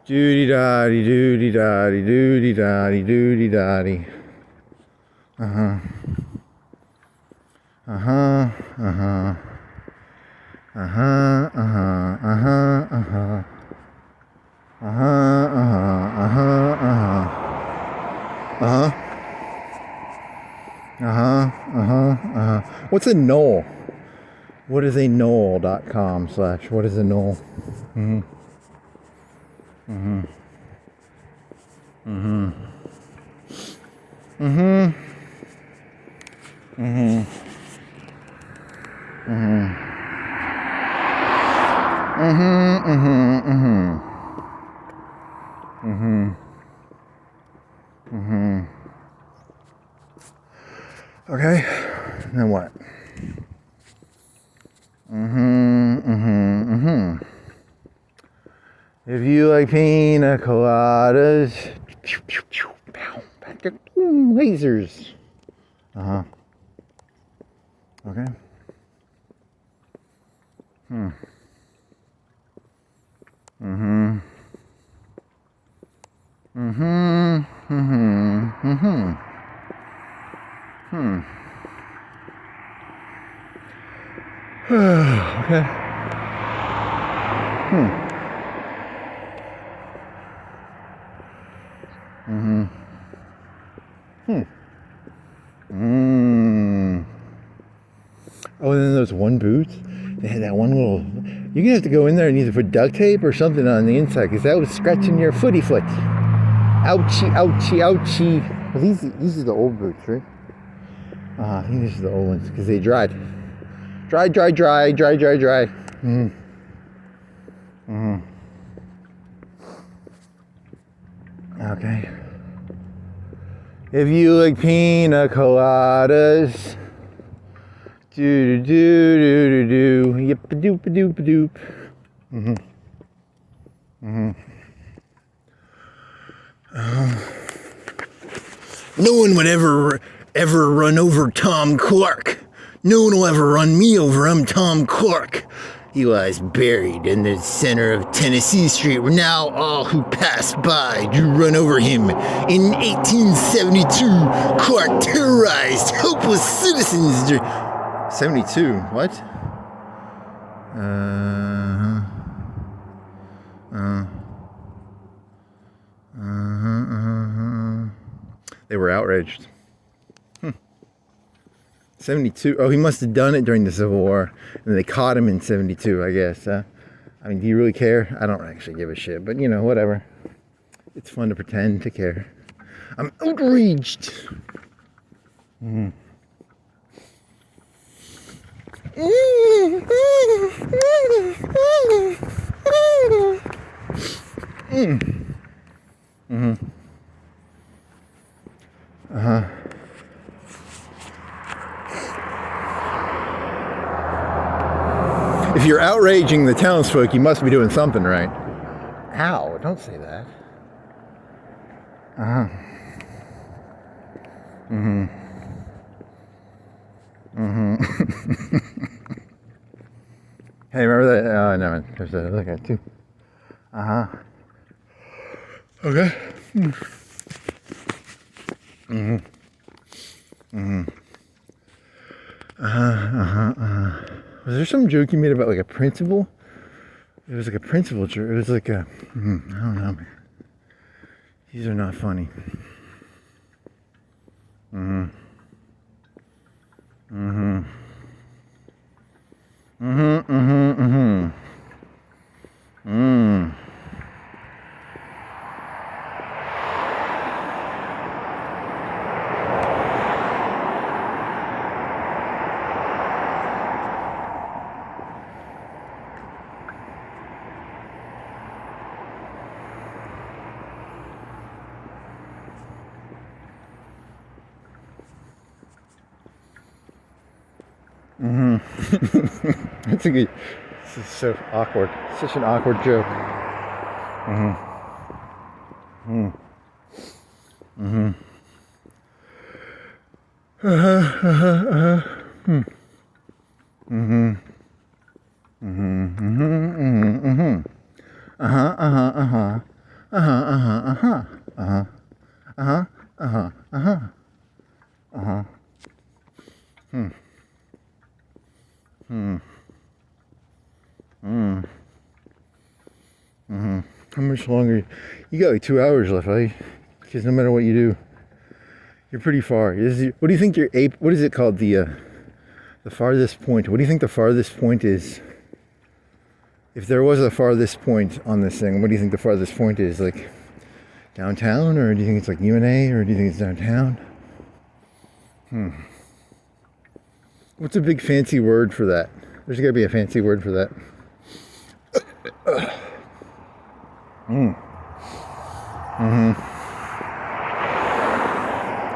Speaker 1: Doody dotty doody dotty doody dotty doody dotty. What's a knoll? What is a knoll.com / what is a knoll? Okay, then what? If you like pina coladas, lasers. Okay. Okay. Oh, and then those one boots. They had that one little. You're gonna have to go in there and either put duct tape or something on the inside because that was scratching your footy foot. Ouchie, ouchie, ouchie. Well, these are the old boots, right? I think these are the old ones because they dried. Dry. Okay. If you like pina coladas, do yip a doop a doop a doop. No one would ever run over Tom Clark. No one will ever run me over. I'm Tom Clark. He lies buried in the center of Tennessee Street, where now all who pass by do run over him. In 1872, Clark terrorized helpless citizens. 72? What? They were outraged. 72. Oh, he must have done it during the Civil War. And they caught him in 72, I guess. I mean, do you really care? I don't actually give a shit, but you know, whatever. It's fun to pretend to care. I'm outraged. If you're outraging the townsfolk, you must be doing something right. Ow, don't say that. Hey, remember that? Oh, no, there's that other guy too. Okay. Was there some joke you made about like a principal? It was like a principal joke. It was like a, I don't know. These are not funny. That's a good. This is so awkward. Such an awkward joke. How much longer? You got like 2 hours left, right? Because no matter what you do, you're pretty far. What do you think your ape? What is it called? The farthest point. What do you think the farthest point is? If there was a farthest point on this thing, what do you think the farthest point is? Like downtown, or do you think it's like UNA, or do you think it's downtown? What's a big fancy word for that? There's got to be a fancy word for that.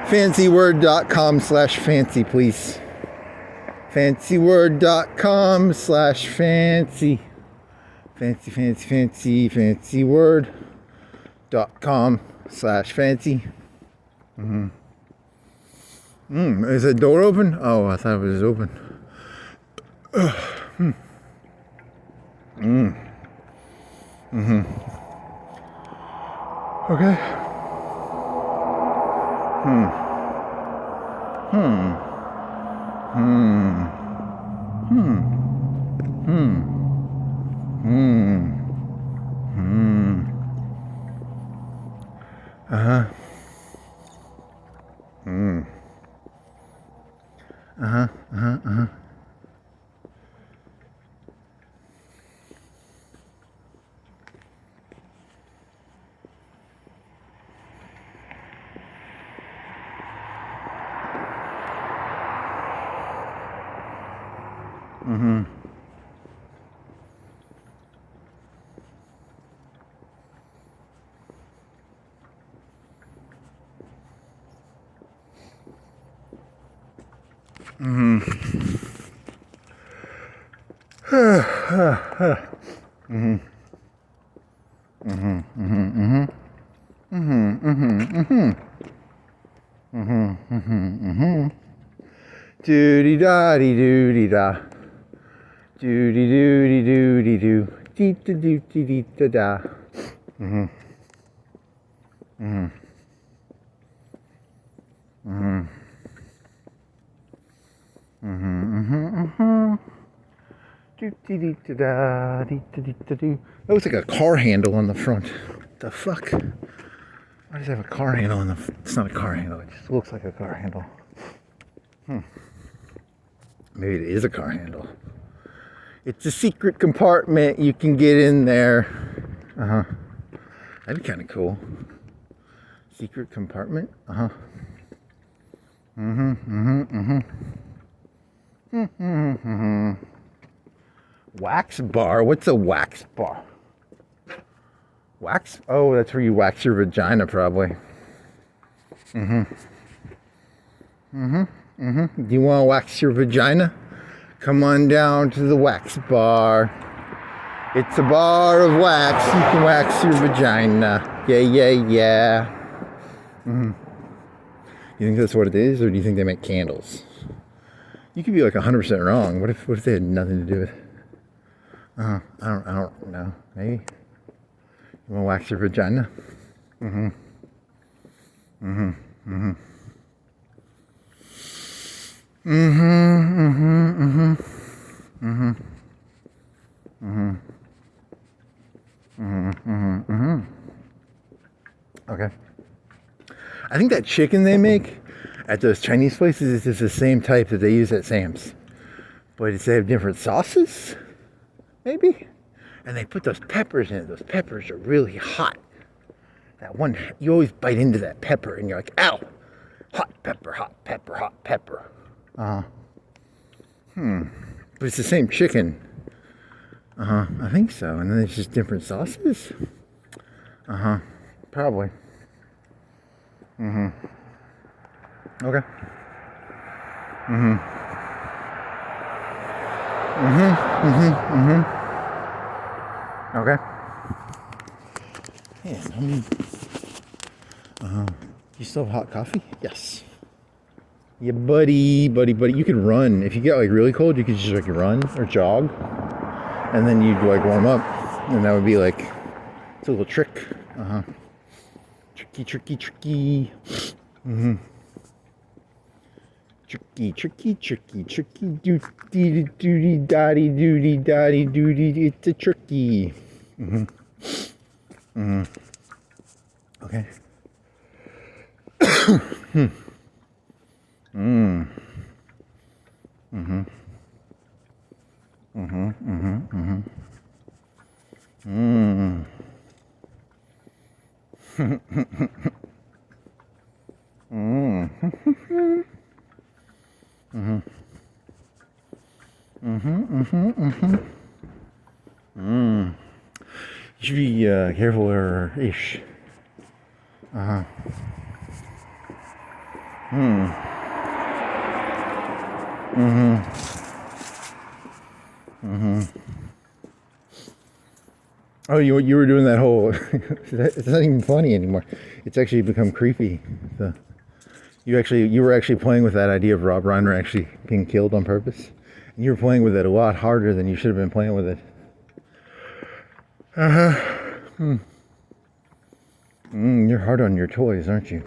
Speaker 1: Fancyword.com/fancy, please. Fancyword.com/fancy. Fancyword.com/fancy. Is the door open? Oh, I thought it was open. Okay. Doody da dee doody da. Doody doody doody doo. Dee da doo dee dee da da. That looks like a car handle on the front. What the fuck? Why does it have a car handle on the It's not a car handle, it just looks like a car handle. Maybe it is a car handle. It's a secret compartment. You can get in there. That'd be kind of cool. Secret compartment? Wax bar? What's a wax bar? Wax? Oh, that's where you wax your vagina, probably. Do you want to wax your vagina? Come on down to the wax bar. It's a bar of wax. You can wax your vagina. Yeah. You think that's what it is, or do you think they make candles? You could be like 100% wrong. What if they had nothing to do with it? I don't know. Maybe. You want to wax your vagina? Okay. I think that chicken they make at those Chinese places is just the same type that they use at Sam's. But it's, they have different sauces, maybe? And they put those peppers in it. Those peppers are really hot. That one, you always bite into that pepper and you're like, ow! Hot pepper, hot pepper, hot pepper. But it's the same chicken. I think so. And then it's just different sauces? Probably. Okay. Okay. Yeah, you still have hot coffee? Yes. Yeah, buddy. You can run. If you get like really cold, you could just like run or jog. And then you'd like warm up. And that would be like, it's a little trick. Tricky. Tricky, doody, dotty, doody, it's a tricky. Okay. You should be careful or ish. Oh, you were doing that whole. It's not even funny anymore. It's actually become creepy. You were actually playing with that idea of Rob Reiner actually being killed on purpose, and you were playing with it a lot harder than you should have been playing with it. You're hard on your toys, aren't you?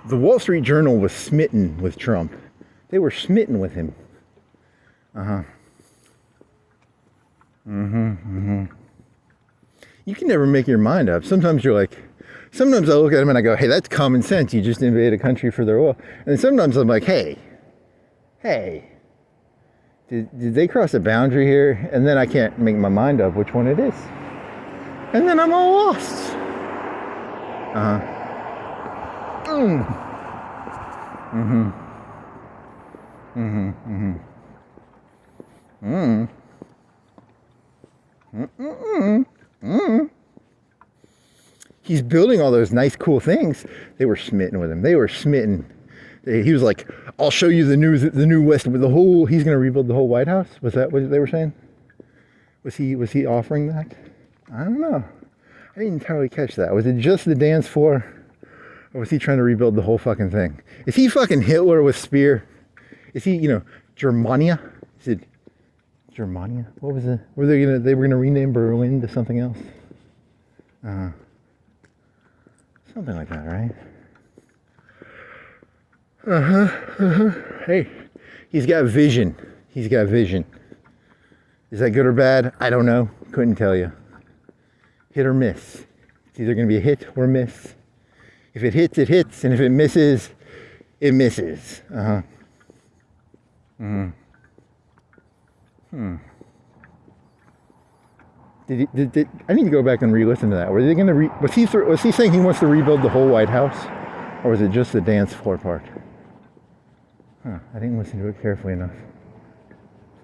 Speaker 1: The Wall Street Journal was smitten with Trump. They were smitten with him. You can never make your mind up. Sometimes I look at him and I go, hey, that's common sense. You just invade a country for their oil. And sometimes I'm like, hey, did they cross a boundary here? And then I can't make my mind up which one it is. And then I'm all lost. He's building all those nice, cool things. They were smitten with him. They were smitten. He was like, "I'll show you the new West with the whole." He's going to rebuild the whole White House. Was that what they were saying? Was he offering that? I don't know. I didn't entirely catch that. Was it just the dance floor, or was he trying to rebuild the whole fucking thing? Is he fucking Hitler with spear? Is he, Germania? Is it Germania? What was it? They were gonna rename Berlin to something else. Something like that, right? Hey, he's got vision. Is that good or bad? I don't know. Couldn't tell you. Hit or miss. It's either going to be a hit or miss. If it hits, it hits. And if it misses, it misses. I need to go back and re-listen to that. Were they going to was he saying he wants to rebuild the whole White House, or was it just the dance floor part? Huh, I didn't listen to it carefully enough.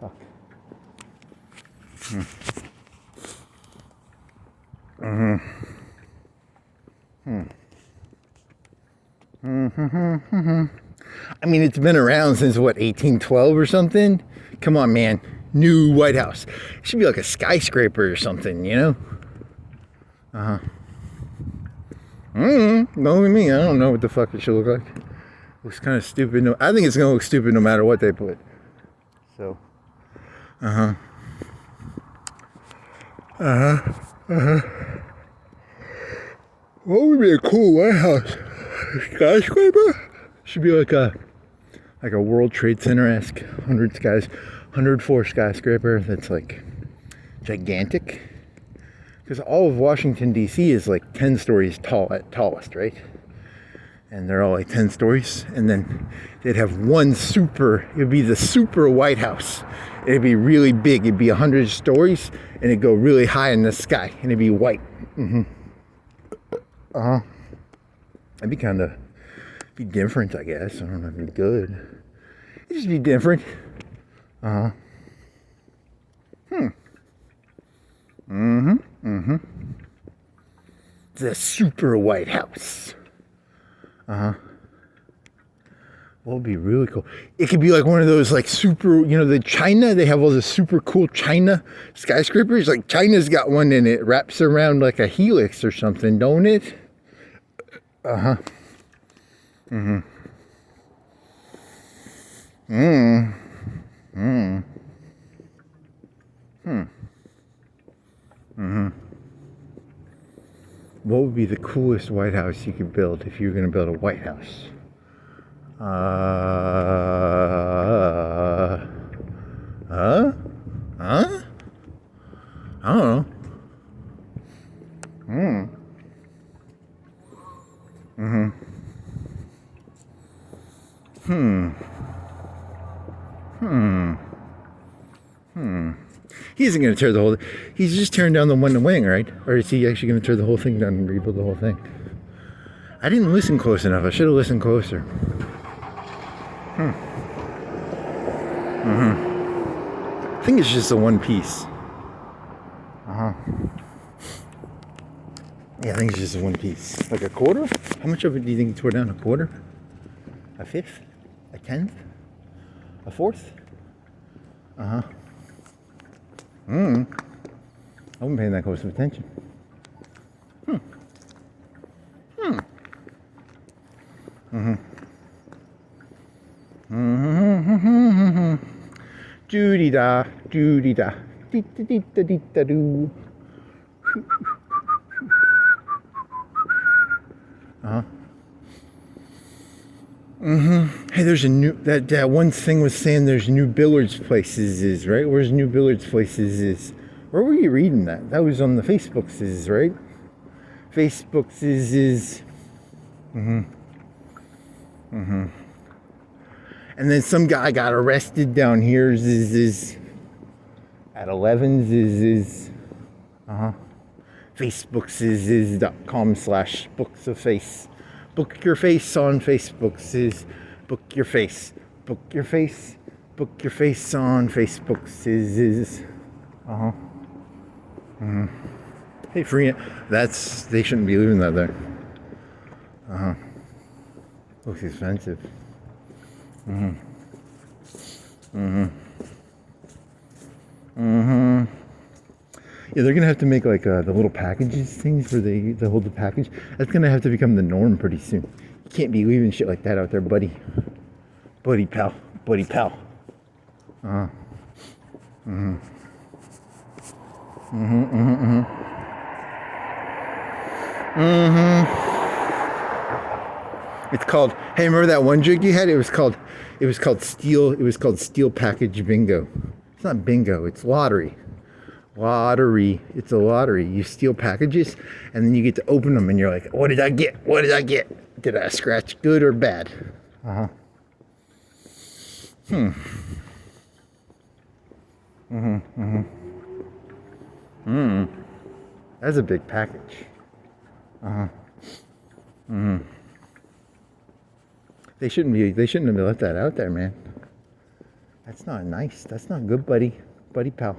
Speaker 1: Fuck. I mean, it's been around since what, 1812 or something? Come on, man. New White House. It should be like a skyscraper or something, you know? Knowing me, I don't know what the fuck it should look like. Looks kind of stupid. No, I think it's gonna look stupid no matter what they put. So, what would be a cool White House? Skyscraper? Should be like a World Trade Center-esque 100-floor skyscraper that's like gigantic. Because all of Washington, D.C. is like 10 stories tall at tallest, right? And they're all like 10 stories. And then they'd have it would be the super White House. It'd be really big. It'd be 100 stories and it'd go really high in the sky and it'd be white. It'd be be different, I guess. I don't know if it'd be good. It'd just be different. The super White House. What would be really cool? It could be like one of those like super, the China, they have all the super cool China skyscrapers. Like China's got one and it wraps around like a helix or something, don't it? What would be the coolest White House you could build if you were going to build a White House? I don't know. He isn't going to tear the whole... He's just tearing down the one wing, right? Or is he actually going to tear the whole thing down and rebuild the whole thing? I didn't listen close enough. I should have listened closer. I think it's just a one piece. Yeah, I think it's just a one piece. Like a quarter? How much of it do you think he tore down? A quarter? A fifth? A tenth? A fourth? I wasn't paying that close of attention. Doody-da, doody-da, dee-da-dee-da-dee-da-doo. Hey, there's a new, that one thing was saying there's new billiards places, right? Where's new billiards places? Where were you reading that? That was on the Facebooks, right? Facebooks is. And then some guy got arrested down here, at 11's, Facebooks.com/books of face. Book your face on Facebooks book your face. Book your face. Book your face on Facebooks Hey, free. They shouldn't be leaving that there. Looks expensive. Yeah, they're gonna have to make like the little packages things where they hold the package. That's gonna have to become the norm pretty soon. You can't be leaving shit like that out there, buddy. Buddy pal. It's called. Hey, remember that one joke you had? It was called steel package bingo. It's not bingo. It's lottery. It's a lottery. You steal packages and then you get to open them and you're like, what did I get? Did I scratch good or bad? That's a big package. They shouldn't have left that out there, man. That's not nice. That's not good, buddy. Buddy pal.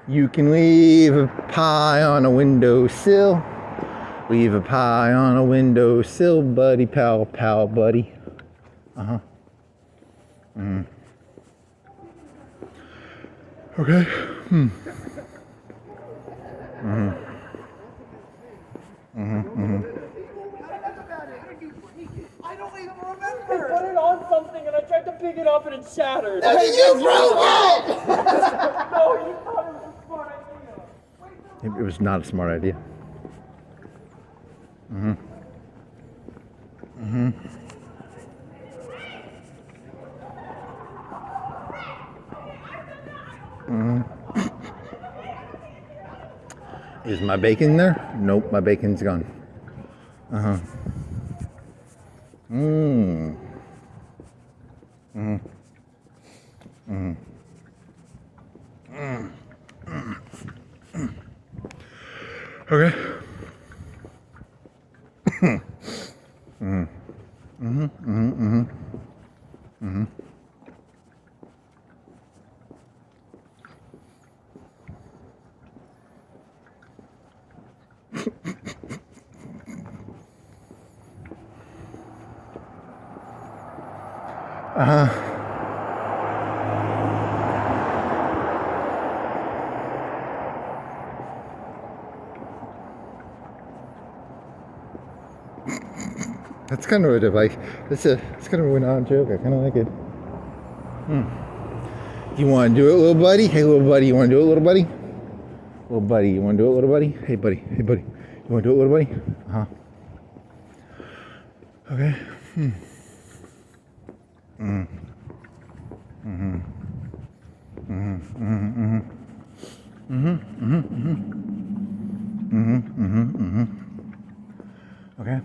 Speaker 1: You can leave a pie on a windowsill. Leave a pie on a windowsill, buddy, pal, pal, buddy. Okay.
Speaker 2: I don't even remember. They put it on something and I tried to pick it up and it shattered.
Speaker 1: I mean, you broke it!
Speaker 2: No, you thought it was a smart idea.
Speaker 1: It was not a smart idea. Is my bacon there? Nope, my bacon's gone. Okay. That's kind of a device. It's kind of a win-on joke. I kind of like it. You want to do it, little buddy? Hey, little buddy, you want to do it, little buddy? Little buddy, you want to do it, little buddy? Hey, buddy. Hey, buddy. You want to do it, little buddy? Okay. Okay.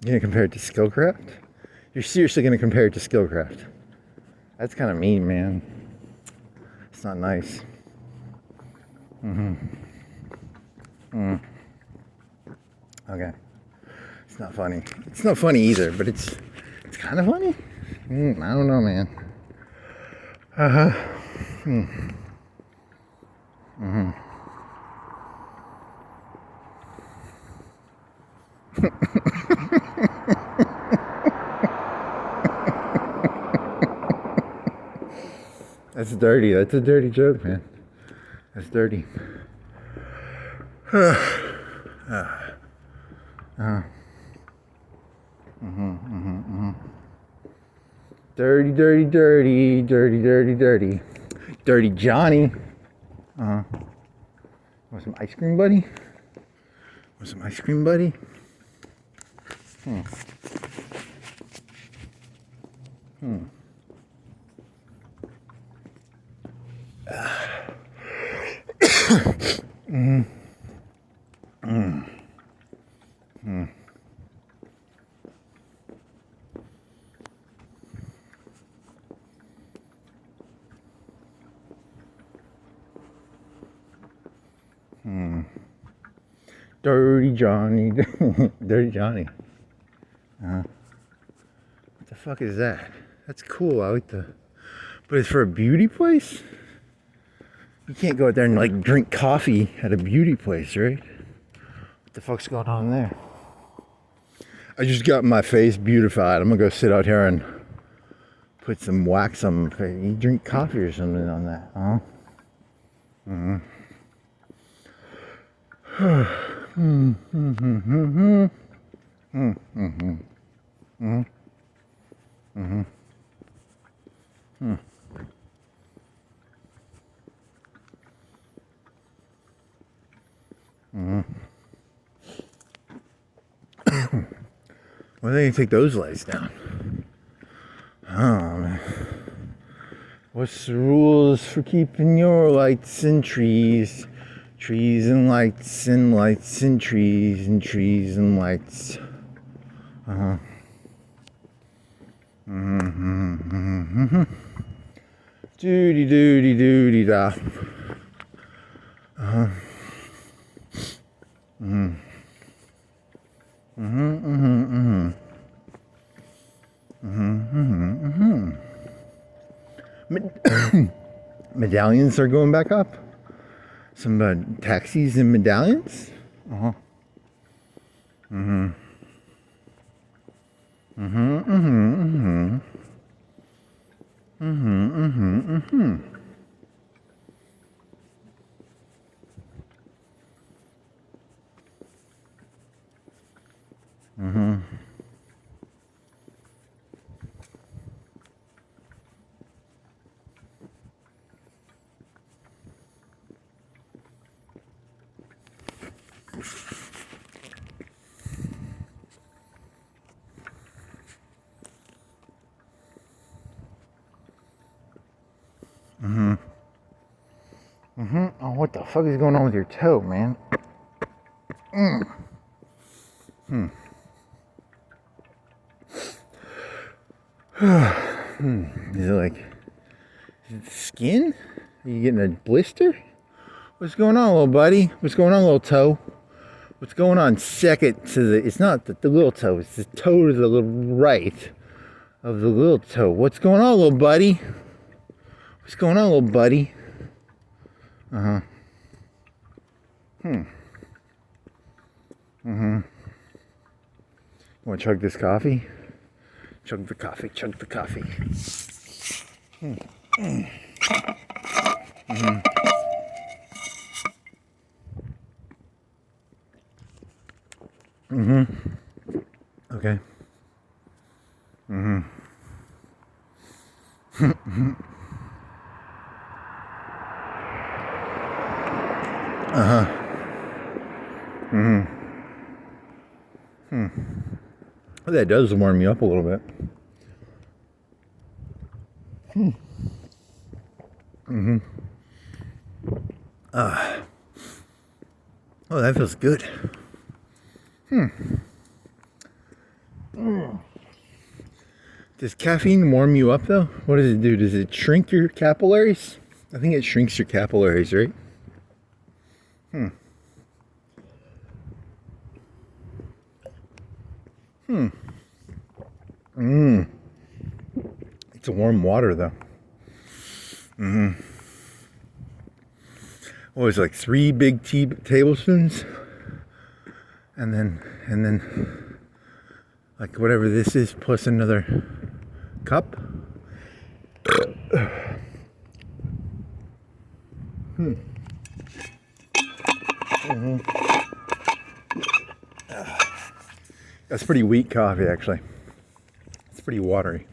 Speaker 1: You're gonna compare it to Skillcraft? You're seriously gonna compare it to Skillcraft? That's kind of mean, man. It's not nice. Okay. It's not funny. It's not funny either, but it's kind of funny. I don't know, man. That's dirty. That's a dirty joke, man. That's dirty. Dirty, dirty, dirty, dirty, dirty, dirty. Dirty Johnny. Want some ice cream, buddy? Want some ice cream, buddy? Dirty Johnny. Dirty Johnny. What the fuck is that? That's cool. I like the... But it's for a beauty place? You can't go out there and like drink coffee at a beauty place, right? What the fuck's going on there? I just got my face beautified. I'm gonna go sit out here and put some wax on my face. You drink coffee or something on that, huh? Why don't you take those lights down? Oh man. What's the rules for keeping your lights and trees? Trees and lights and lights and trees and trees and lights. Uh-huh. Mm-hmm. Mm-hmm. Doody doody doody da. Uh-huh. Mm-hmm. Mm-hmm. Mm-hmm. Mm-hmm. Mm-hmm. Medallions are going back up. Some taxis and medallions. Uh-huh. Mm-hmm. Mm-hmm. Mm-hmm. Mm-hmm. Mm-hmm. Mm-hmm. Mm-hmm. Mm-hmm. Mm-hmm. Oh, what the fuck is going on with your toe, man? Hmm. Is it like skin? Are you getting a blister? What's going on, little buddy? What's going on, little toe? What's going on second to the... It's not the little toe. It's the toe to the right of the little toe. What's going on, little buddy? What's going on, little buddy? Uh-huh. Mm-hmm. Want to chug this coffee? Chug the coffee, chug the coffee. Mm-hmm. Mm-hmm. Okay. Mm-hmm. Uh-huh. Mm-hmm. Well, that does warm me up a little bit. Mm-hmm. Oh, that feels good. Does caffeine warm you up, though? What does it do? Does it shrink your capillaries? I think it shrinks your capillaries, right? It's a warm water, though. What was it, like 3 big tablespoons? And then, like whatever this is, plus another cup. That's pretty weak coffee, actually. It's pretty watery.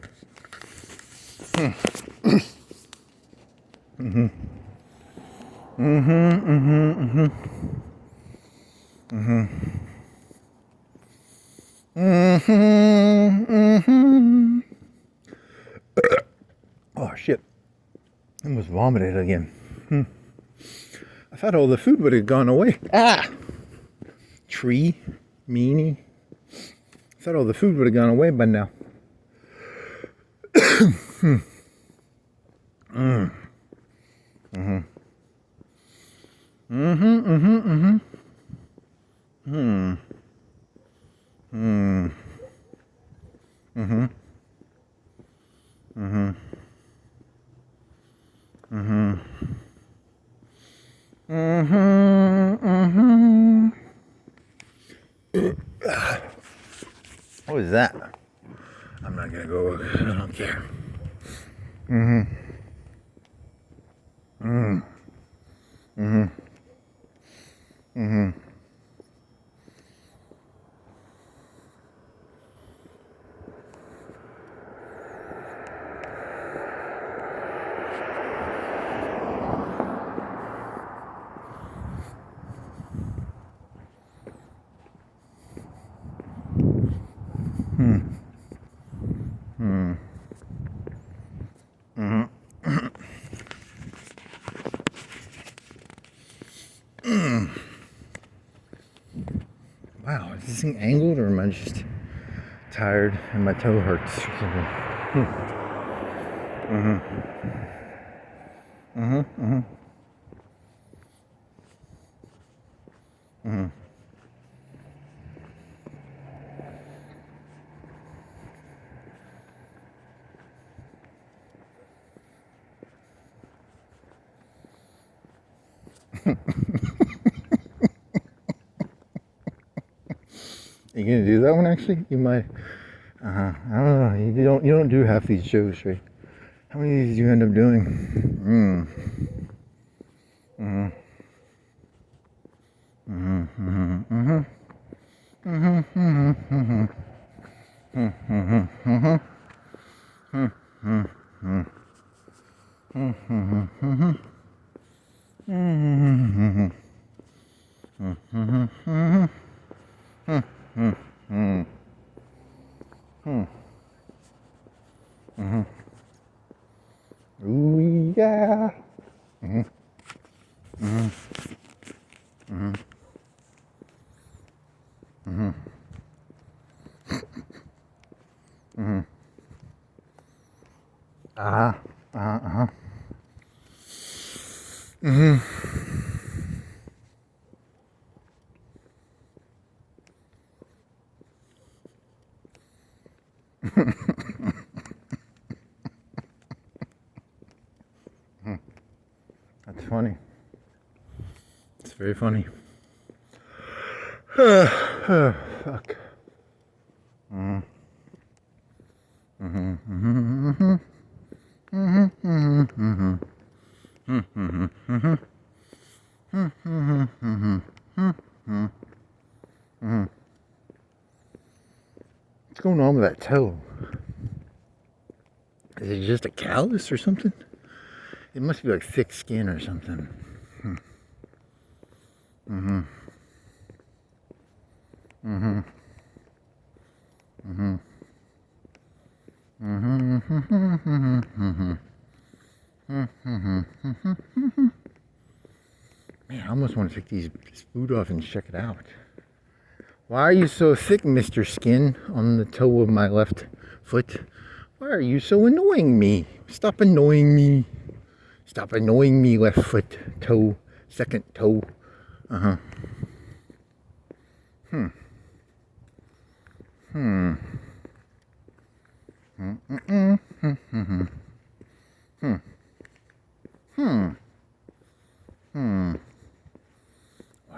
Speaker 1: Oh shit! I almost vomited again. I thought all the food would have gone away. Ah! Tree, meanie. I thought all the food would have gone away by now. What was that? I'm not gonna go. I don't care. Is this thing angled or am I just tired and my toe hurts? You gonna do that one actually? You might. I don't know. You don't do half these shows, right? How many of these do you end up doing? Ooh yeah. That's funny. It's very funny. Fuck. What's going on with that toe? Is it just a callus or something? It must be like thick skin or something. Man, I almost want to take this boot off and check it out. Why are you so thick, Mr. Skin, on the toe of my left foot? Why are you so annoying me? Stop annoying me. Stop annoying me, left foot, toe, second toe. Why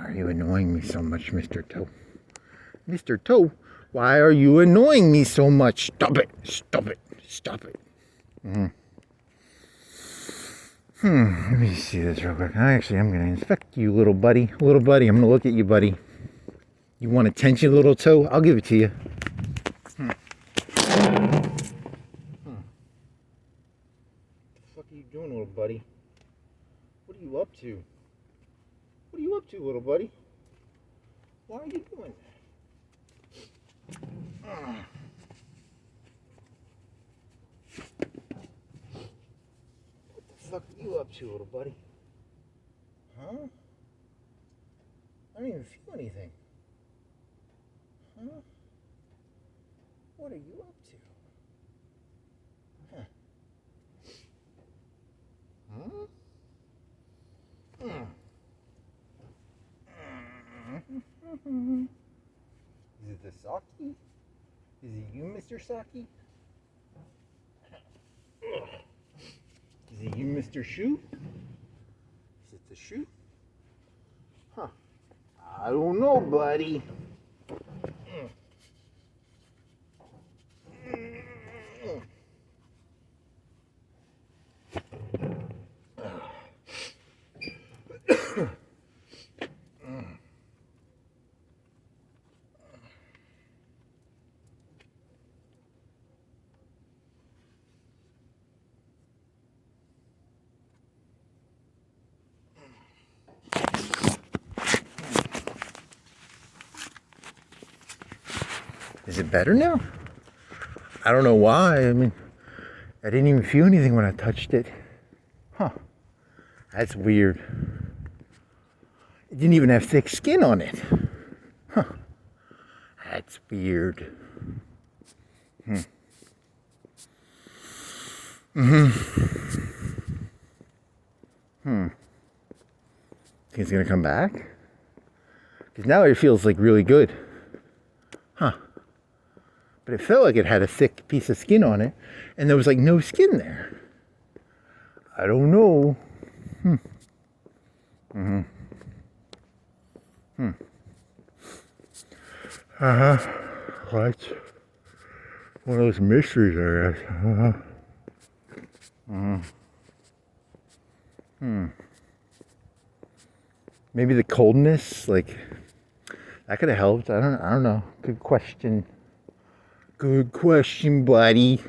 Speaker 1: are you annoying me so much, Mr. Toe? Mr. Toe, why are you annoying me so much? Stop it, stop it, stop it. Let me see this real quick. I'm going to inspect you, little buddy. Little buddy, I'm going to look at you, buddy. You want attention, little toe? I'll give it to you. What the fuck are you doing, little buddy? What are you up to? What are you up to, little buddy? Why are you doing that? What the fuck are you up to, little buddy? Huh? I don't even feel anything. Huh? What are you up to? Huh? Huh? Is it the Saki? Is it you, Mr. Saki? Is it you, Mr. Shoe? Is it the shoe? Huh. I don't know, buddy. Is it better now? I don't know why. I mean, I didn't even feel anything when I touched it. Huh. That's weird. It didn't even have thick skin on it. Huh. That's weird. He's gonna come back? Because now it feels like really good. Huh. But it felt like it had a thick piece of skin on it, and there was like no skin there. I don't know. Well, that's one of those mysteries, I guess. Maybe the coldness, like, that could have helped. I don't know. Good question. Good question, buddy.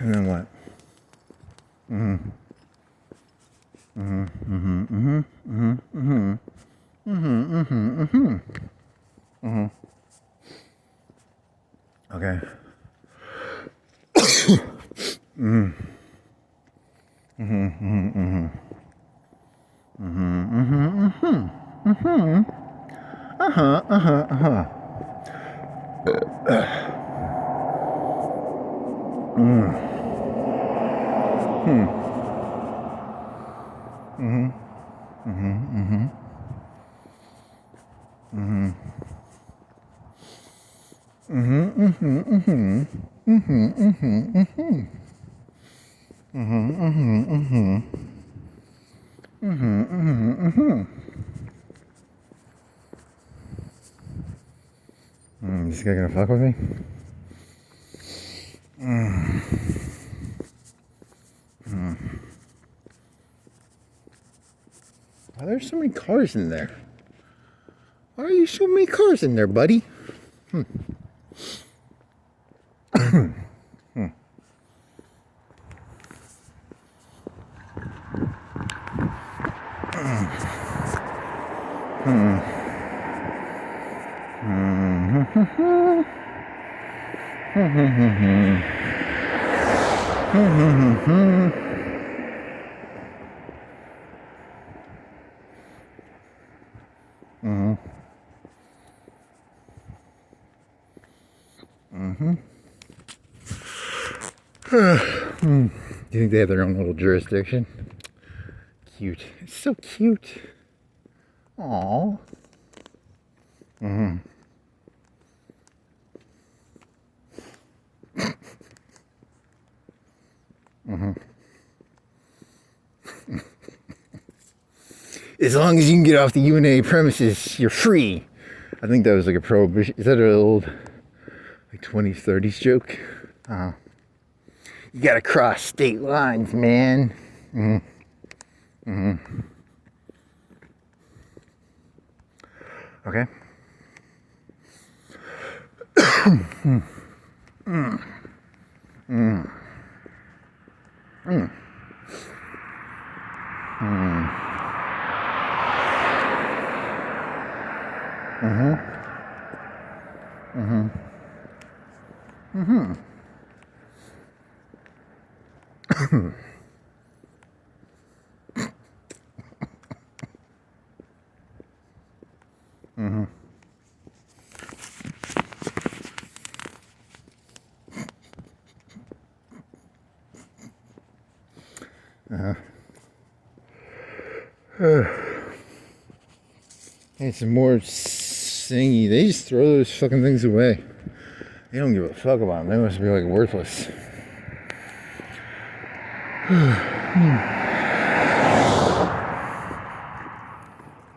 Speaker 1: And then what? Okay. This guy gonna fuck with me? Why are there so many cars in there? Why are you so many cars in there, buddy? Do you think they have their own little jurisdiction? Cute. It's so cute. Aww. As long as you can get off the UNA premises, you're free. I think that was like a prohibition. Is that an old like 20s, 30s joke? You gotta cross state lines, man. Okay. Hey, some more singy. They just throw those fucking things away. They don't give a fuck about them. They must be like worthless.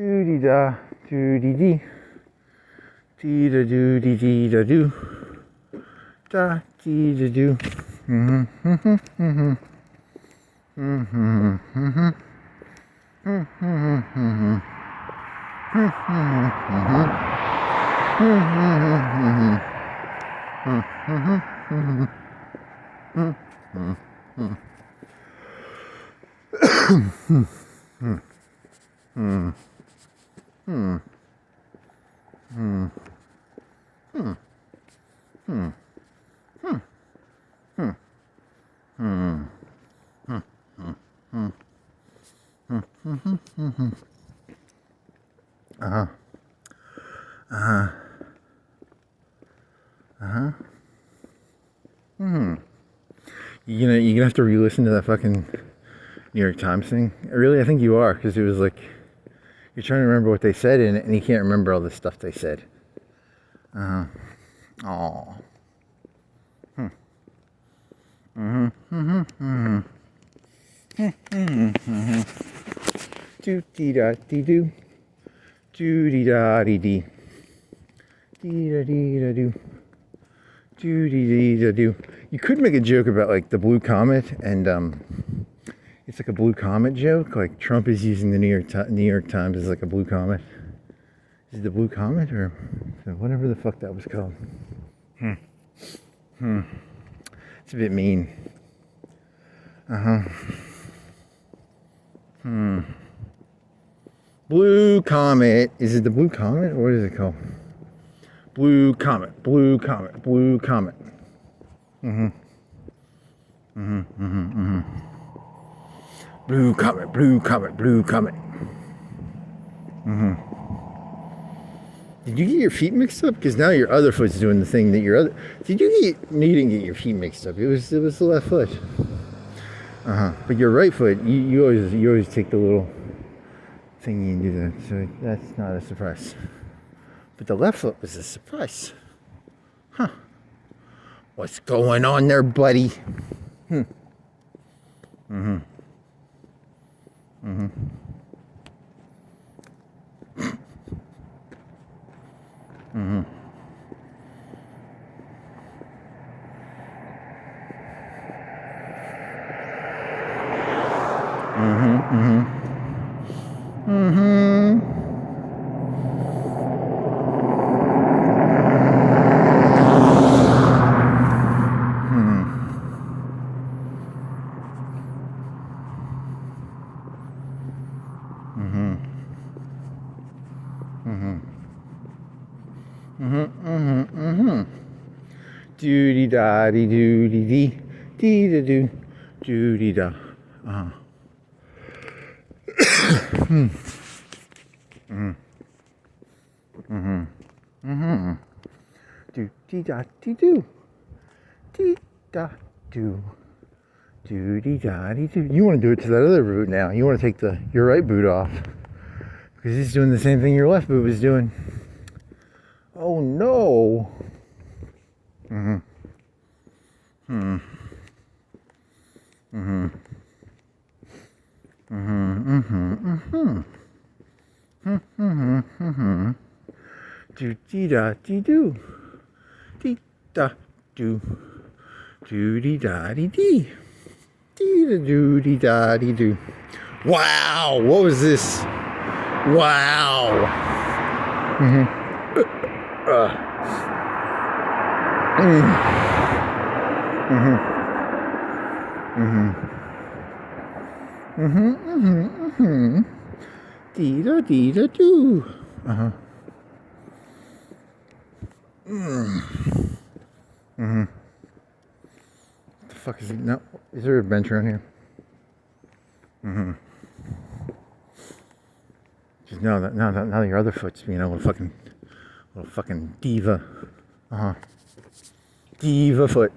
Speaker 1: Do-dee-da, do-dee-dee. Dee-da-do-dee-dee-da-do. Da-dee-da-do. Mm-hmm, mm-hmm, mm-hmm. Mm-hmm, mm-hmm. Mm-hmm, mm-hmm. You're gonna have to re-listen to that fucking New York Times thing. Really, I think you are, because it was like you're trying to remember what they said in it, and you can't remember all the stuff they said. Oh. Do dee da dee do. Do dee da dee dee. Dee da dee da do. Do dee dee da do. You could make a joke about like the blue comet, and it's like a blue comet joke. Like Trump is using the New York Times as like a blue comet. Is it the blue comet or whatever the fuck that was called? It's a bit mean. Blue comet. Is it the blue comet or what is it called? Blue comet. Blue comet. Blue comet. Blue comet. Blue comet. Blue comet. Did you get your feet mixed up? Because now your other foot's doing the thing that your other. Did you get? No, you didn't get your feet mixed up. It was the left foot. But your right foot, you always take the little thingy and do that. So that's not a surprise. But the left foot was a surprise. Huh? What's going on there, buddy? Doody da dee doody dee dee da do doody da. Do dee da dee do dee da do doody da dee do. You want to do it to that other boot now. You want to take your right boot off because he's doing the same thing your left boot was doing. Oh no. Do dee da dee do dee da do do dee da dee dee dee da do dee da dee do. Wow, what was this? Wow. Dee da dee da do. What the fuck is it? No, is there a bench around here? Just now that your other foot's being a little fucking diva. Diva foot.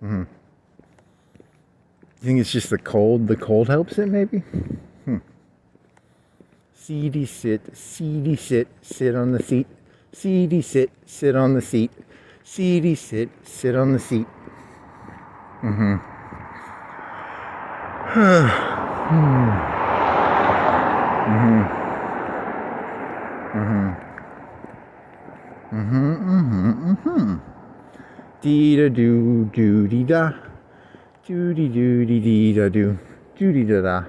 Speaker 1: You think it's just the cold? The cold helps it, maybe? Seedy sit, sit on the seat. Seedy sit on the seat. Seedy sit on the seat. Dee da do do dee da. Do dee dee da do. Do dee da da.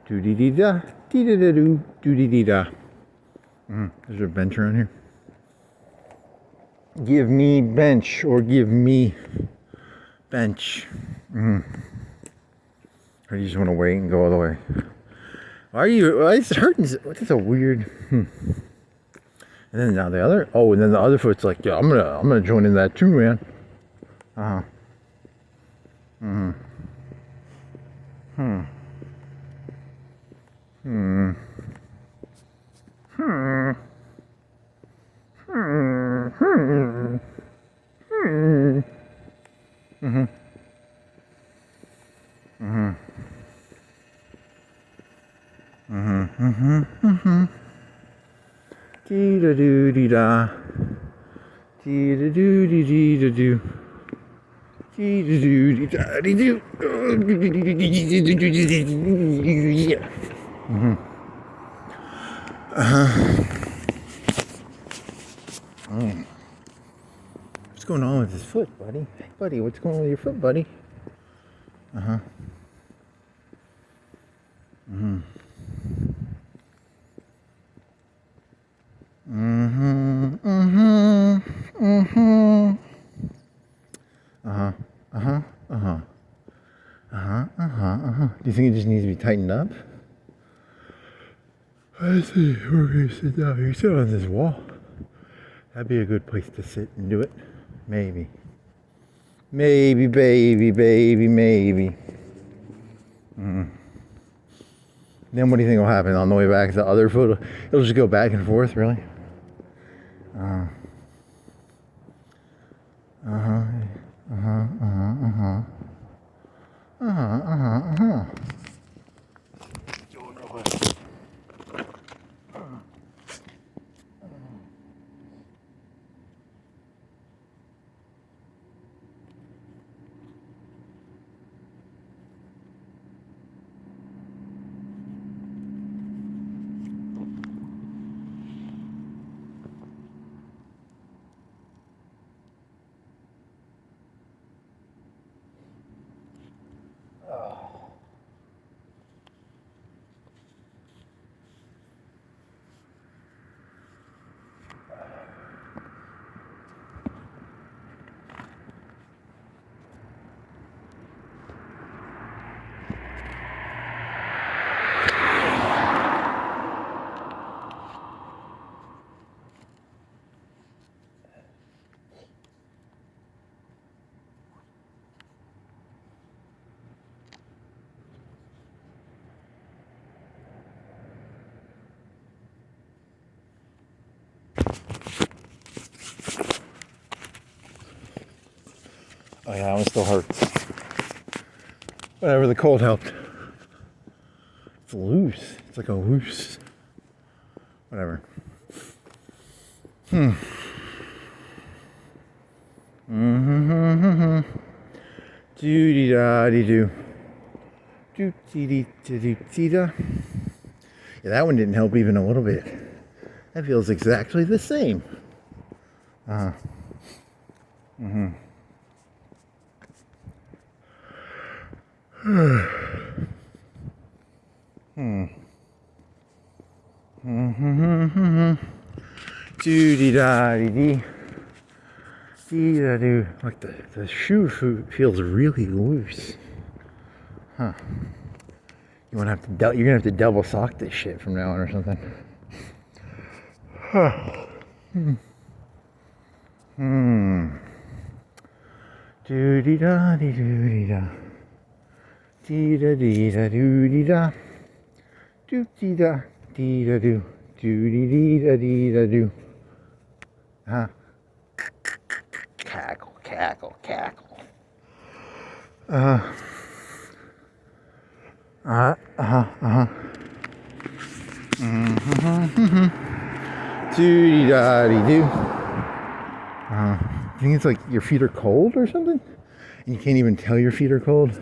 Speaker 1: Do dee dee da. Dee da da do. Do dee dee da. There's a bench around here. Give me bench or give me bench. Or do you just want to wait and go all the way? Why are you? Why is it hurting? What is a weird? And then now the other. Oh, and then the other foot's like, yeah, I'm gonna join in that too, man. Dee da doo dee da. Dee da doo dee dee da doo. Dee da doo dee da dee doo. What's going on with his foot, buddy? Hey, buddy, what's going on with your foot, buddy? Do you think it just needs to be tightened up? I see. We're gonna sit down. You sit on this wall. That'd be a good place to sit and do it. Maybe. Maybe, baby, maybe. Then what do you think will happen on the way back? The other foot, it'll just go back and forth, really? Oh yeah, that one still hurts. Whatever, the cold helped. It's loose. It's like a loose. Whatever. Doo da dee doo. Doo dee dee dee dee da. Yeah, that one didn't help even a little bit. That feels exactly the same. Doo da dee dee. Dee da doo. Like the shoe feels really loose. Huh. You're gonna have to double sock this shit from now on or something. Doo dee da dee doo dee da. Dee da dee da doo dee da. Doo dee da dee da doo. Doo dee dee da dee da doo. Cackle, cackle, cackle. Doo da dee doo. I think it's like your feet are cold or something, and you can't even tell your feet are cold.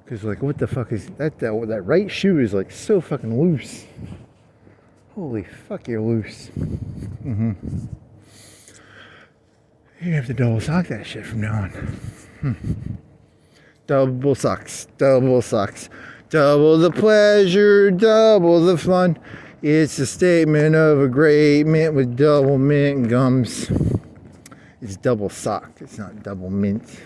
Speaker 1: Because, like, what the fuck is that? That right shoe is, like, so fucking loose. Holy fuck, you're loose. You have to double sock that shit from now on. Double socks, double socks. Double the pleasure, double the fun. It's a statement of a great mint with double mint gums. It's double sock, it's not double mint.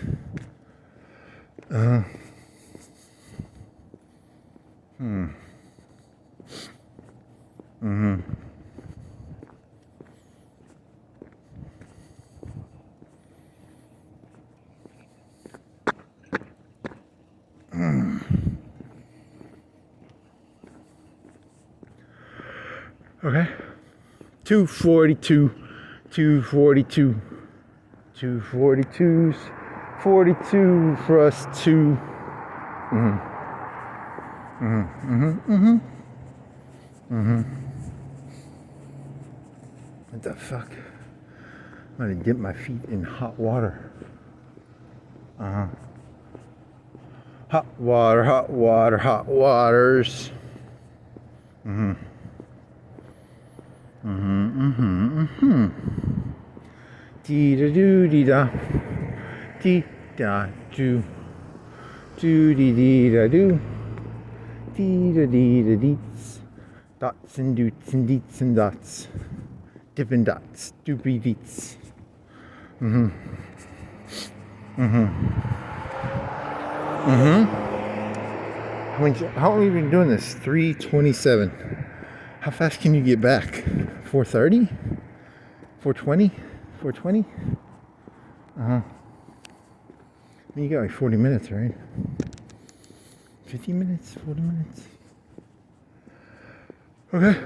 Speaker 1: Okay. 242, 242, 242s, 42 for us two. What the fuck? I'm gonna dip my feet in hot water. Hot water, hot water, hot waters. Dee da doo dee da. Dee da doo. Doo dee dee da doo. Dee da dee da deets. Dots and doots and deets and dots. Dippin' dots. Doopy deets. How long have you been doing this? 3:27. How fast can you get back? 4:30? 4:20? 4:20? You got like 40 minutes, right? 50 minutes? 40 minutes? Okay.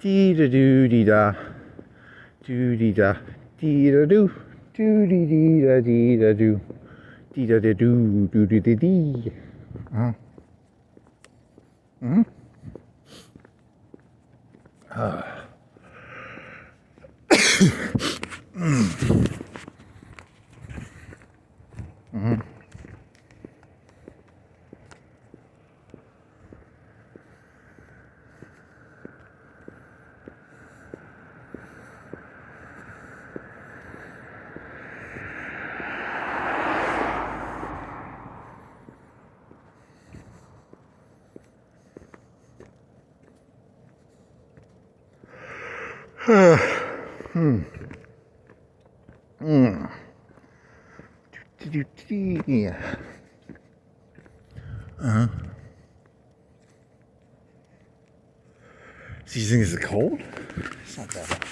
Speaker 1: Dee da doo dee da. Doo dee da. Dee da doo. Doo dee dee da dee da doo. Dee da da doo. Doo dee dee dee. Yeah. So you think it's cold? It's not that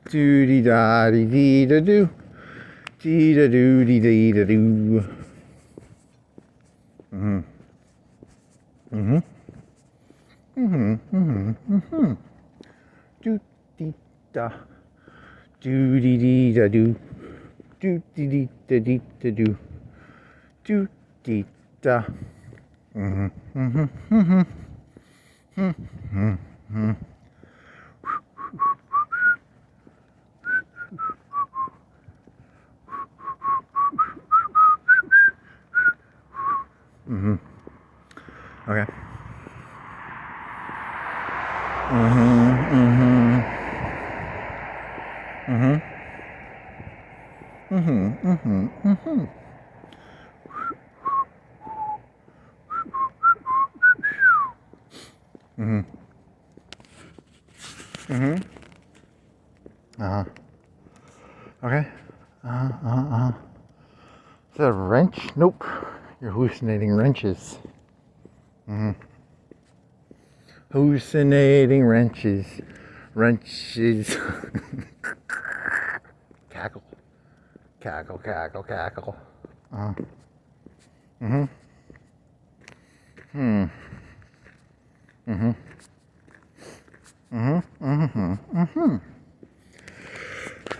Speaker 1: doo dee da dee dee da doo. Dee da doo dee dee da doo. Doo dee da. Doo dee dee da doo. Doo dee dee da dee da doo. Doo dee da. Okay. Okay. Is that a wrench? Nope. You're hallucinating wrenches. Hallucinating wrenches. Wrenches. Cackle. Cackle, cackle, cackle.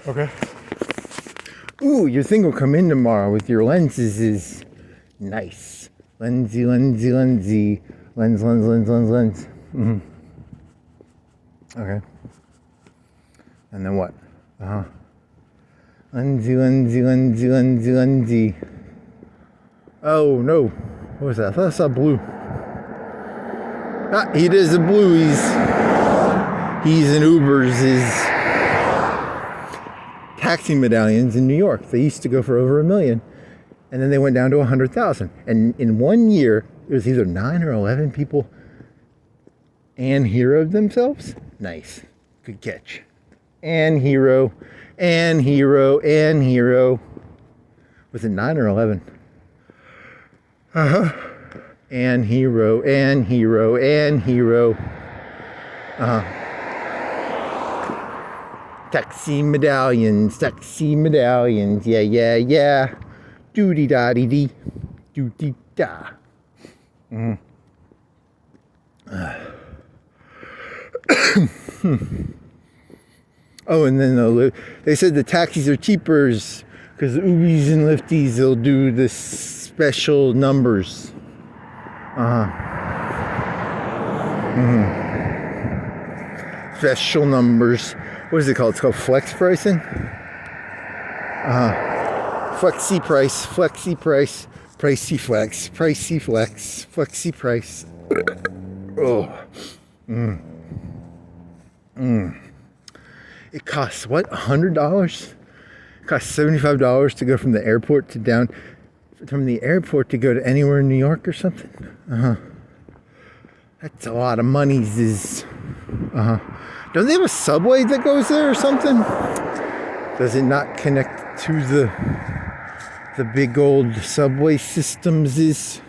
Speaker 1: Okay. Ooh, your thing will come in tomorrow with your lenses is nice. Lensy. Lens. Okay. And then what? Lensy. Oh, no. What was that? I thought I saw blue. Ah, he does the blue. He's in Uber's taxi medallions in New York. They used to go for over $1 million. And then they went down to 100,000. And in 1 year, it was either 9 or 11 people and heroed themselves. Nice. Good catch. And hero. Was it 9 or 11? And hero. Taxi medallions. Yeah. Doody-da-dee-dee. Doody-da. Oh, and then they said the taxis are cheapers because the Ubis and Lifties, they'll do the special numbers. Special numbers. What is it called? It's called flex pricing. Flexi price. Pricey flex. Flexi price. It costs what? $100? It costs $75 to go from the airport to go to anywhere in New York or something. That's a lot of money. Don't they have a subway that goes there or something? Does it not connect to the big old subway systems?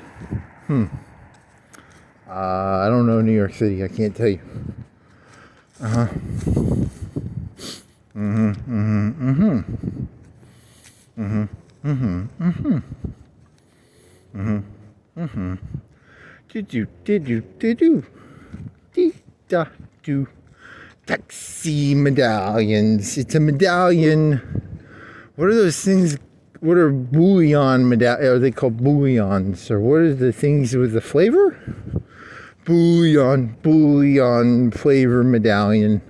Speaker 1: I don't know New York City. I can't tell you. Do. Taxi medallions. It's a medallion. What are those things? What are bouillon medallions? Are they called bouillons? Or what are the things with the flavor? Bouillon flavor medallion.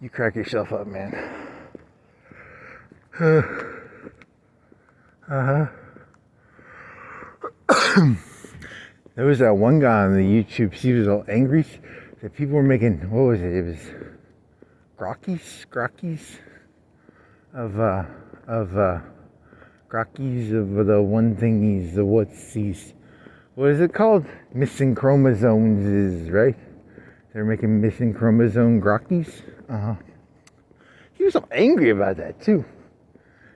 Speaker 1: You crack yourself up, man. There was that one guy on the YouTube, he was all angry that people were making, what was it? It was grockies of the one thingies, the what's these, what is it called? Missing chromosomes is, right? They're making missing chromosome grockies. He was all angry about that too.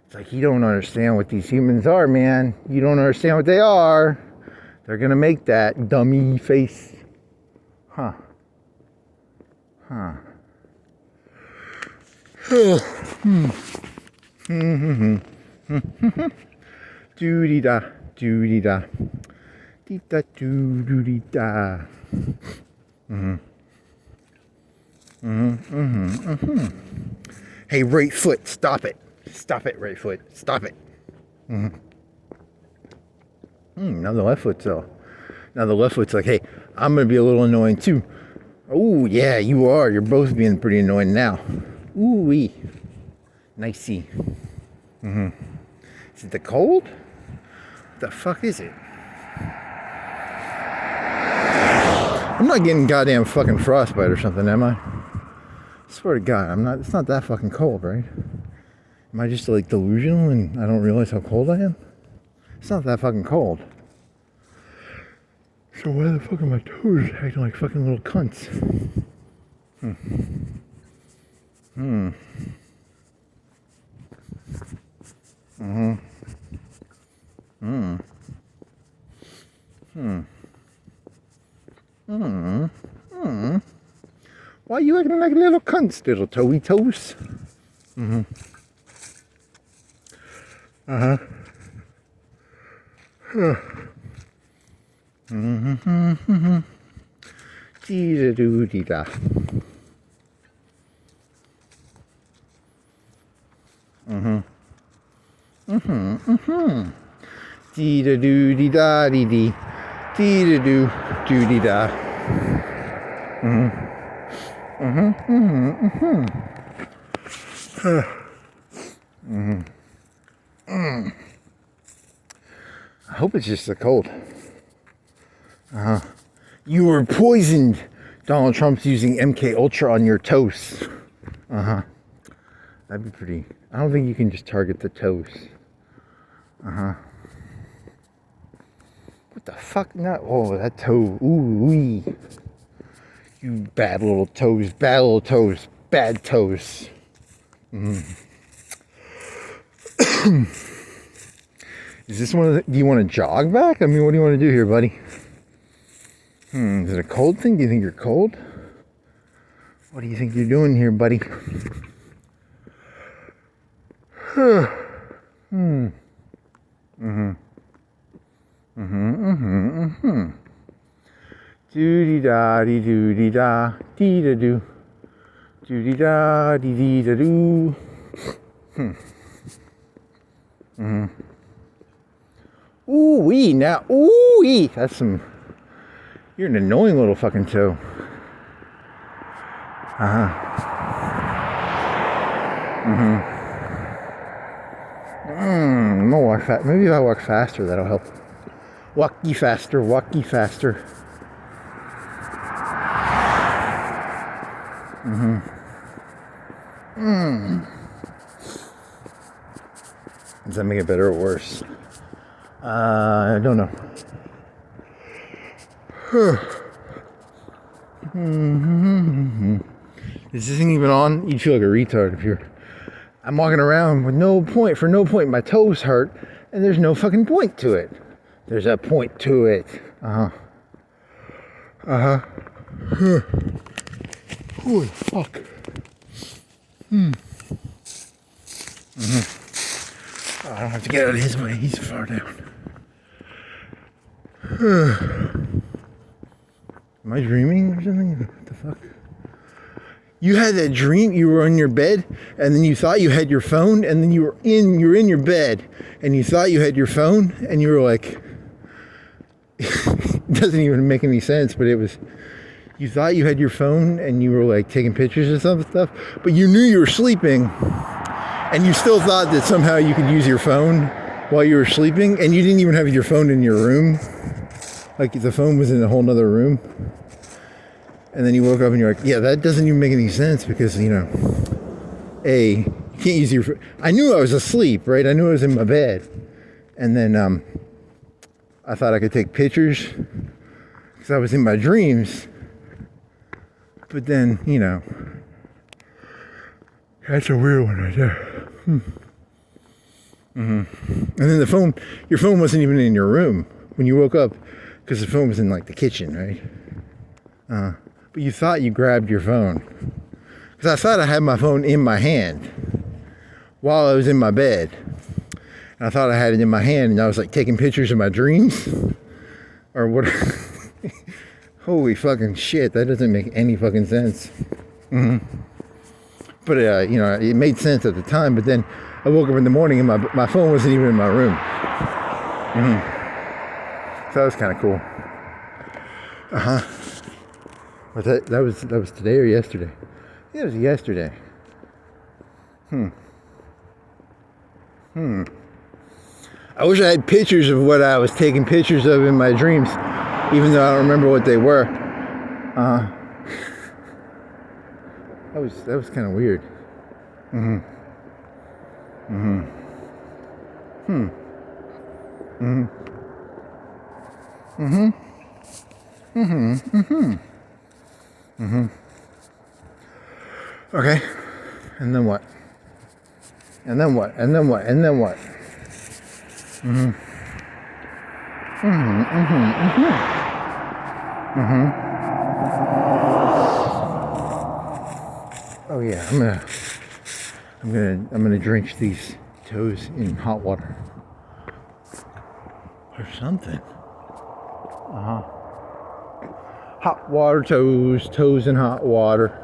Speaker 1: It's like, you don't understand what these humans are, man. You don't understand what they are. They're gonna make that dummy face. Doody-da. Dee-da-doo-doo-dee-da. Hey, right foot, stop it. Stop it, right foot. Stop it. Now the left foot's like, hey, I'm going to be a little annoying too. Oh, yeah, you are. You're both being pretty annoying now. Ooh-wee. Nicey. Is it the cold? What the fuck is it? I'm not getting goddamn fucking frostbite or something, am I? I swear to God, I'm not. It's not that fucking cold, right? Am I just like delusional and I don't realize how cold I am? It's not that fucking cold. So why the fuck are my toes acting like fucking little cunts? Why are you acting like little cunts, little toey toes? Dee-da-doo-dee-da. Dee-da-doo-dee-da-dee-dee. Dee-da-doo-doo-dee-da. I hope it's just the cold. You were poisoned. Donald Trump's using MK Ultra on your toes. That'd be pretty. I don't think you can just target the toes. What the fuck? Not. Oh, that toe. Ooh wee. You bad little toes. Bad little toes. Bad toes. Is this one of the, do you want to jog back? I mean, what do you want to do here, buddy? Is it a cold thing? Do you think you're cold? What do you think you're doing here, buddy? Doo-dee-da-dee-doo-dee-da. Dee-da-doo. Doo-dee-da-dee-dee-da-doo. Ooh-wee, now, ooh-wee. That's some, you're an annoying little fucking toe. I'm gonna walk fast. Maybe if I walk faster, that'll help. Walkie faster, walkie faster. Does that make it better or worse? I don't know. Is this thing even on? You'd feel like a retard if you're... I'm walking around with no point, for no point. My toes hurt, and there's no fucking point to it. There's a point to it. Holy fuck. Oh, I don't have to get out of his way. He's far down. Am I dreaming or something? What the fuck? You had that dream, you were on your bed, and then you thought you had your phone, and then you were in your bed, and you thought you had your phone, and you were like, it doesn't even make any sense, but it was, you thought you had your phone, and you were like taking pictures of some stuff, but you knew you were sleeping, and you still thought that somehow you could use your phone while you were sleeping, and you didn't even have your phone in your room, like the phone was in a whole nother room. And then you woke up and you're like, yeah, that doesn't even make any sense because, you know, you can't use your... I knew I was asleep, right? I knew I was in my bed. And then I thought I could take pictures because I was in my dreams. But then, you know, that's a weird one right there. And then your phone wasn't even in your room when you woke up because the phone was in like the kitchen, right? But you thought you grabbed your phone. Because I thought I had my phone in my hand while I was in my bed. And I thought I had it in my hand and I was like taking pictures of my dreams. Or what? Holy fucking shit, that doesn't make any fucking sense. But, you know, it made sense at the time. But then I woke up in the morning and my phone wasn't even in my room. So that was kind of cool. But that was today or yesterday? I think it was yesterday. I wish I had pictures of what I was taking pictures of in my dreams, even though I don't remember what they were. That was kind of weird. Okay. And then what? And then what? And then what? And then what? Oh yeah, I'm gonna drench these toes in hot water or something. Hot water toes, toes in hot water.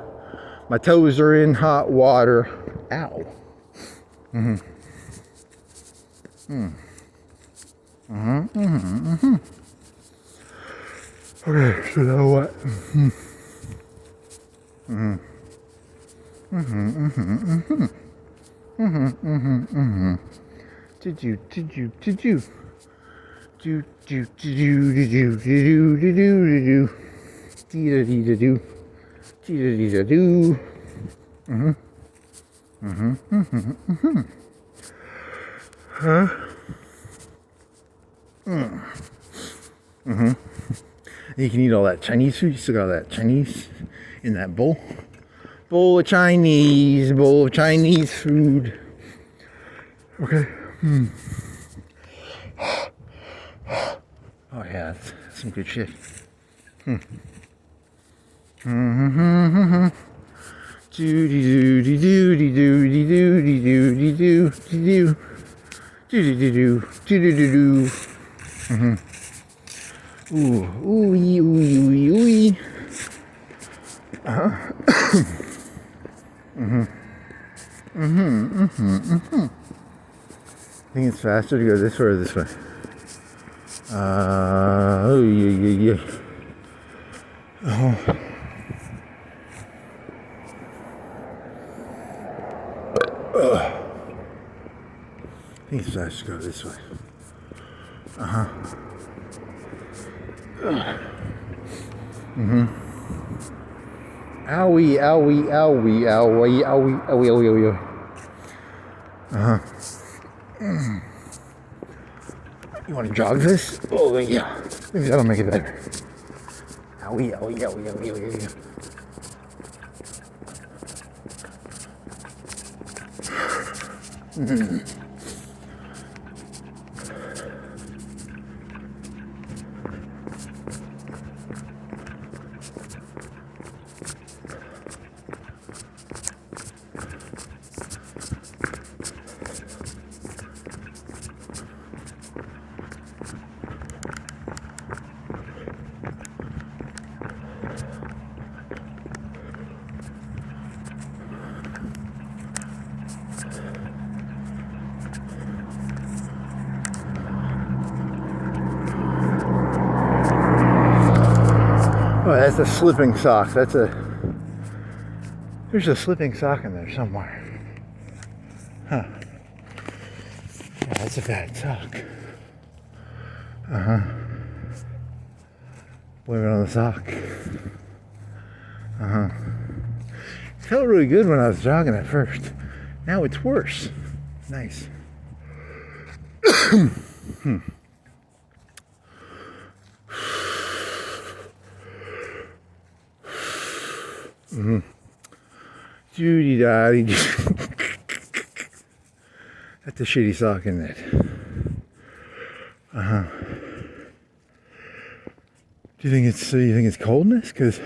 Speaker 1: My toes are in hot water. Ow. Okay, so now what? Did you? You can eat all that Chinese food. You still got all that Chinese in that bowl. Bowl of Chinese food. Okay. Oh yeah, that's some good shit. Ooh. I think it's faster to go this way or this way. Yeah. I think it's faster to go this way. Owie. You want to jog this? Oh yeah. Maybe that'll make it better. Owie. Oh, that's a slipping sock. There's a slipping sock in there somewhere. Huh. Yeah, that's a bad sock. Blame it on the sock. Felt really good when I was jogging at first. Now it's worse. Nice. Judy daddy. That's a shitty sock, isn't it? Do you think it's coldness? Because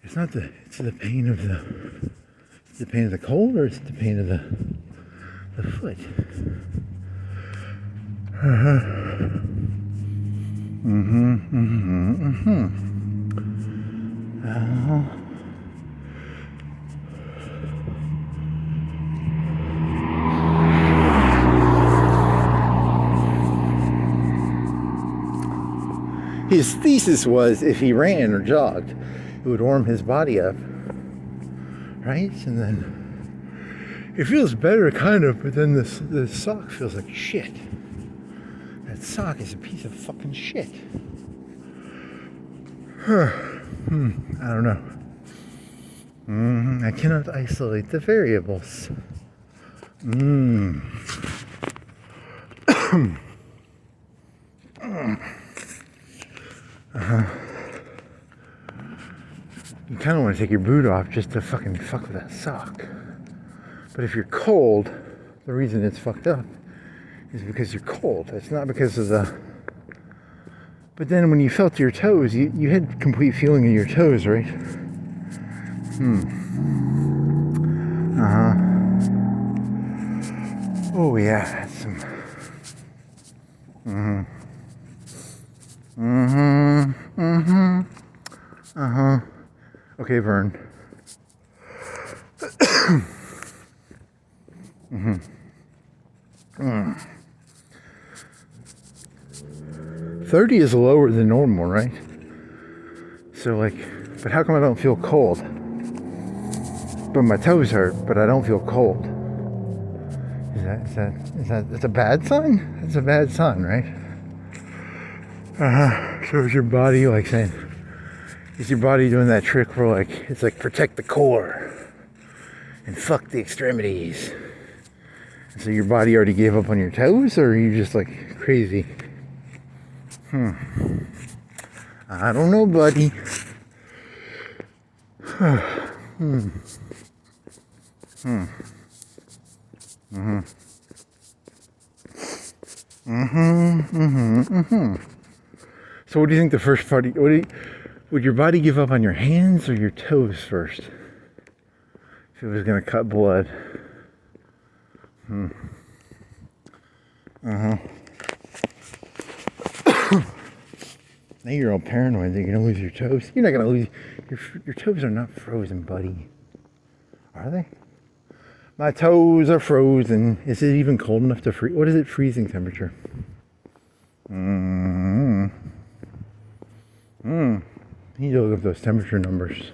Speaker 1: it's not it's the pain of the cold, or is it the pain of the foot? His thesis was if he ran or jogged, it would warm his body up, right? And then it feels better, kind of, but then the sock feels like shit. That sock is a piece of fucking shit. I don't know. I cannot isolate the variables. You kind of want to take your boot off just to fucking fuck with that sock. But if you're cold, the reason it's fucked up is because you're cold. It's not because of the... But then when you felt your toes, you had complete feeling in your toes, right? Oh yeah, that's some... Okay, Vern. 30 is lower than normal, right? So like, but how come I don't feel cold? But my toes hurt, but I don't feel cold. Is that a bad sign? That's a bad sign, right? So is your body like saying, is your body doing that trick where like, it's like protect the core and fuck the extremities? And so your body already gave up on your toes, or are you just like crazy? I don't know, buddy. So what do you think the first party, would your body give up on your hands or your toes first? If it was going to cut blood. Now you're all paranoid that you're going to lose your toes. You're not going to lose, your toes are not frozen, buddy. Are they? My toes are frozen. Is it even cold enough to freeze? What is it freezing temperature? You need to look up those temperature numbers.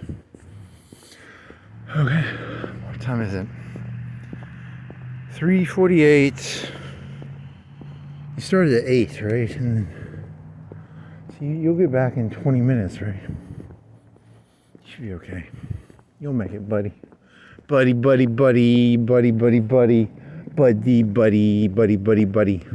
Speaker 1: Okay, what time is it? 3:48. You started at 8, right? And then, so you'll get back in 20 minutes, right? You should be okay. You'll make it, buddy. Buddy, buddy, buddy, buddy, buddy, buddy, buddy, buddy, buddy, buddy, buddy.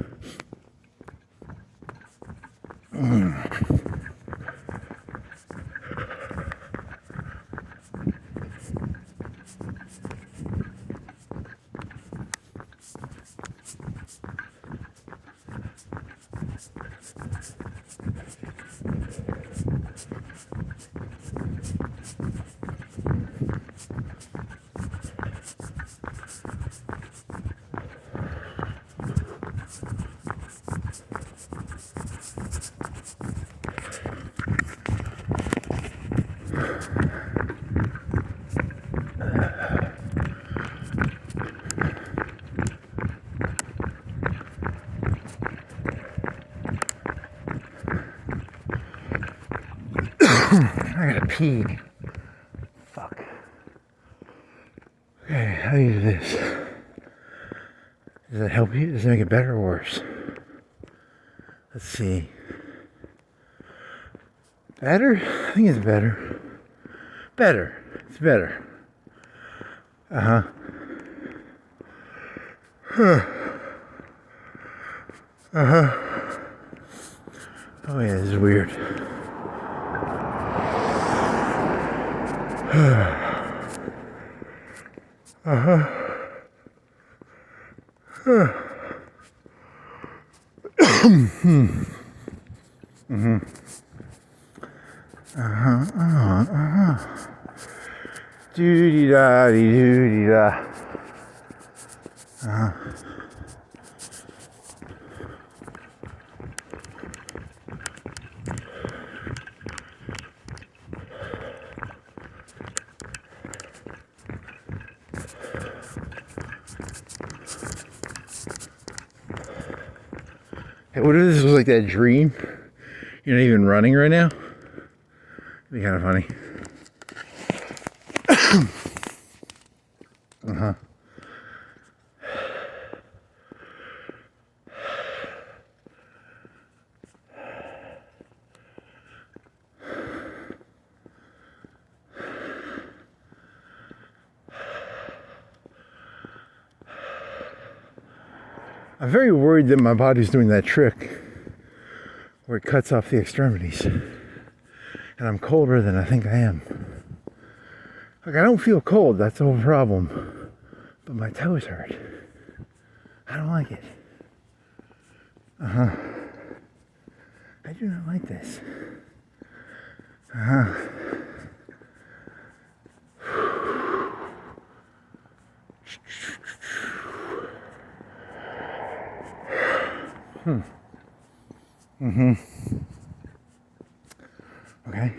Speaker 1: I gotta pee. Fuck. Okay, how do you do this? Does that help you? Does it make it better or worse? Let's see. Better? I think it's better. Better. It's better. Oh yeah, this is weird. Doo-dee-da-dee-doo-dee-da. Hey, what if this was like that dream? You're not even running right now? It'd be kind of funny. I'm very worried that my body's doing that trick where it cuts off the extremities. And I'm colder than I think I am. Like, I don't feel cold, that's the whole problem. But my toes hurt. I don't like it. I do not like this. Okay.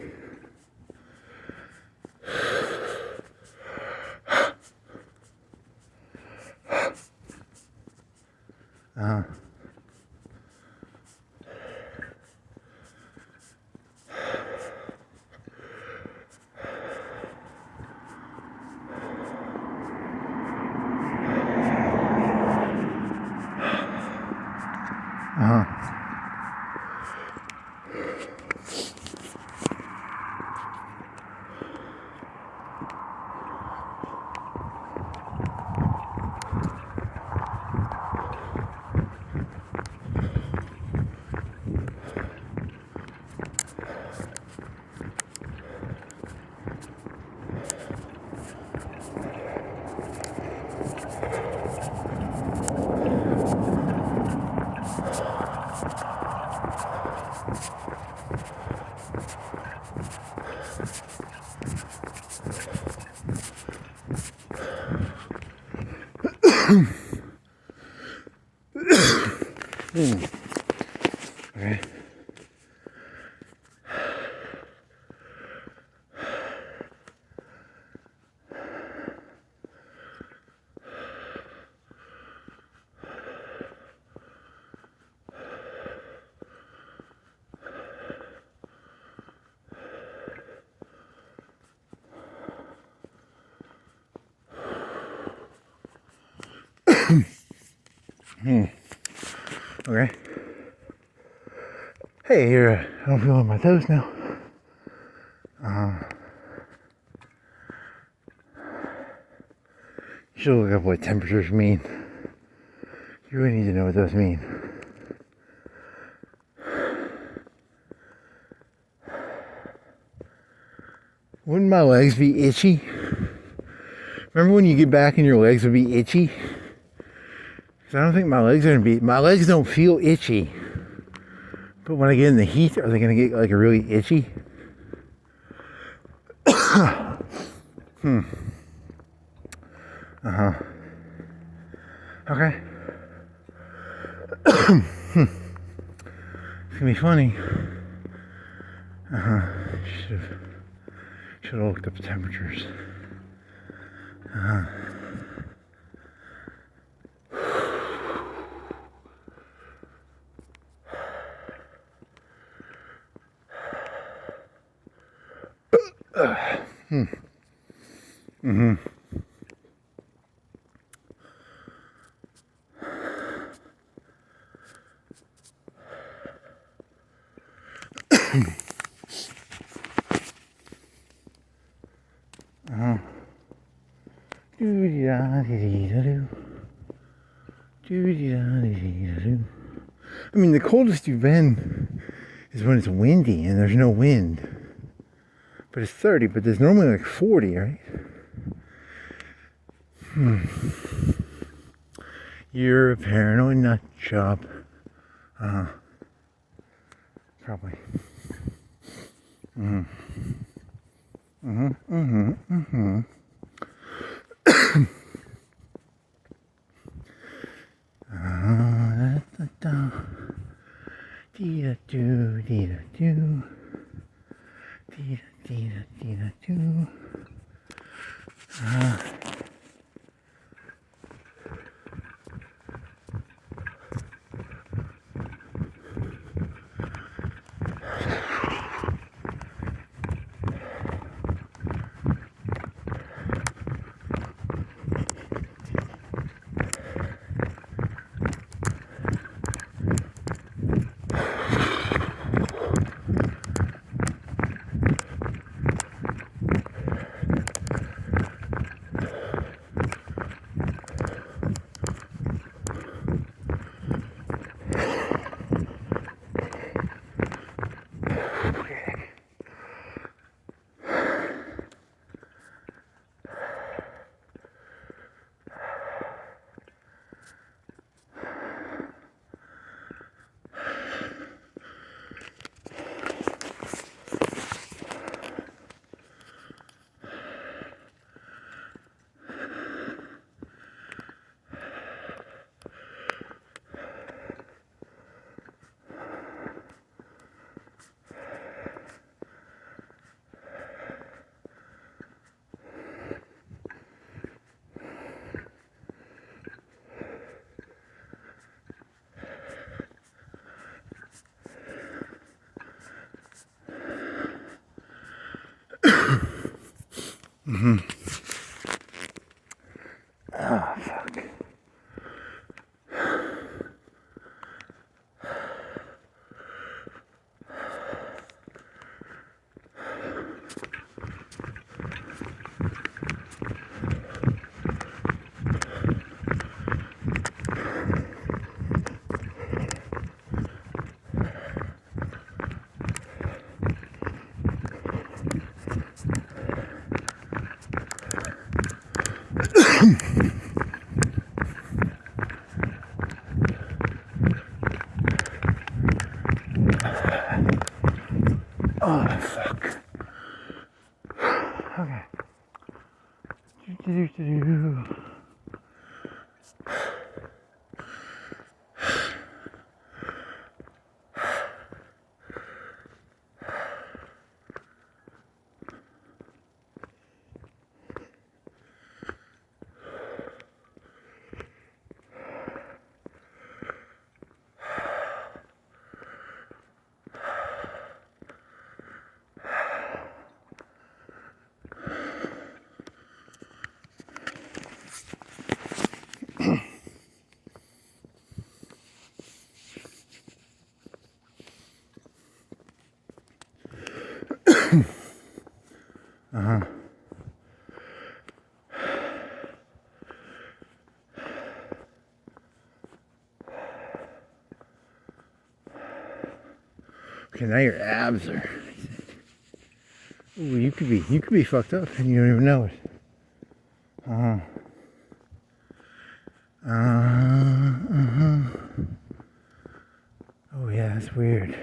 Speaker 1: Okay. Okay. Hey, here, I don't feel on my toes now. You should look up what temperatures mean. You really need to know what those mean. Wouldn't my legs be itchy? Remember when you get back and your legs would be itchy? Because I don't think my legs are going to be... My legs don't feel itchy. But when I get in the heat, are they going to get like a really itchy? Okay. It's going to be funny. Should have looked up the temperatures. I mean, the coldest you've been is when it's windy and there's no wind. But it's 30, but there's normally like 40, right? You're a paranoid nut job. Probably. Dee-da-doo, dee-da-doo. Dee-da, dee-da, dee-da-doo. Oh, fuck. Oh, fuck. Okay. Okay, now your abs are. Ooh, you could be fucked up and you don't even know it. Oh yeah, that's weird.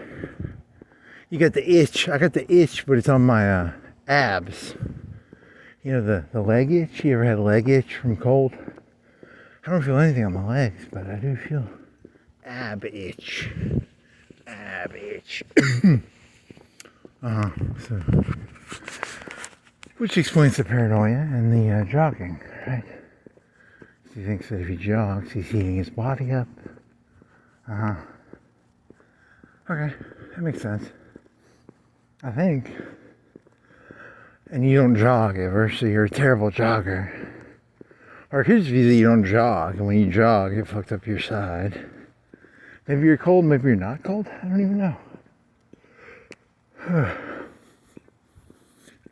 Speaker 1: You got the itch. I got the itch, but it's on my abs. You know the leg itch? You ever had a leg itch from cold? I don't feel anything on my legs, but I do feel ab itch. Ab itch. So, which explains the paranoia and the jogging, right? He thinks that if he jogs, he's heating his body up. Okay, that makes sense. I think. And you don't jog ever, so you're a terrible jogger. Or it could just be that you don't jog, and when you jog, it fucked up your side. Maybe you're cold, maybe you're not cold. I don't even know.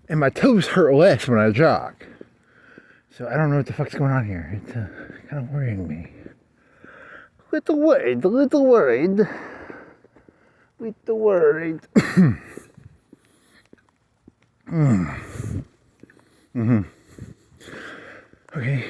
Speaker 1: And my toes hurt less when I jog. So I don't know what the fuck's going on here. It's kind of worrying me. Little worried. Okay.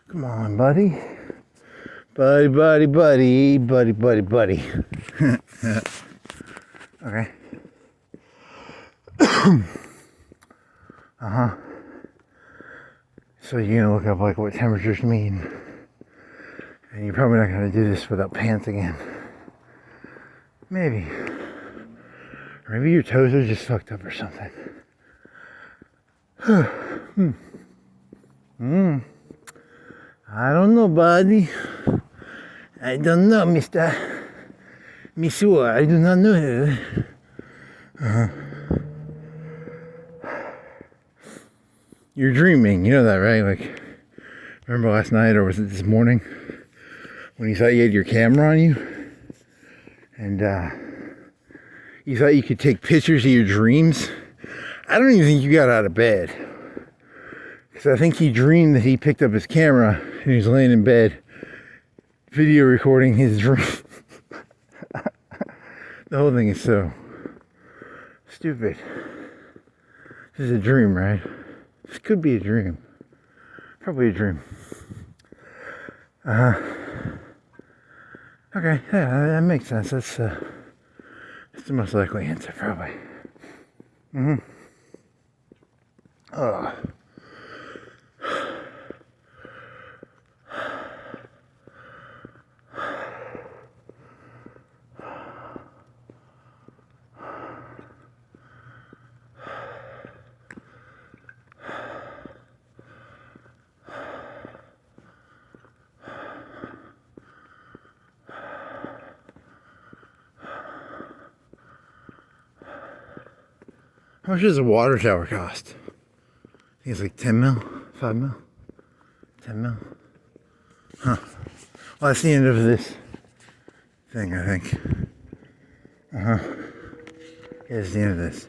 Speaker 1: Come on, buddy. Buddy. Okay. So you're gonna look up like what temperatures mean. And you're probably not gonna do this without pants again. Maybe. Or maybe your toes are just fucked up or something. I don't know, buddy. I don't know, Mr. Monsieur. I do not know. You're dreaming. You know that, right? Like, remember last night, or was it this morning, when you thought you had your camera on you? And you thought you could take pictures of your dreams? I don't even think you got out of bed. Because I think he dreamed that he picked up his camera and he was laying in bed, video recording his dream. The whole thing is so stupid. This is a dream, right? This could be a dream. Probably a dream. Okay, yeah, that makes sense. That's the most likely answer, probably. How much does a water tower cost? I think it's like 10 mil, 5 mil, 10 mil. Huh. Well, that's the end of this thing, I think. Here's the end of this.